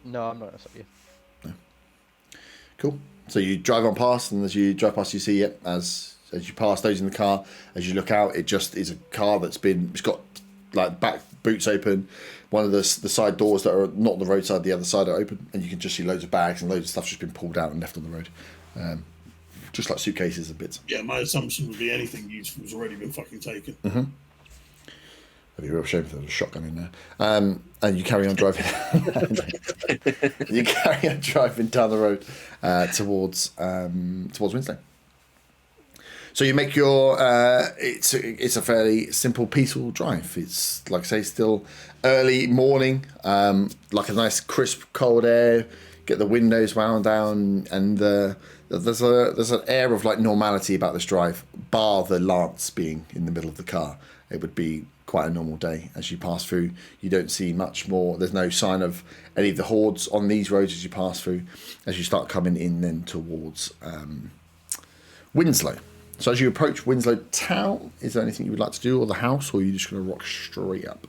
No, I'm not gonna stop you. Cool. So you drive on past, and as you drive past, you see it as you pass those in the car. As you look out, it just is a car it's got like back boots open. One of the side doors that are not on the roadside, the other side are open, and you can just see loads of bags and loads of stuff just been pulled out and left on the road, just like suitcases and bits. Yeah, my assumption would be anything useful has already been fucking taken. Mm-hmm. It'd be a real shame if there was a shotgun in there. And you carry on driving. You carry on driving down the road towards Winslow. So you make your. It's a fairly simple, peaceful drive. It's like I say, still early morning. Like a nice crisp, cold air. Get the windows wound down, and there's an air of like normality about this drive. Bar the lance being in the middle of the car, it would be quite a normal day. As you pass through, you don't see much more. There's no sign of any of the hordes on these roads as you pass through. As you start coming in then towards Winslow. So as you approach Winslow town, is there anything you would like to do, or the house, or are you just going to rock straight up?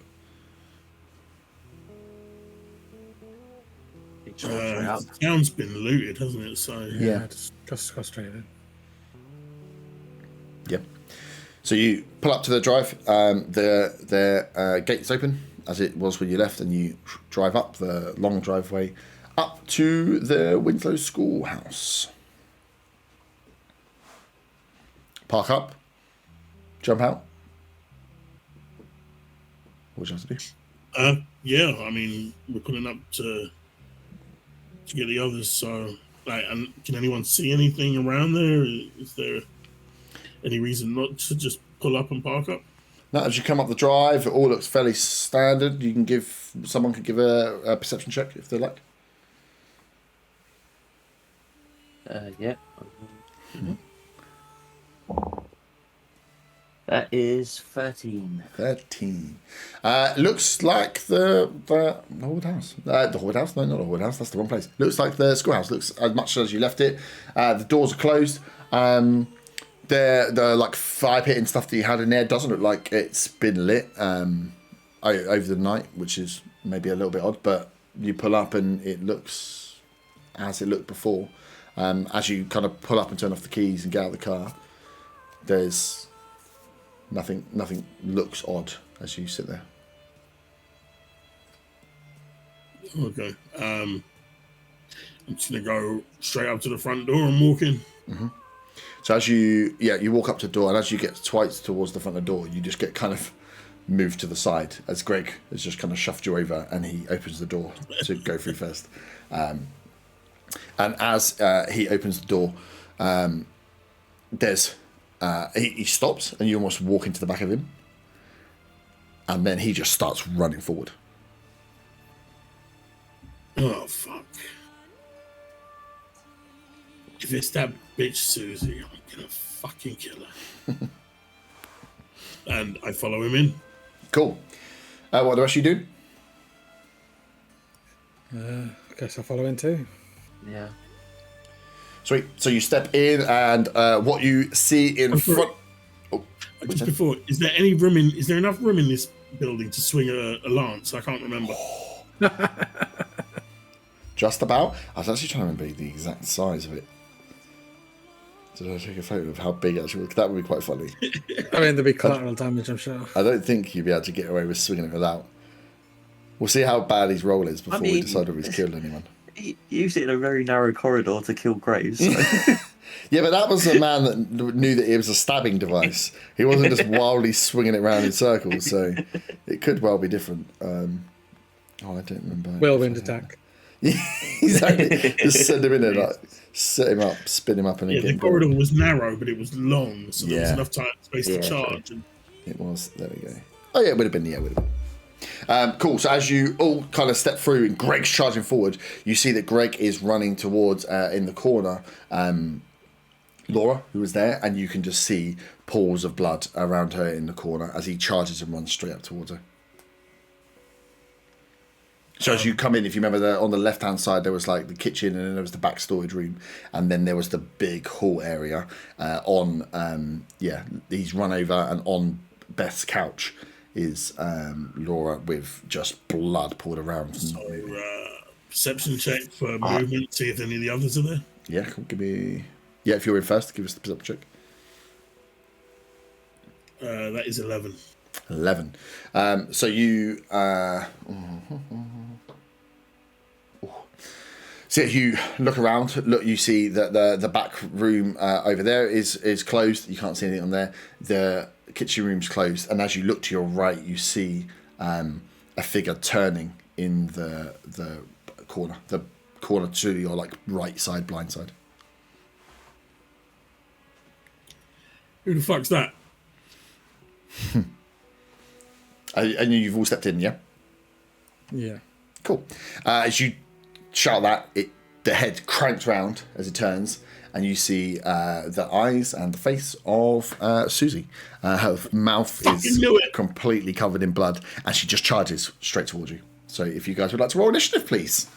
The town's been looted, hasn't it? So Yeah. Just go straight in. Yep. So you pull up to the drive. The gate's open, as it was when you left, and you drive up the long driveway up to the Winslow schoolhouse. Park up. Jump out. What would you have to do? Yeah, I mean, we're pulling up to get the others. So, like, can anyone see anything around there? Is there any reason not to just pull up and park up? Now, as you come up the drive, it all looks fairly standard. Someone could give a perception check if they like. Yeah. That is 13. 13. Looks like the Horde House. The Horde House? No, not the Horde House. That's the wrong place. Looks like the schoolhouse. Looks as much as you left it. The doors are closed. The like fire pit and stuff that you had in there doesn't look like it's been lit over the night, which is maybe a little bit odd. But you pull up and it looks as it looked before. As you kind of pull up and turn off the keys and get out of the car, there's nothing looks odd as you sit there. Okay. I'm just gonna go straight up to the front door and walk in. Mm-hmm. So as you walk up to the door, and as you get twice towards the front of the door, you just get kind of moved to the side as Greg has just kind of shoved you over, and he opens the door to go through first. And as he opens the door, he stops, and you almost walk into the back of him, and then he just starts running forward. Oh, fuck. If it's that bitch Susie, I'm gonna fucking kill her. And I follow him in. Cool. What the rest of you do? I guess I'll follow in too. Yeah. Sweet. So you step in, and what you see in front. Oh, Just before, is there enough room in this building to swing a lance? I can't remember. Just about. I was actually trying to remember the exact size of it. Did I take a photo of how big it actually was? That would be quite funny. I mean, there'd be collateral damage, I'm sure. I don't think you'd be able to get away with swinging it without. We'll see how bad his roll is before we decide if he's killed anyone. He used it in a very narrow corridor to kill Graves. So. Yeah, but that was a man that knew that it was a stabbing device. He wasn't just wildly swinging it around in circles, so it could well be different. I don't remember. Whirlwind attack. Exactly. Just send him in there, like set him up, spin him up, and then Yeah, get the him corridor going. was narrow, but it was long, so there was Yeah. enough time space to Yeah, charge. And It was. There we go. Oh yeah, it would have been. Yeah, it would have been. Cool. So as you all kind of step through, and Greg's charging forward, you see that Greg is running towards in the corner. Laura, who was there, and you can just see pools of blood around her in the corner as he charges and runs straight up towards her. So as you come in, if you remember, on the left-hand side, there was like the kitchen, and then there was the back storage room, and then there was the big hall area. He's run over, and on Beth's couch is Laura with just blood poured around. so, perception check for movement, see if any of the others are there. Yeah, cool. Give me. Yeah, if you're in first, give us the perception check. That is 11. 11. So you. So you look around. Look, you see that the back room over there is closed. You can't see anything on there. The kitchen room's closed, and as you look to your right, you see a figure turning in the corner to your like right side, blind side. Who the fuck's that? And you've all stepped in, yeah? Yeah. Cool. As you shout that, the head cranks round as it turns, and you see the eyes and the face of Susie. Her mouth is knew it. completely covered in blood, and she just charges straight towards you. So if you guys would like to roll initiative, please.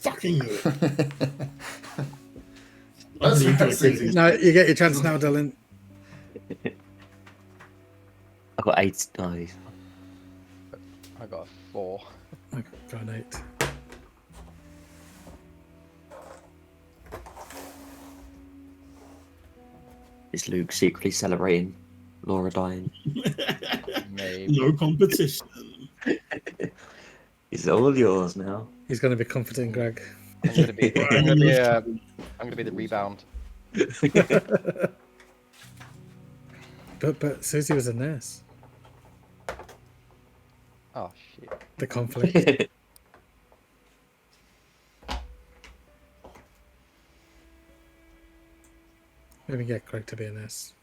Fucking knew it. That's Susie. No, you get your chance now, Dylan. I've got 8. Nice. I got a 4. I got an 8. Is Luke secretly celebrating Laura dying? Maybe. No competition. It's all yours now. He's going to be comforting Greg. I'm gonna be the rebound. But Susie was a nurse. Oh shit. The conflict. Maybe get Greg to be a nurse.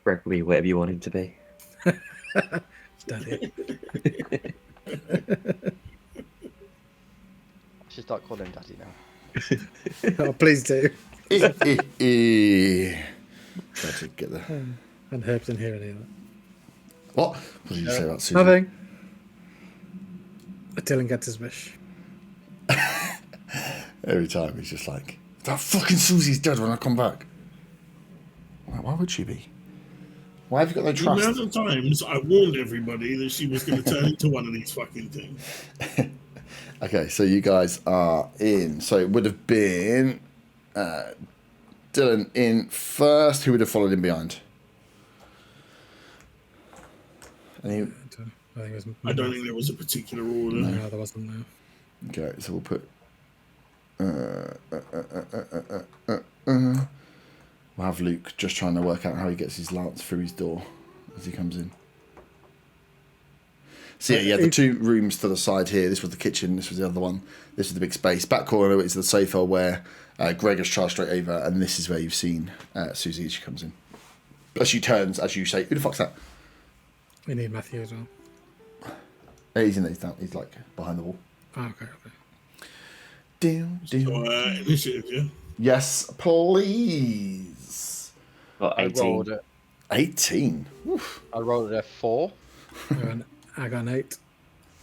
Greg will be whatever you want him to be. Daddy. I should start calling him Daddy now. Oh, please do. Try to get the. And Herb's in here either. What? What did you say about Susie? Nothing. Dylan gets his wish. Every time he's just like, that fucking Susie's dead when I come back. Why would she be? Why have you got no The trust? amount of times I warned everybody that she was going to turn into one of these fucking things. Okay, so you guys are in. So it would have been Dylan in first. Who would have followed him behind? Any, I think it was. I don't think there was a particular order. No, there wasn't. No. okay, so we'll put. We'll have Luke just trying to work out how he gets his lance through his door as he comes in. So yeah, the two rooms to the side here. This was the kitchen. This was the other one. This is the big space. Back corner is the sofa where Greg has charged straight over, and this is where you've seen Susie as she comes in. As she turns, as you say, "Who the fuck's that?" We need Matthew as well. He's in there. He's down. He's like behind the wall. Oh, okay. So, initiative, yeah? Yes, please. Got I 18. rolled it. 18. Oof. I rolled a 4. I got an 8.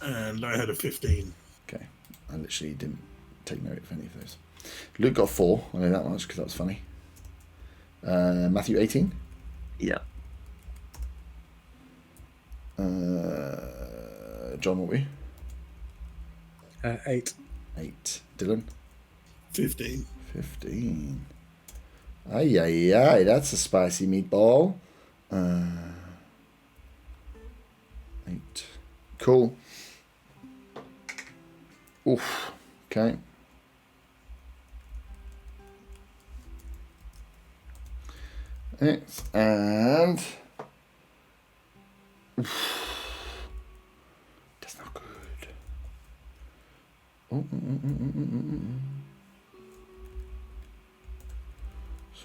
And I had a 15. Okay, I literally didn't take note of any of those. Luke got 4. I know that much because that was funny. Matthew 18. Yeah. John, what were you? 8. 8. Dylan? 15. 15. Ay, ay, ay, that's a spicy meatball. 8. Cool. Oof. Okay. And oof. That's not good. Sorry,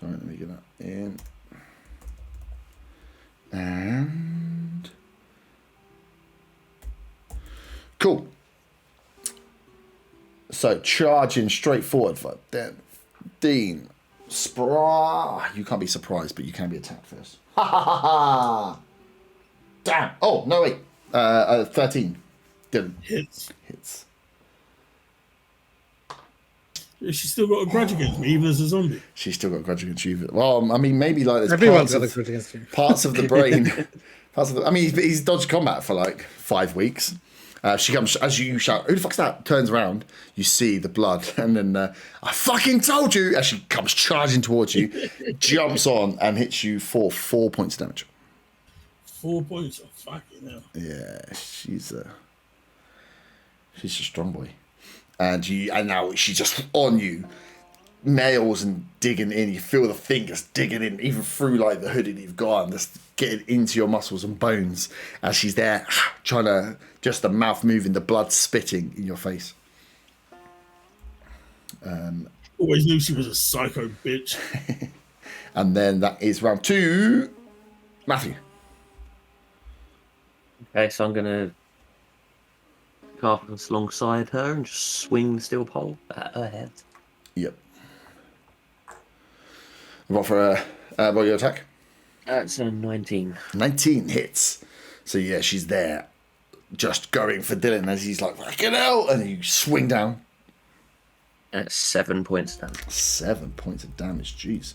let me get that in. And cool. So charging straight forward for Dean. You can't be surprised, but you can be attacked first. Ha ha ha ha! Damn! Oh no, wait. 13. Didn't Hits. hits. She's still got a grudge against me, even as a zombie. She's still got a grudge against you. Well, I mean, maybe like there's Everyone's parts got a of, grudge against you. parts of the brain. I mean, he's dodged combat for like 5 weeks. She comes as you shout, "Who the fuck's that?" Turns around, you see the blood, and then I fucking told you. As she comes charging towards you, jumps on and hits you for 4 points of damage. 4 points. Oh, fucking hell. Yeah, she's a strong boy, and now she's just on you, nails and digging in. You feel the fingers digging in, even through like the hoodie that you've got, and just getting into your muscles and bones as she's there, trying to just the mouth moving, the blood spitting in your face. Always knew she was a psycho bitch. And then that is round 2. Matthew. Okay, so I'm gonna go up alongside her and just swing the steel pole at her head. Yep. What for what your attack? That's a 19. 19 hits. So yeah, she's there, just going for Dylan as he's like, fucking hell, and you swing down. That's 7 points down. 7 points of damage, jeez.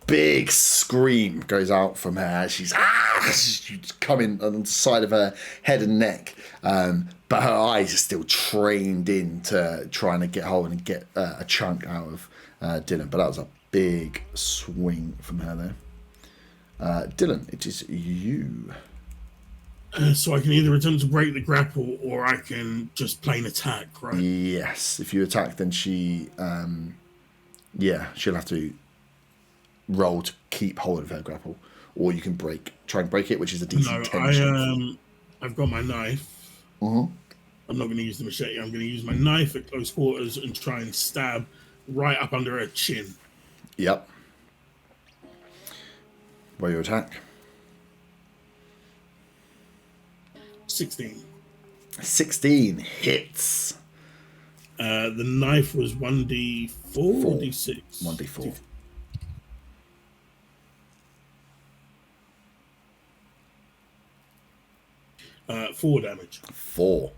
Big scream goes out from her as she's coming on the side of her head and neck. But her eyes are still trained in to trying to get hold and get a chunk out of Dylan. But that was a big swing from her there. Dylan, it is you. So I can either attempt to break the grapple or I can just plain attack, right? Yes, if you attack, then she'll have to roll to keep hold of her grapple, or you can try and break it, which is a DC 10. I've got my knife. Mm-hmm. I'm not going to use the machete. I'm going to use my knife at close quarters and try and stab right up under her chin. Yep. Roll your attack. 16. 16 hits. The knife was 1d4 or d6? 1d4. Four damage. 4.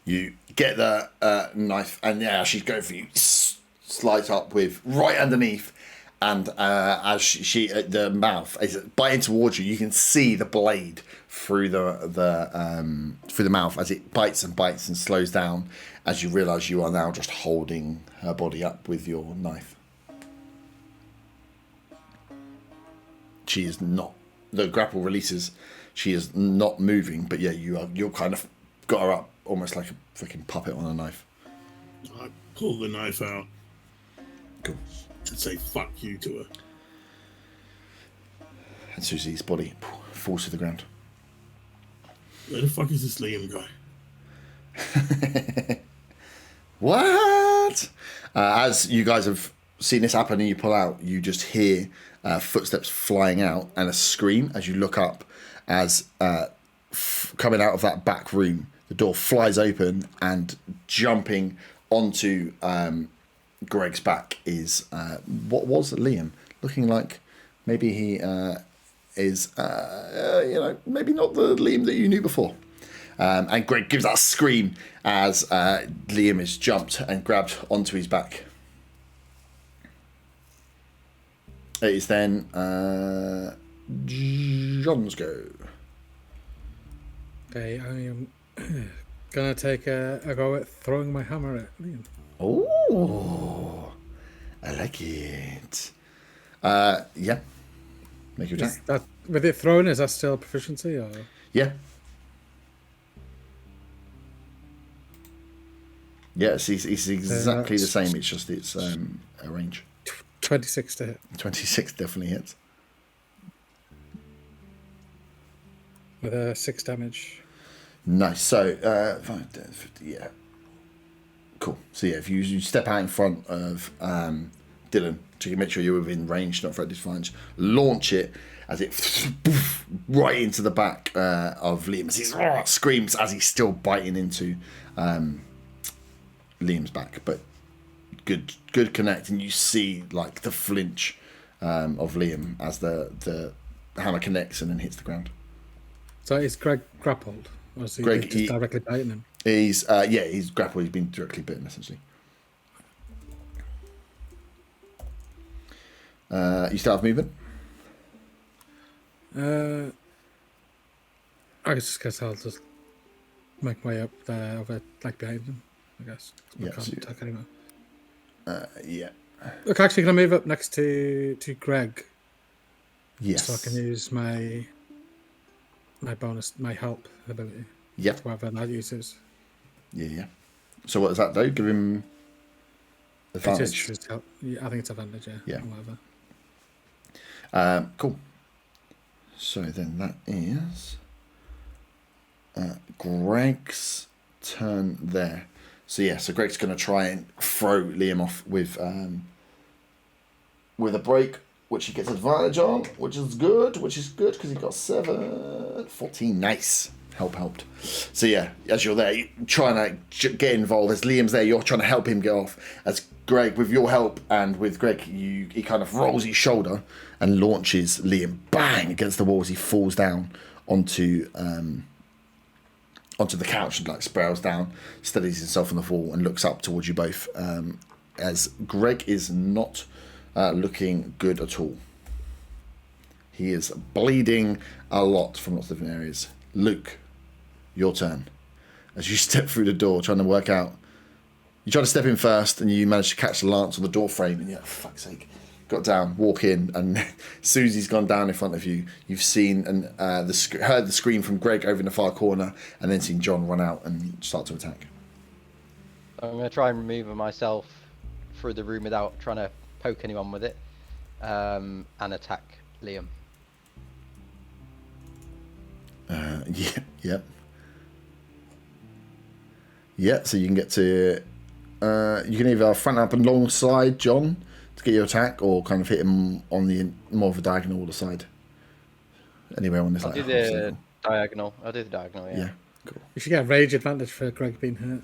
You get the knife, and yeah, she's going for you. Slides up with right underneath, and as she the mouth is biting towards you, you can see the blade through the mouth as it bites and slows down. As you realise you are now just holding her body up with your knife. She is not. The grapple releases. She is not moving, but yeah, you're kind of got her up almost like a freaking puppet on a knife. I pull the knife out. Cool. And say "fuck you" to her. And Susie's body falls to the ground. Where the fuck is this Liam guy? What? As you guys have seen this happen and you pull out, you just hear footsteps flying out and a scream as you look up as coming out of that back room, the door flies open and jumping onto Greg's back is what was Liam, looking like maybe he is maybe not the Liam that you knew before. And Greg gives that scream as Liam is jumped and grabbed onto his back. It is then John's go. Okay, I am gonna take a go at throwing my hammer at Liam. Oh, I like it. Yeah. Make your attack. That, with it thrown, is that still a proficiency or? Yeah. Yeah, it's exactly the same. It's just it's a range. 26 to hit. 26 definitely hits. With a 6 damage. Nice. So 5, 10, 50, yeah. Cool. So yeah, if you step out in front of Dylan to make sure you're within range, not threat disadvantage, launch it as it right into the back of Liam as he screams as he's still biting into Liam's back. But good connect, and you see like the flinch of Liam as the hammer connects and then hits the ground. So is Greg grappled? Or is he Greg, just directly biting him? He's he's grappled. He's been directly bitten essentially. You still have movement? I guess I'll just make my way up there over like behind him, I guess. Yeah, I can't so- attack anymore. Yeah. Look, actually, can I move up next to Greg Yes. so I can use my bonus, my help ability, Yep. whatever that uses? Yeah. So what does that do? Give him advantage. It's help. Yeah, I think it's advantage, yeah. Yeah. Or whatever. Cool. So then that is Greg's turn there. So yeah, so Greg's going to try and throw Liam off with a break, which he gets advantage on, which is good because he got 14. Nice. Helped. So yeah, as you're there, you're trying to get involved. As Liam's there, you're trying to help him get off. As Greg, with your help and with Greg, he kind of rolls his shoulder and launches Liam bang against the wall as he falls down onto the couch and like spirals down, steadies himself on the wall and looks up towards you both. As Greg is not looking good at all. He is bleeding a lot from lots of different areas. Luke, your turn. As you step through the door, trying to work out. You try to step in first, and you manage to catch the lance on the door frame, and you're like, for fuck's sake. Got down, walk in, and Susie's gone down in front of you. You've seen and heard the scream from Greg over in the far corner, and then seen John run out and start to attack. I'm going to try and maneuver myself through the room without trying to poke anyone with it, and attack Liam. Yeah, so you can get to... you can either front up and alongside John to get your attack, or kind of hit him on the more of a diagonal or the side. Anywhere on this I'll like do half the circle. diagonal. I'll do the diagonal, yeah. Yeah, cool. You should get a rage advantage for Greg being hurt.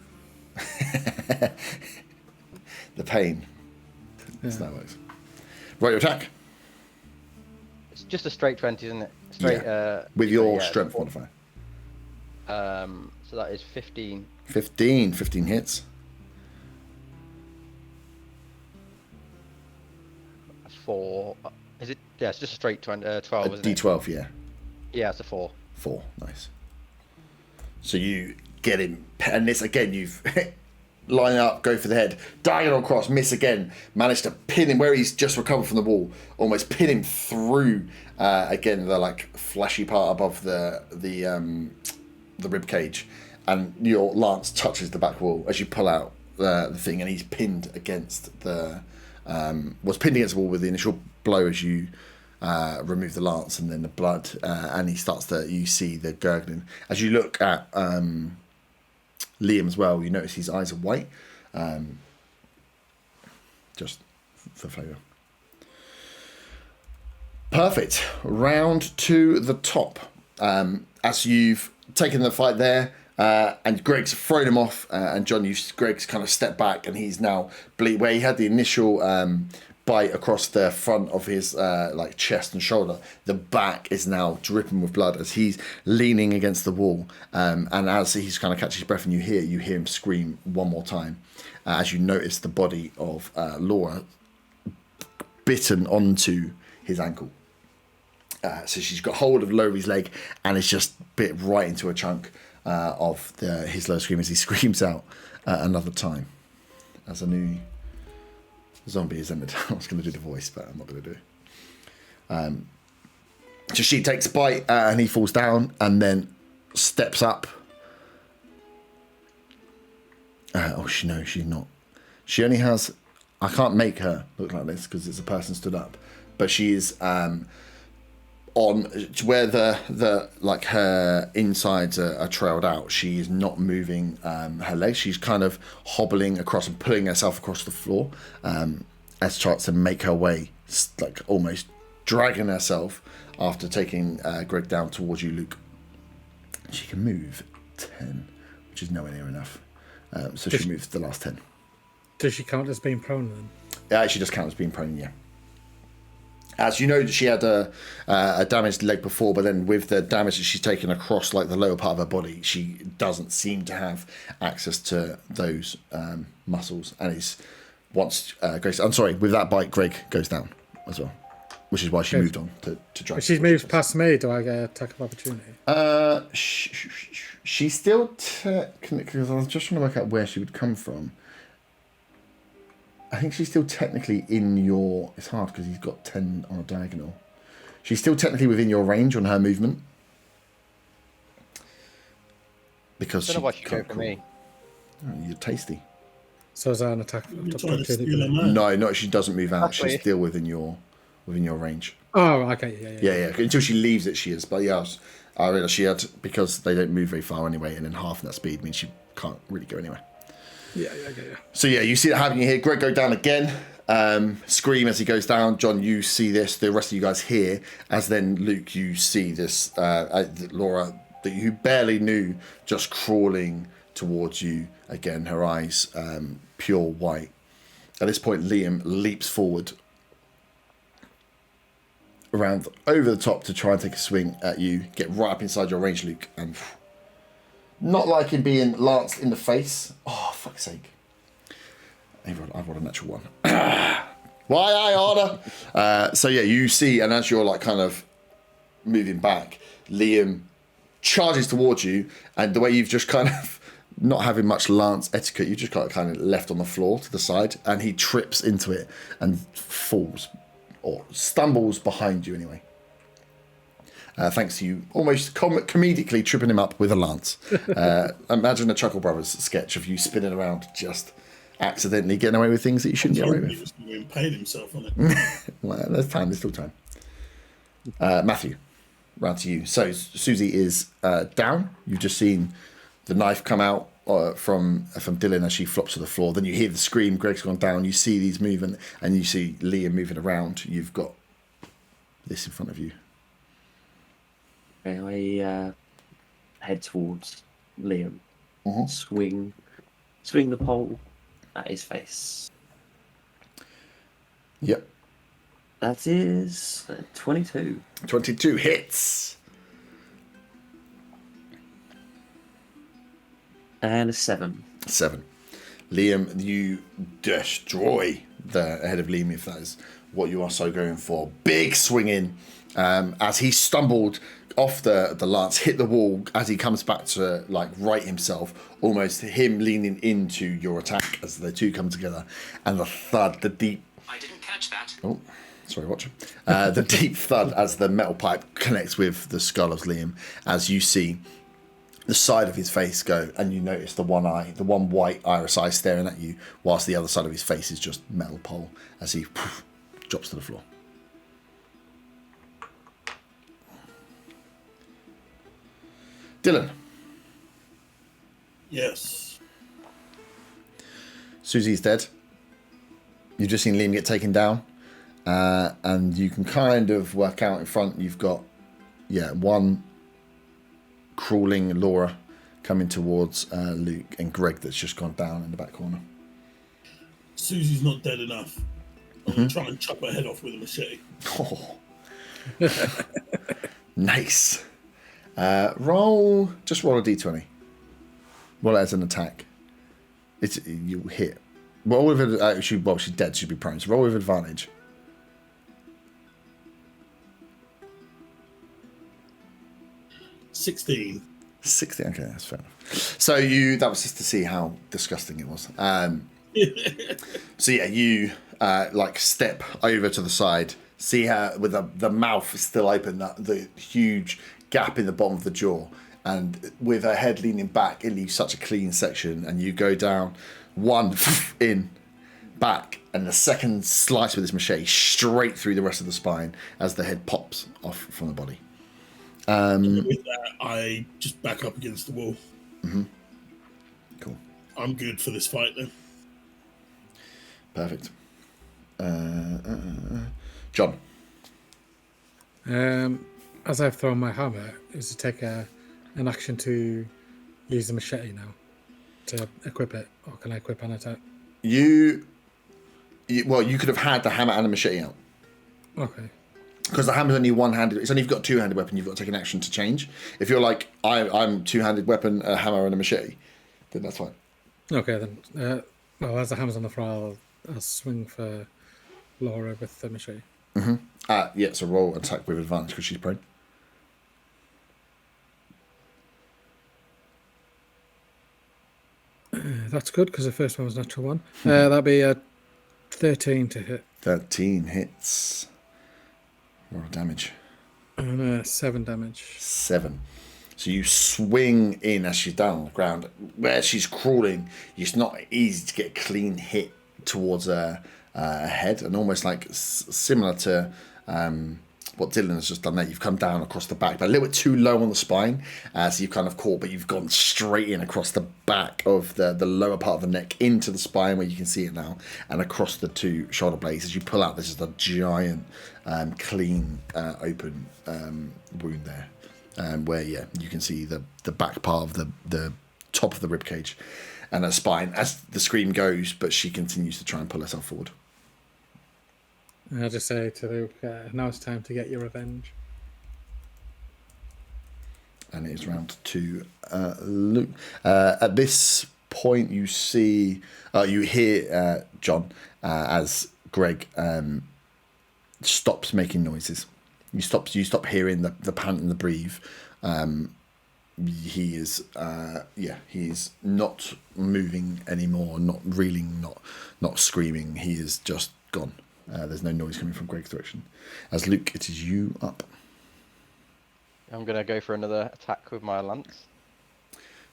The pain. That's Yeah. how that works. Right, your attack. It's just a straight 20, isn't it? Straight. With your yeah, strength modifier. So that is 15. 15 hits. 4. Is it? Yeah, it's just a straight 12, A isn't it? D12, yeah. Yeah, it's a 4. 4, nice. So you get him, and this again, you've line up, go for the head, diagonal cross, miss again, manage to pin him where he's just recovered from the wall, almost pin him through again the like flashy part above the rib cage, and your lance touches the back wall as you pull out the thing, and he's pinned against the was pinned against the wall with the initial blow as you remove the lance, and then the blood, and he starts to, you see the gurgling as you look at Liam as well. You notice his eyes are white, just for flavour. Perfect. Round to the top. As you've taken the fight there, and Greg's thrown him off, and John, Greg's kind of stepped back, and he's now bleed where he had the initial bite across the front of his like chest and shoulder. The back is now dripping with blood as he's leaning against the wall, and as he's kind of catches his breath, and you hear him scream one more time as you notice the body of Laura bitten onto his ankle. So she's got hold of Lowry's leg, and it's just bit right into a chunk of his low scream as he screams out another time. As a new zombie is ended. I was going to do the voice, but I'm not going to do it. So she takes a bite, and he falls down, and then steps up. She's not. She only has... I can't make her look like this because it's a person stood up. But she is on where the like her insides are trailed out, she is not moving her legs. She's kind of hobbling across and pulling herself across the floor as she tries to make her way, like almost dragging herself after taking Greg down towards you, Luke. She can move 10, which is nowhere near enough. So she moves the last 10. Does she count as being prone then? Yeah, she does count as being prone, yeah. As you know, she had a damaged leg before, but then with the damage that she's taken across like the lower part of her body, she doesn't seem to have access to those muscles. And it's once Grace, I'm sorry, with that bite, Greg goes down as well, which is why she moved on to drive. If she moves past me, do I get an attack of opportunity? She's still technically, because I was just trying to work out where she would come from. I think she's still technically in your... It's hard because he's got 10 on a diagonal. She's still technically within your range on her movement. Because I don't know why she can't go for me. Oh, you're tasty. So is that an attack of You're trying to steal opportunity? a man. No, she doesn't move out. She's Halfway. still within your range. Oh, okay, yeah. Yeah. Until she leaves it, she is. But yeah, I realised she had... Because they don't move very far anyway, and then half that speed means she can't really go anywhere. Yeah. So yeah, you see it happening here. Greg go down again. Scream as he goes down. John, you see this. The rest of you guys hear. As then Luke, you see this. Laura, that you barely knew, just crawling towards you again. Her eyes pure white. At this point, Liam leaps forward, around over the top to try and take a swing at you. Get right up inside your range, Luke, and. Not liking being lanced in the face. Oh, fuck's sake. I've rolled a natural one. Why I order? So yeah, you see, and as you're like kind of moving back, Liam charges towards you, and the way you've just kind of, not having much lance etiquette, you just got kind of left on the floor to the side, and he trips into it and falls, or stumbles behind you anyway. Thanks to you almost comedically tripping him up with a lance. Imagine a Chuckle Brothers sketch of you spinning around, just accidentally getting away with things that you shouldn't get away He with. was being paid himself on it. Well, there's time, there's still time. Matthew, round to you. So Susie is down. You've just seen the knife come out from Dylan as she flops to the floor. Then you hear the scream, Greg's gone down. You see these moving, and you see Liam moving around. You've got this in front of you. I head towards Liam. Mhm. Swing the pole at his face. Yep. That is 22. 22 hits. And a 7. 7. Liam, you destroy the head of Liam, if that is what you are so going for. Big swinging as he stumbled off the lance, hit the wall as he comes back to like right himself, almost him leaning into your attack as the two come together, and the thud, the deep... I didn't catch that. Oh, sorry, watch. The deep thud as the metal pipe connects with the skull of Liam, as you see the side of his face go, and you notice the one eye, the one white iris eye staring at you, whilst the other side of his face is just metal pole as he drops to the floor. Dylan. Yes. Susie's dead. You've just seen Liam get taken down. And you can kind of work out in front, you've got, one crawling Laura coming towards Luke, and Greg that's just gone down in the back corner. Susie's not dead enough. I'm going to try and chop her head off with a machete. Oh. Nice. Roll a d20. Roll it as an attack. You hit. Roll with she's dead. She'd be prone. So roll with advantage. 16. 16. Okay, that's fair enough. So that was just to see how disgusting it was. So yeah, you step over to the side, see her with the mouth still open, the huge gap in the bottom of the jaw, and with her head leaning back, it leaves such a clean section, and you go down one in, back, and the second slice with this machete straight through the rest of the spine as the head pops off from the body. With that, I just back up against the wall. Cool. I'm good for this fight then. Perfect. John. As I've thrown my hammer, is to take an action to use the machete now to equip it, or can I equip an attack? You could have had the hammer and the machete out. Okay. Because the hammer's only one-handed. It's only if you've got a two-handed weapon, you've got to take an action to change. If you're like, I'm two-handed weapon, a hammer and a machete, then that's fine. Okay, then. Well, as the hammer's on the floor, I'll swing for Laura with the machete. Yeah, so roll attack with advantage because she's prone. That's good, because the first one was natural one. That'd be a 13 to hit. 13 hits. Roll damage. And 7 damage. 7. So you swing in as she's down on the ground. Where she's crawling, it's not easy to get a clean hit towards her head, and almost like similar to what Dylan has just done there. You've come down across the back, but a little bit too low on the spine, so you've kind of caught, but you've gone straight in across the back of the lower part of the neck into the spine where you can see it now, and across the two shoulder blades. As you pull out, this is a giant, clean, open wound there, where you can see the back part of the top of the rib cage and her spine as the scream goes, but she continues to try and pull herself forward. I'll just say to Luke, now it's time to get your revenge. And it is round to Luke. At this point, you hear John as Greg stops making noises. You stop hearing the pant and the breathe. He is not moving anymore, not reeling, not screaming. He is just gone. There's no noise coming from Greg's direction. As Luke, it is you up. I'm going to go for another attack with my lance.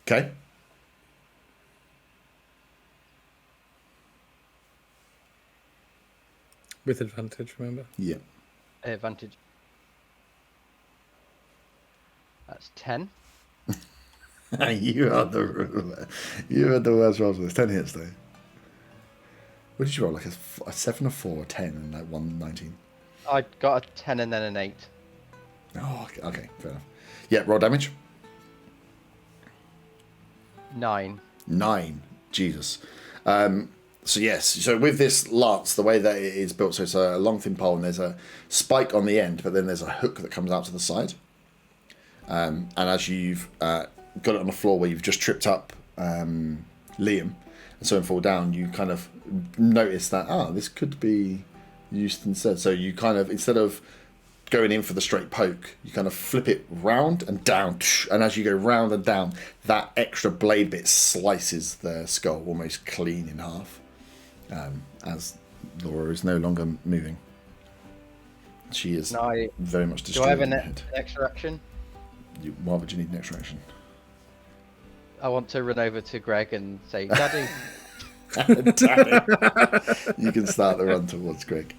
Okay. With advantage, remember? Yeah. Advantage. That's 10. You had the worst rolls with this. 10 hits though. What did you roll? Like a 7, a 4, a 10, and like 119? I got a 10 and then an 8. Oh, okay, fair enough. Yeah, roll damage. 9. 9. Jesus. So yes, so with this lance, the way that it is built, so it's a long thin pole and there's a spike on the end, but then there's a hook that comes out to the side. And as you've got it on the floor where you've just tripped up Liam, and so and fall down, you kind of notice that, this could be used instead. So you kind of, instead of going in for the straight poke, you kind of flip it round and down, and as you go round and down, that extra blade bit slices the skull almost clean in half, as Laura is no longer moving. She is very much destroyed. Do I have in an the head. extra action? Why would you need an extra action? I want to run over to Greg and say, Daddy. Daddy. You can start the run towards Greg.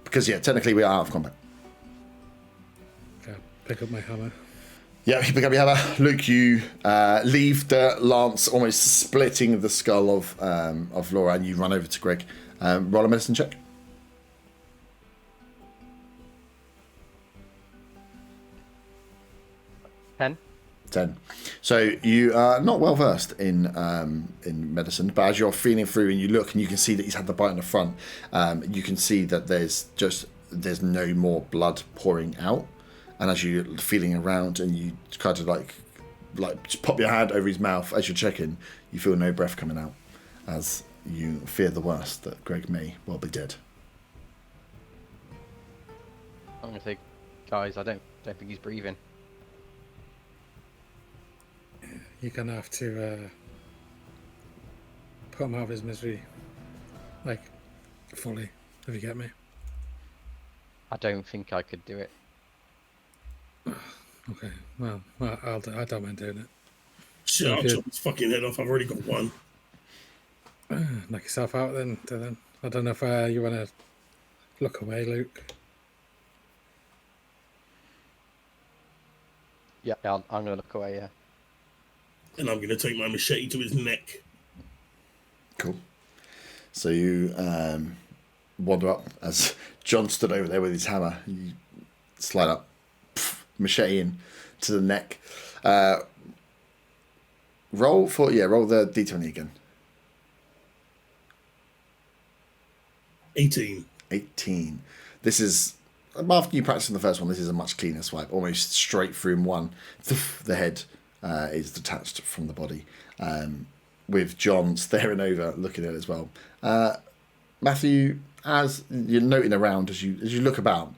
Because, technically we are out of combat. Okay, pick up my hammer. Yeah, you pick up your hammer. Luke, you leave the lance almost splitting the skull of Laura, and you run over to Greg. Roll a medicine check. 10. So you are not well versed in medicine, but as you're feeling through and you look and you can see that he's had the bite in the front, you can see that there's no more blood pouring out. And as you're feeling around and you try to like just pop your hand over his mouth as you're checking, you feel no breath coming out, as you fear the worst, that Greg may well be dead. I'm going to say, guys, I don't think he's breathing. You're gonna have to put him out of his misery, like, fully, if you get me. I don't think I could do it. Okay, well, I don't mind doing it. Shit, I'll chop his fucking head off. I've already got one. Knock yourself out then, Dylan. I don't know if you want to look away, Luke. Yeah, I'm gonna look away. Yeah. And I'm going to take my machete to his neck. Cool. So you wander up as John stood over there with his hammer. You slide up, machete in to the neck. Roll the d20 again. 18. 18. This is, after you practice on the first one, this is a much cleaner swipe, almost straight through in one. The head is detached from the body, with John staring over, looking at it as well. Matthew, as you're noting around, as you look about,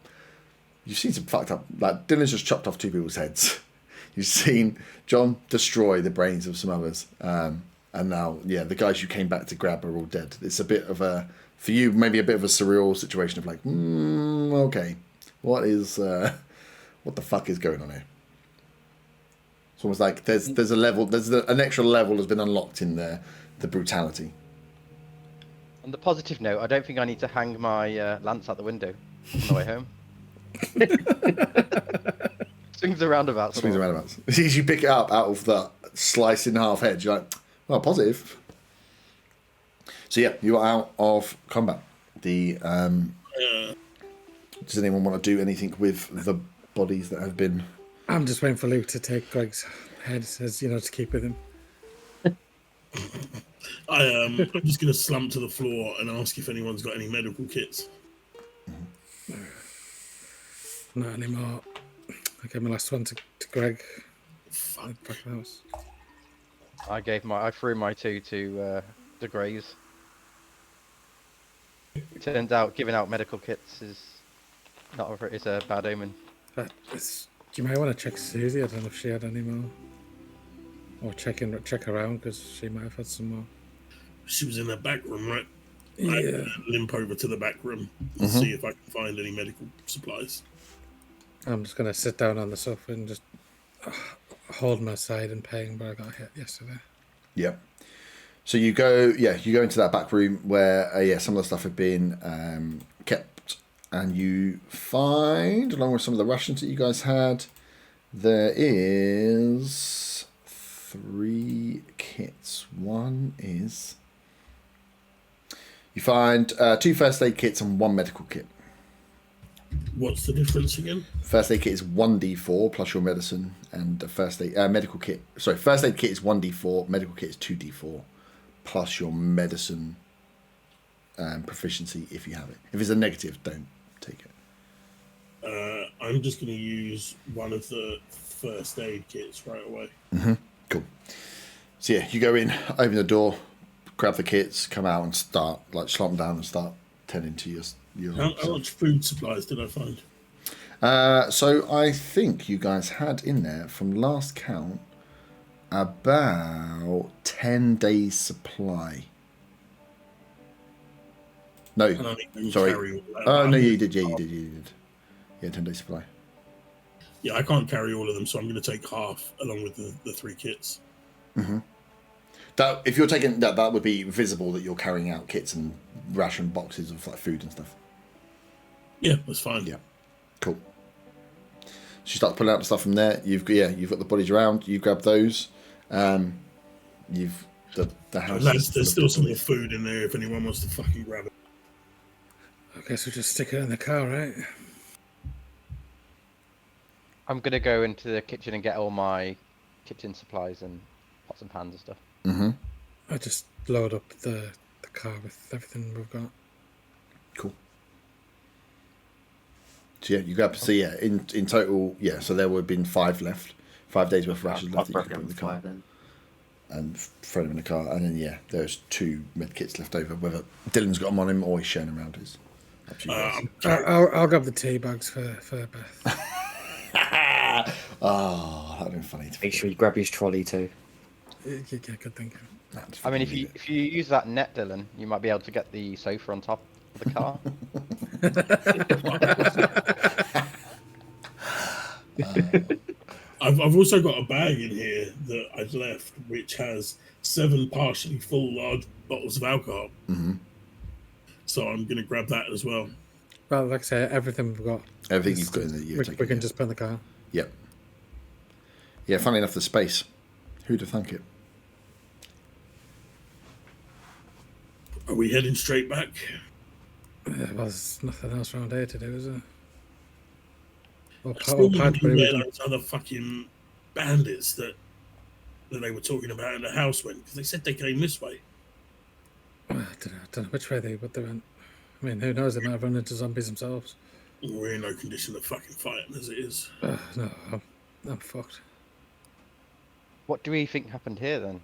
you've seen some fucked up, like Dylan's just chopped off 2 people's heads. You've seen John destroy the brains of some others. And now, the guys you came back to grab are all dead. It's a bit of a, for you, maybe a bit of a surreal situation of like, okay, what the fuck is going on here? It's almost like there's a level, an extra level has been unlocked in the brutality. On the positive note, I don't think I need to hang my lance out the window on the way home. Swings and roundabouts. Swings and roundabouts. As you pick it up out of the slice in half head, you're like, well, positive. So yeah, you are out of combat. Does anyone want to do anything with the bodies that have been? I'm just waiting for Luke to take Greg's head, to keep with him. I'm just going to slump to the floor and ask if anyone's got any medical kits. Not anymore. I gave my last one to Greg. Fuck. Back of the house. I threw my 2 to the Greys. Turns out giving out medical kits is it's a bad omen. You might want to check Susie. I don't know if she had any more. Or check around, because she might have had some more. She was in that back room, right? Yeah. I limp over to the back room and see if I can find any medical supplies. I'm just going to sit down on the sofa and just hold my side in pain where I got hit yesterday. Yeah. So you go into that back room where some of the stuff had been kept, and you find, along with some of the rations that you guys had, there is 3 kits. One is, you find 2 first aid kits and 1 medical kit. What's the difference again? First aid kit is 1d4 plus your medicine, and first aid kit is 1d4, medical kit is 2d4 plus your medicine proficiency if you have it. If it's a negative, don't take it. I'm just going to use one of the first aid kits right away. Cool. So yeah, you go in, open the door, grab the kits, come out and start, slump down and start tending to your How much food supplies did I find? So I think you guys had in there, from last count, about 10 days supply. No, And I didn't sorry. carry all that. Oh no, you did. Yeah, you did. Yeah, 10 days supply. Yeah, I can't carry all of them, so I'm going to take half along with the 3 kits. That if you're taking that would be visible that you're carrying out kits and ration boxes of food and stuff. Yeah, that's fine. Yeah, cool. She starts pulling out the stuff from there. You've got the bodies around. You grab those. You've the house. There's still some more food in there if anyone wants to fucking grab it. I guess we'll just stick it in the car, right? I'm gonna go into the kitchen and get all my kitchen supplies and pots and pans and stuff. I just load up the car with everything we've got. Cool. So yeah, you grab. So yeah, in total, so there would have been 5 left. 5 days worth of rations left that you could put in the car. And throw them in the car, and then there's 2 med kits left over. Whether Dylan's got them on him or he's sharing around his. I'll grab the tea bags for Beth. Oh, that'd been funny. Make sure you grab his trolley too. Yeah, good thinking. I mean, if you use that net, Dylan, you might be able to get the sofa on top of the car. I've also got a bag in here that I'd left, which has 7 partially full large bottles of alcohol. Mm-hmm. So I'm going to grab that as well. Well, like I say, everything we've got. Everything you've got in there, We can just put in the car. Yep. Yeah, funny enough, the space. Who'd have thunk it? Are we heading straight back? Well, there's nothing else around here to do, is there? Or I still need to we get done. those other fucking bandits that they were talking about in the house when, because they said they came this way. I don't know which way they went. I mean, who knows? They might have run into zombies themselves. We're in no condition of fucking fighting as it is. No, I'm fucked. What do we think happened here then?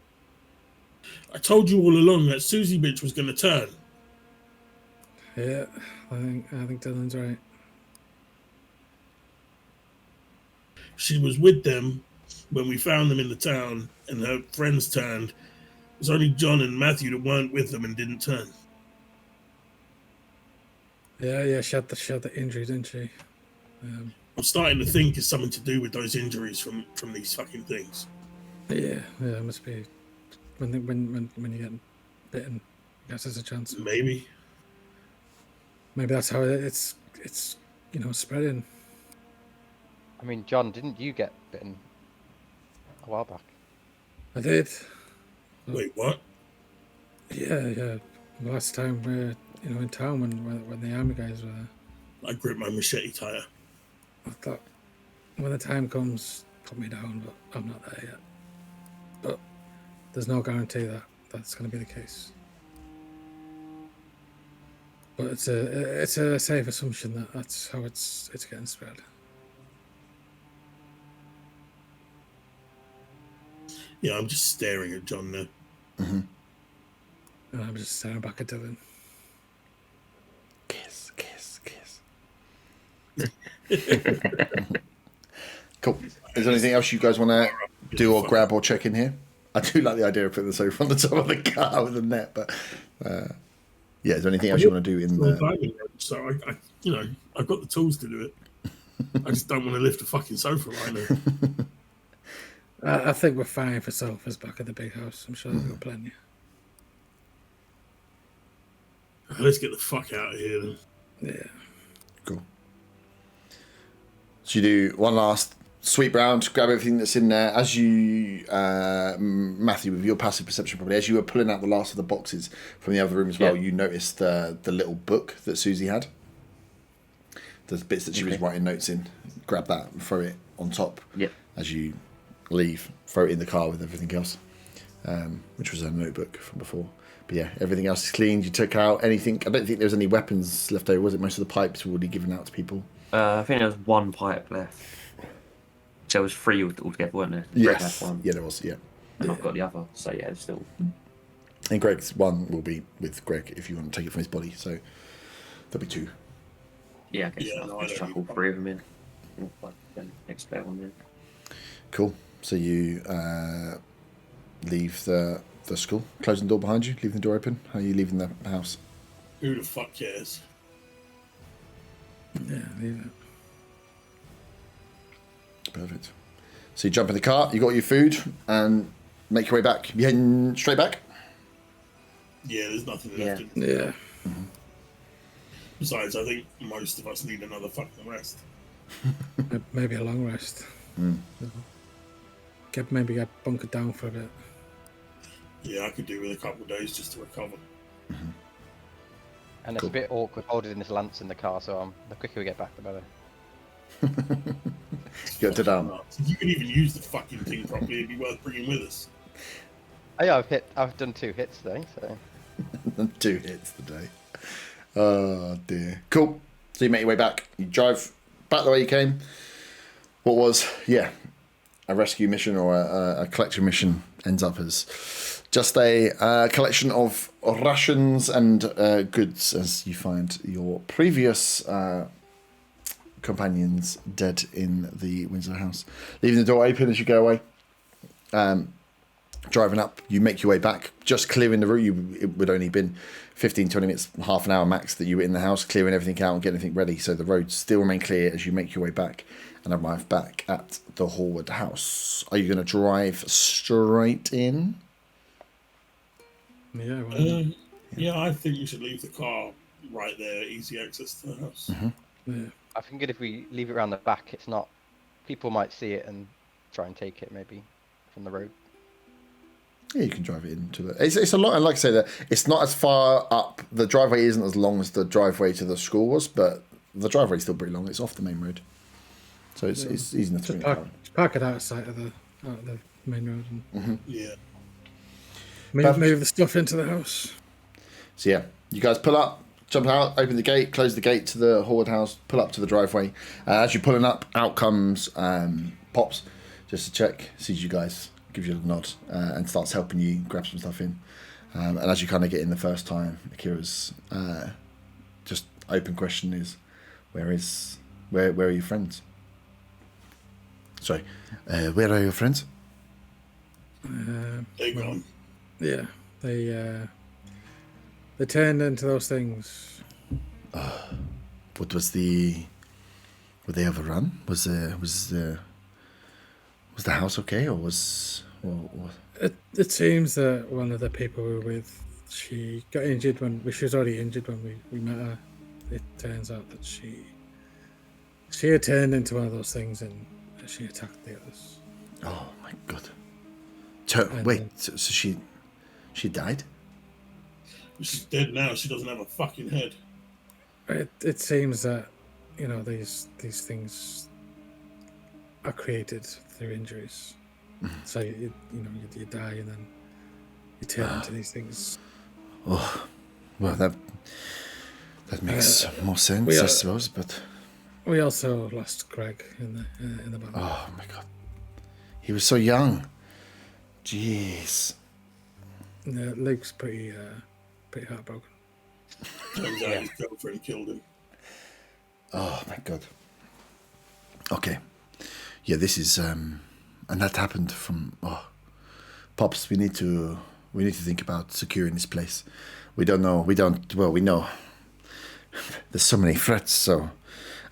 I told you all along that Susie bitch was going to turn. Yeah, I think Dylan's right. She was with them when we found them in the town, and her friends turned. It was only John and Matthew that weren't with them and didn't turn. Yeah, she had the injury, didn't she? I'm starting to think it's something to do with those injuries from these fucking things. Yeah, it must be when you get bitten. I guess there's a chance. Maybe That's how it's spreading. I mean, John, didn't you get bitten a while back? I did. Wait, what? Yeah. Last time we're in town when the army guys were there. I gripped my machete tighter. I thought when the time comes, put me down, but I'm not there yet. But there's no guarantee that that's going to be the case. But it's a safe assumption that that's how it's getting spread. Yeah, I'm just staring at John now. Mm-hmm. And I'm just staring back at Dylan. Kiss. Cool. Is there anything else you guys want to do or grab or check in here? I do like the idea of putting the sofa on the top of the car with a net, but yeah, is there anything else you want to do in the... So I've got the tools to do it. I just don't want to lift a fucking sofa right now. I think we're fine for sofas back at the big house. I'm sure they've got plenty. Let's get the fuck out of here then. Yeah. Cool. So you do one last sweep round, grab everything that's in there. As you, Matthew, with your passive perception probably, as you were pulling out the last of the boxes from the other room as well, you noticed the little book that Susie had. The bits that she was writing notes in. Grab that and throw it on top as you leave. Throw it in the car with everything else, which was a notebook from before. But yeah, everything else is cleaned. You took out anything. I don't think there was any weapons left over, was it? Most of the pipes were already given out to people. I think there was one pipe left. So it was 3 altogether, weren't there? Yes. Yeah, there was, yeah. And I've got the other, so yeah, it's still... And Greg's one will be with Greg if you want to take it from his body, so there'll be 2. Yeah, I guess I'll just chuck all 3 of them in. Next spare one then. Cool. So you leave the school, closing the door behind you, leaving the door open. How are you leaving the house? Who the fuck cares? Yeah, leave it. Perfect. So you jump in the car, you got your food, and make your way back. You heading straight back? Yeah, there's nothing left. Yeah. Mm-hmm. Besides, I think most of us need another fucking rest. Maybe a long rest. Maybe get bunkered down for a bit. Yeah, I could do with a couple of days just to recover. And it's a bit awkward holding this lance in the car, so the quicker we get back, the better. You got to down. If you can even use the fucking thing properly, it'd be worth bringing with us. Oh yeah, I've done 2 hits today, so... 2 hits today. Oh dear. Cool. So you make your way back. You drive back the way you came. What was, a rescue mission or a collection mission ends up as just a collection of rations and goods as you find your previous companions dead in the Windsor house. Leaving the door open as you go away. driving up, you make your way back, just clearing the route. It would only been 15, 20 minutes, half an hour max that you were in the house, clearing everything out and getting everything ready. So the roads still remain clear as you make your way back and arrive back at the Horwood house. Are you going to drive straight in? Yeah. Well, Yeah, I think you should leave the car right there, easy access to the house. yeah. I think if we leave it around the back, it's not. People might see it and try and take it maybe from the road. Yeah, you can drive it into the. It's a lot, and like I say, that it's not as far up. The driveway isn't as long as the driveway to the school was, but the driveway is still pretty long. It's off the main road, so it's easy enough to bring it down. Park it outside of the main road and Yeah. move the stuff into the house. So yeah, you guys pull up, jump out, open the gate, close the gate to the Horwood house, pull up to the driveway. As you're pulling up, out comes Pops, just to check, sees you guys, gives you a nod, and starts helping you grab some stuff in. And as you kind of get in the first time, Akira's just open question is, where are your friends? Sorry, where are your friends? They're gone. Yeah, they turned into those things. What was were they overrun? Was the house okay, or was? It seems that one of the people we were with, she got injured she was already injured when we met her. It turns out that she had turned into one of those things and she attacked the others. Oh my god! Wait, so she died? She's dead now. She doesn't have a fucking head. It seems that these things are created through injuries. So you die and then you turn into these things. Oh, well that makes more sense, I suppose. But we also lost Greg in the battle. Oh my god, he was so young. Jeez. Yeah, Luke's pretty heartbroken. Turns out his girlfriend killed him. Oh my god. Okay. Yeah, this is and that happened from Pops, we need to think about securing this place. We know there's so many threats, so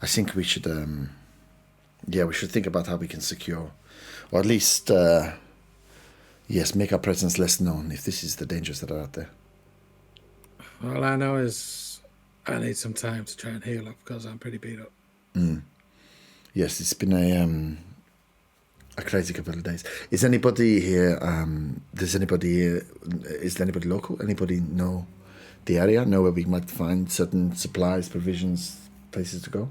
I think we should we should think about how we can secure, or at least make our presence less known if this is the dangers that are out there. All I know is I need some time to try and heal up because I'm pretty beat up. Yes, it's been a crazy couple of days. Is anybody here? Is anybody local? Anybody know the area? Know where we might find certain supplies, provisions, places to go?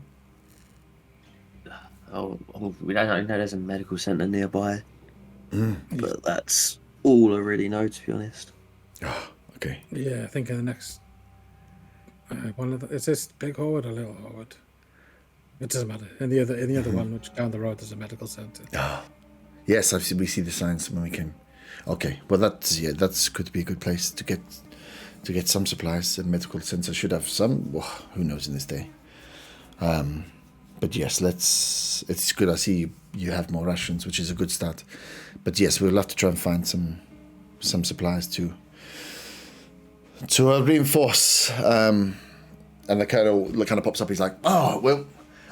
I know there's a medical centre nearby, but that's all I really know, to be honest. Oh, okay. Yeah, I think in the next is this big Horwood or little Horwood? It doesn't matter. In the other one, which down the road, there's a medical centre. Yes, we see the signs when we came. Okay, well that's could be a good place to get some supplies. And medical centre should have some. Well, who knows in this day. But yes, it's good. I see you have more rations, which is a good start. But yes, we'll have to try and find some supplies to reinforce. And the colonel kind of pops up. He's like, "Oh well,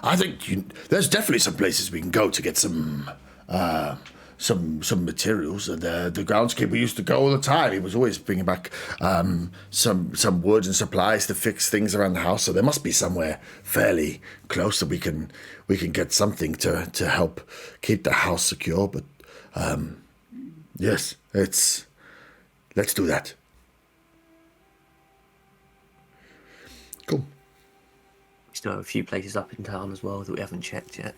I think there's definitely some places we can go to get some materials." And the groundskeeper used to go all the time. He was always bringing back some wood and supplies to fix things around the house. So there must be somewhere fairly close that we can get something to help keep the house secure. But yes, let's do that. Cool. We still have a few places up in town as well that we haven't checked yet.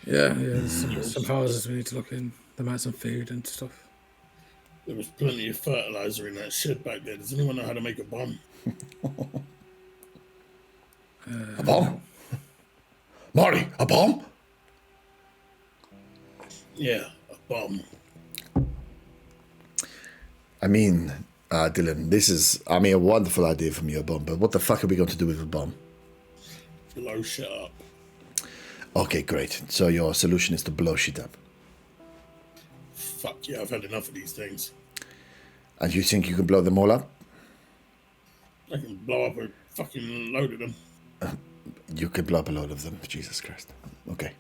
Yeah, there's some houses we need to look in. There might be some food and stuff. There was plenty of fertilizer in that shed back there. Does anyone know how to make a bomb? A bomb? Marty, a bomb? Yeah, a bomb. I mean, Dylan, this is, a wonderful idea from you, a bomb, but what the fuck are we going to do with a bomb? Blow shit up. Okay, great. So your solution is to blow shit up. fuck yeah, I've had enough of these things. And you think you can blow them all up? I can blow up a fucking load of them. You could blow up a load of them. Jesus Christ. Okay.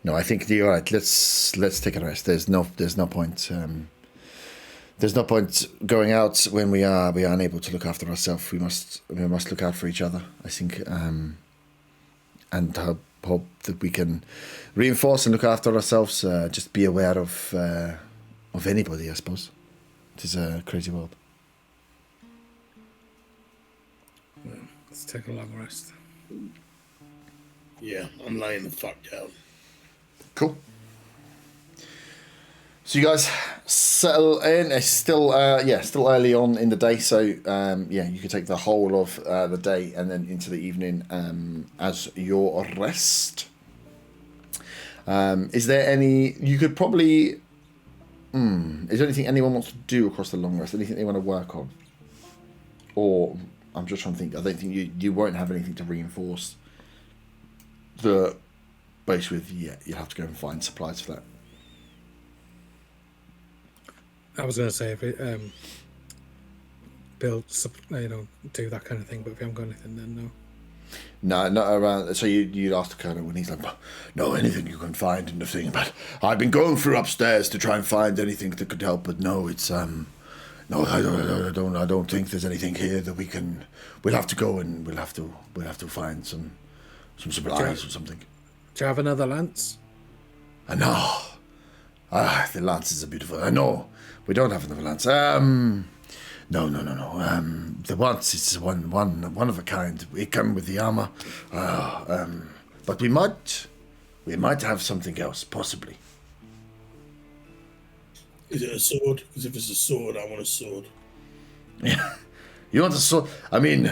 No, I think you're right. Let's take a rest. There's no point. There's no point going out when we are unable to look after ourselves. We must look out for each other, I think, and hope that we can reinforce and look after ourselves. Just be aware of anybody, I suppose. It is a crazy world. Let's take a long rest. Yeah, I'm laying the fuck down. Cool. So you guys settle in. It's still early on in the day, so you could take the whole of the day and then into the evening as your rest. Is there any? You could probably. Is there anything anyone wants to do across the long rest? Anything they want to work on? Or I'm just trying to think. I don't think you won't have anything to reinforce the base with yet. You'll have to go and find supplies for that. I was going to say if it, build, do that kind of thing, but if you haven't got anything, then no. No, not around. So you'd ask the colonel when he's like, no, anything you can find in the thing. But I've been going through upstairs to try and find anything that could help. But no, it's no, I don't think there's anything here that we can. We'll have to go and we'll have to find some supplies or something. Do you have another lance? No. The lances are beautiful. No, we don't have another lance. No. The once it's one of a kind. We come with the armor. But we might have something else, possibly. Is it a sword? Because if it's a sword, I want a sword. Yeah. You want a sword? I mean,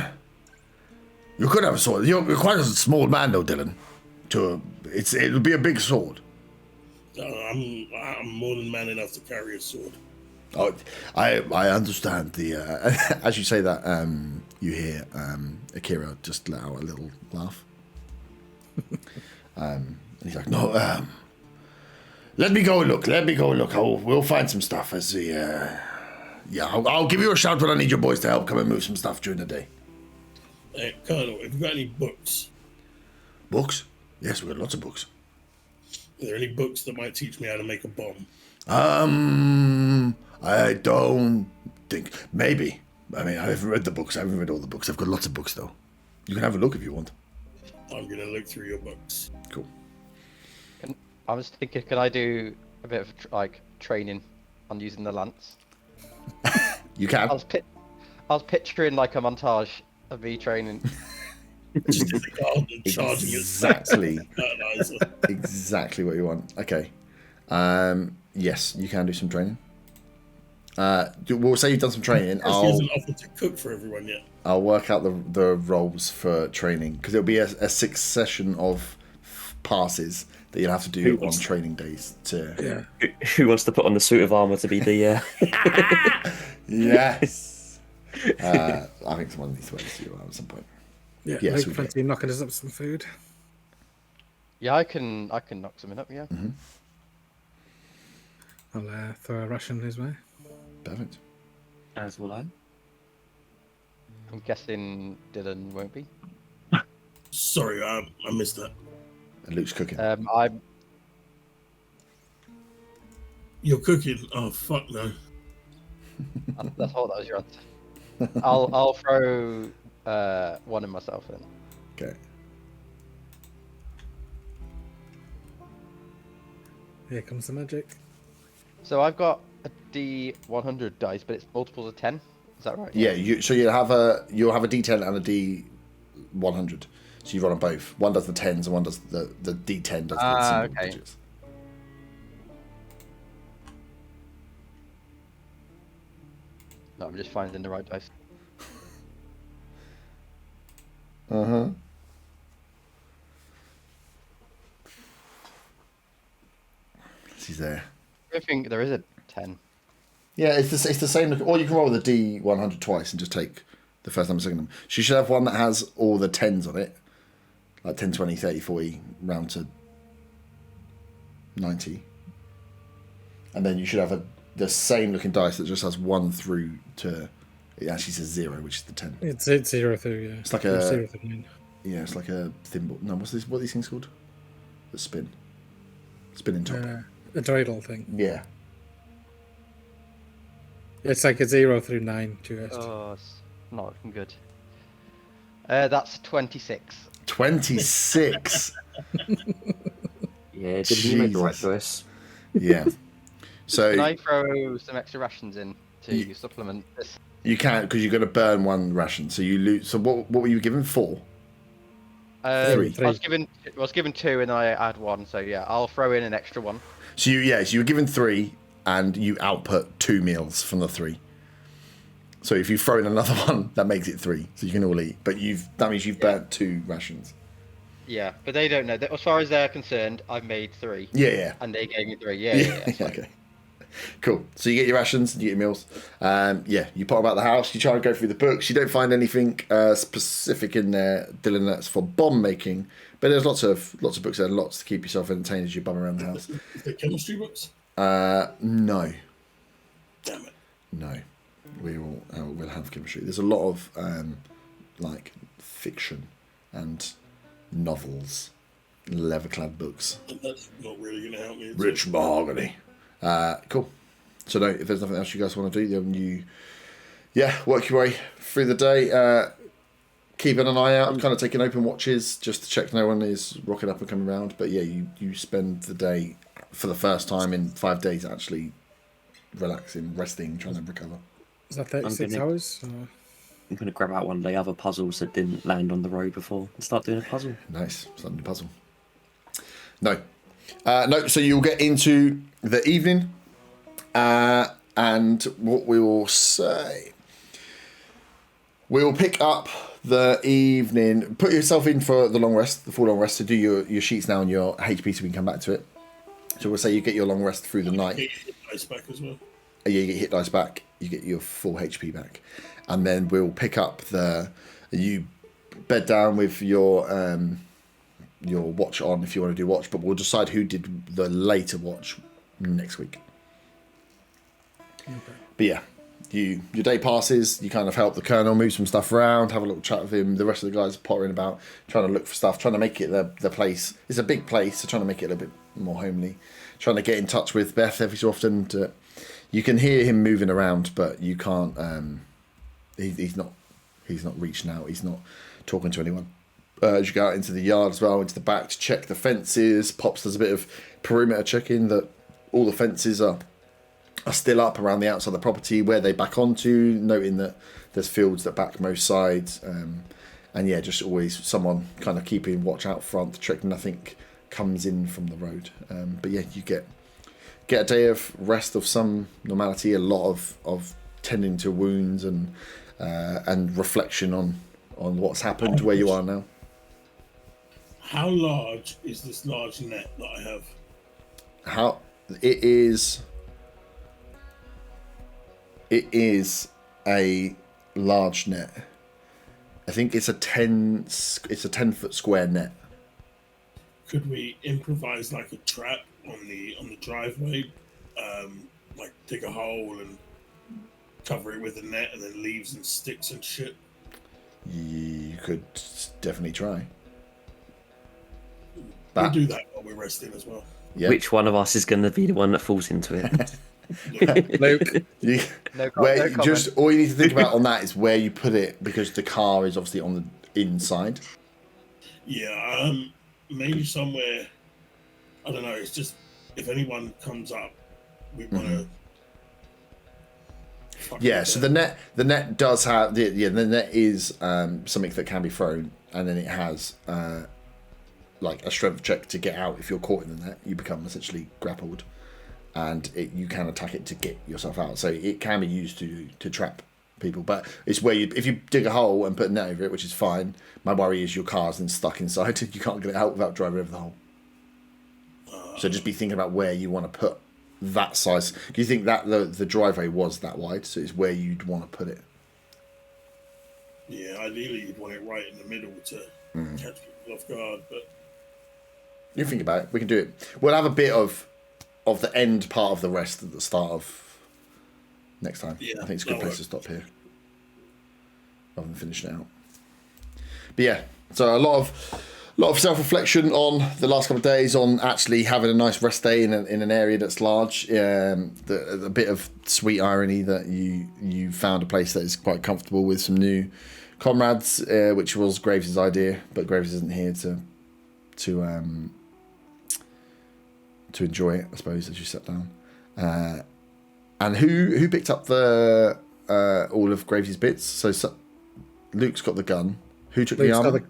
you could have a sword. You're quite a small man, though, Dylan. It'll be a big sword. I'm more than man enough to carry a sword. Oh, I understand the. As you say that, you hear Akira just let out a little laugh. And he's like, "No, let me go and look. We'll find some stuff as the. I'll give you a shout when I need your boys to help come and move some stuff during the day." Hey, Colonel, have you got any books? Books? Yes, we've got lots of books. Are there any books that might teach me how to make a bomb? I don't think. Maybe. I mean, I haven't read the books. I haven't read all the books. I've got lots of books, though. You can have a look if you want. I'm going to look through your books. Cool. I was thinking, can I do a bit of training on using the lance? You can. I was picturing like a montage of me training. Just in the garden, charging Exactly what you want. Okay. Yes, you can do some training. We'll say you've done some training. He hasn't offered to cook for everyone yet. I'll work out the roles for training because it'll be a succession of passes that you'll have to do on training days. Who wants to put on the suit of armor to be the? Yes. I think someone needs to wear the suit at some point. Yeah, yes, plenty knocking us up some food. Yeah, I can knock something up. Yeah. Mm-hmm. I'll throw a ration his way. Perfect. As will I. I'm guessing Dylan won't be. Sorry, I missed that. And Luke's cooking. You're cooking? Oh, fuck no. That's all. That was your answer. I'll throw one in myself then. Okay. Here comes the magic. So I've got a D100 dice, but it's multiples of 10. Is that right? Yeah. You'll have a D10 and a D100. So you roll on both. One does the tens and one does the D10 does the single okay. digits. No, I'm just finding the right dice. She's there. I think there is a 10. Yeah, it's the same. Or you can roll the D100 twice and just take the first number, second number. She should have one that has all the tens on it. Like 10, 20, 30, 40, round to 90. and then you should have the same looking dice that just has 1 through to. It actually says 0, which is the 10. It's 0 through, yeah. It's like 0 through 9. Yeah, it's like a thimble. No, what are these things called? The spinning top. A dreidel thing. Yeah. It's like a 0 through 9 to it. Oh, it's not looking good. That's 26. 26. Yeah, didn't you make the right Jesus. choice? Yeah. So Can I throw some extra rations in to supplement this? you can't, because you're going to burn 1 ration. So you lose. So what were you given? 4. 3. I was given 2 and I add 1, so yeah, I'll throw in an extra 1. So you were given 3, and you output 2 meals from the 3. So if you throw in another one, that makes it 3. So you can all eat. But that means you've burnt 2 rations. Yeah, but they don't know. As far as they're concerned, I've made 3. Yeah. And they gave me 3. Yeah. Okay. Cool. So you get your rations, you get your meals. You pop about the house. You try and go through the books. You don't find anything specific in there, Dylan, that's for bomb making. But there's lots of books there, lots to keep yourself entertained as you bum around the house. Is there chemistry books? No. Damn it. No. We'll have chemistry. There's a lot of like fiction and novels, leather-clad books. That's not really going to help me. Rich mahogany. Cool. So no, if there's nothing else you guys want to do, then you work your way through the day. Keeping an eye out, kind of taking open watches just to check no one is rocking up and coming around. But yeah, you spend the day for the first time in 5 days actually relaxing, resting, trying to recover. Is that 36 hours? Or? I'm going to grab out one of the other puzzles that didn't land on the road before and start doing a puzzle. Nice, starting to puzzle. No. So you'll get into the evening, and what we will say, we will pick up the evening. Put yourself in for the long rest, the full long rest, to do your sheets now and your HP, so we can come back to it. So we'll say you get your long rest through the night. Get your hit dice back as well. Yeah, you get hit dice back. You get your full HP back, and then we'll pick up you bed down with your watch on if you want to do watch, but we'll decide who did the later watch next week. Okay. But yeah, your day passes. You kind of help the colonel move some stuff around, have a little chat with him. The rest of the guys are pottering about, trying to look for stuff, trying to make it the place. It's a big place, so trying to make it a little bit more homely. Trying to get in touch with Beth every so often. You can hear him moving around, but you can't. He's not reaching out. He's not talking to anyone. As you go out into the yard as well, into the back to check the fences. Pops does a bit of perimeter checking that all the fences are still up around the outside of the property where they back onto, noting that there's fields that back most sides. And yeah, just always someone kind of keeping watch out front to check nothing comes in from the road. But yeah, you get a day of rest of some normality, a lot of tending to wounds and reflection on what's happened where you are now. How large is this large net that I have? How it is a large net. I think it's a 10-foot square net. Could we improvise like a trap on the driveway? Like dig a hole and cover it with a net and then leaves and sticks and shit? You could definitely try. We'll do that while we're resting as well. Yeah. Which one of us is going to be the one that falls into it? Luke. Just all you need to think about on that is where you put it, because the car is obviously on the inside. Yeah, maybe somewhere. I don't know. It's just if anyone comes up, we want to. Yeah. So the net does have the net is something that can be thrown, and then it has like a strength check to get out. If you're caught in the net, you become essentially grappled, and you can attack it to get yourself out. So it can be used to trap people, but it's where if you dig a hole and put a net over it, which is fine. My worry is your car's then stuck inside. You can't get it out without driving over the hole. So just be thinking about where you want to put that size. Do you think that the driveway was that wide? So it's where you'd want to put it. Yeah, ideally you'd want it right in the middle to catch people off guard, but You think about it. We can do it. We'll have a bit of of the end part of the rest at the start of next time. Yeah, I think it's a good that'll place work. to stop here rather than finishing it out. But yeah, so a lot of self-reflection on the last couple of days, on actually having a nice rest day in an area that's large. A bit of sweet irony that you found a place that is quite comfortable with some new comrades, which was Graves' idea, but Graves isn't here to enjoy it, I suppose, as you sat down. And who picked up the all of Graves' bits? So Luke's got the gun. Who took the armor?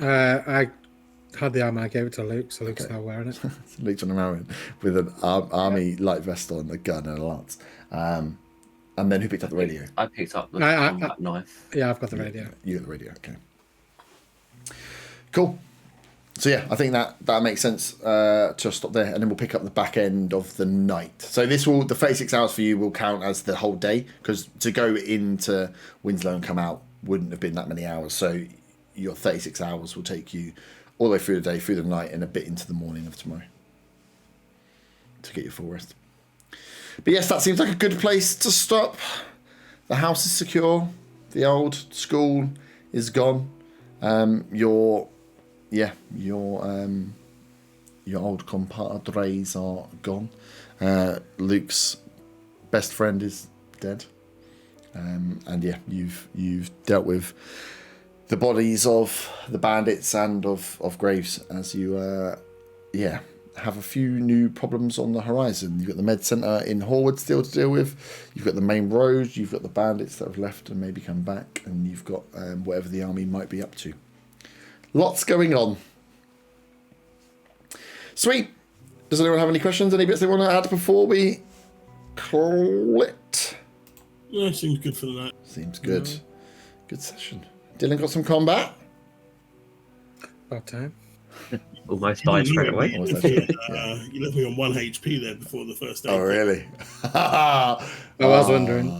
I had the armor. I gave it to Luke, so Luke's now wearing it. Luke's on the mountain with an army light vest on, a gun, and a lance. And then who picked up the radio? I picked up the combat knife. Yeah, I've got the radio. You got the radio, okay. Cool. So yeah, I think that makes sense to stop there, and then we'll pick up the back end of the night. So the 36 hours for you will count as the whole day, because to go into Winslow and come out wouldn't have been that many hours. So your 36 hours will take you all the way through the day, through the night, and a bit into the morning of tomorrow to get your full rest. But yes, that seems like a good place to stop. The house is secure. The old school is gone. Your old compadres are gone. Luke's best friend is dead. And yeah, you've dealt with the bodies of the bandits and of Graves as you have a few new problems on the horizon. You've got the med centre in Horwood still to deal with. You've got the main road. You've got the bandits that have left and maybe come back, and you've got whatever the army might be up to. Lots going on. Sweet. Does anyone have any questions? Any bits they want to add before we call it? Yeah, seems good for the night. Seems good. Good session. Dylan got some combat. About time. Almost died straight away. You left me on 1 HP there before the first day. Oh, really? I was wondering.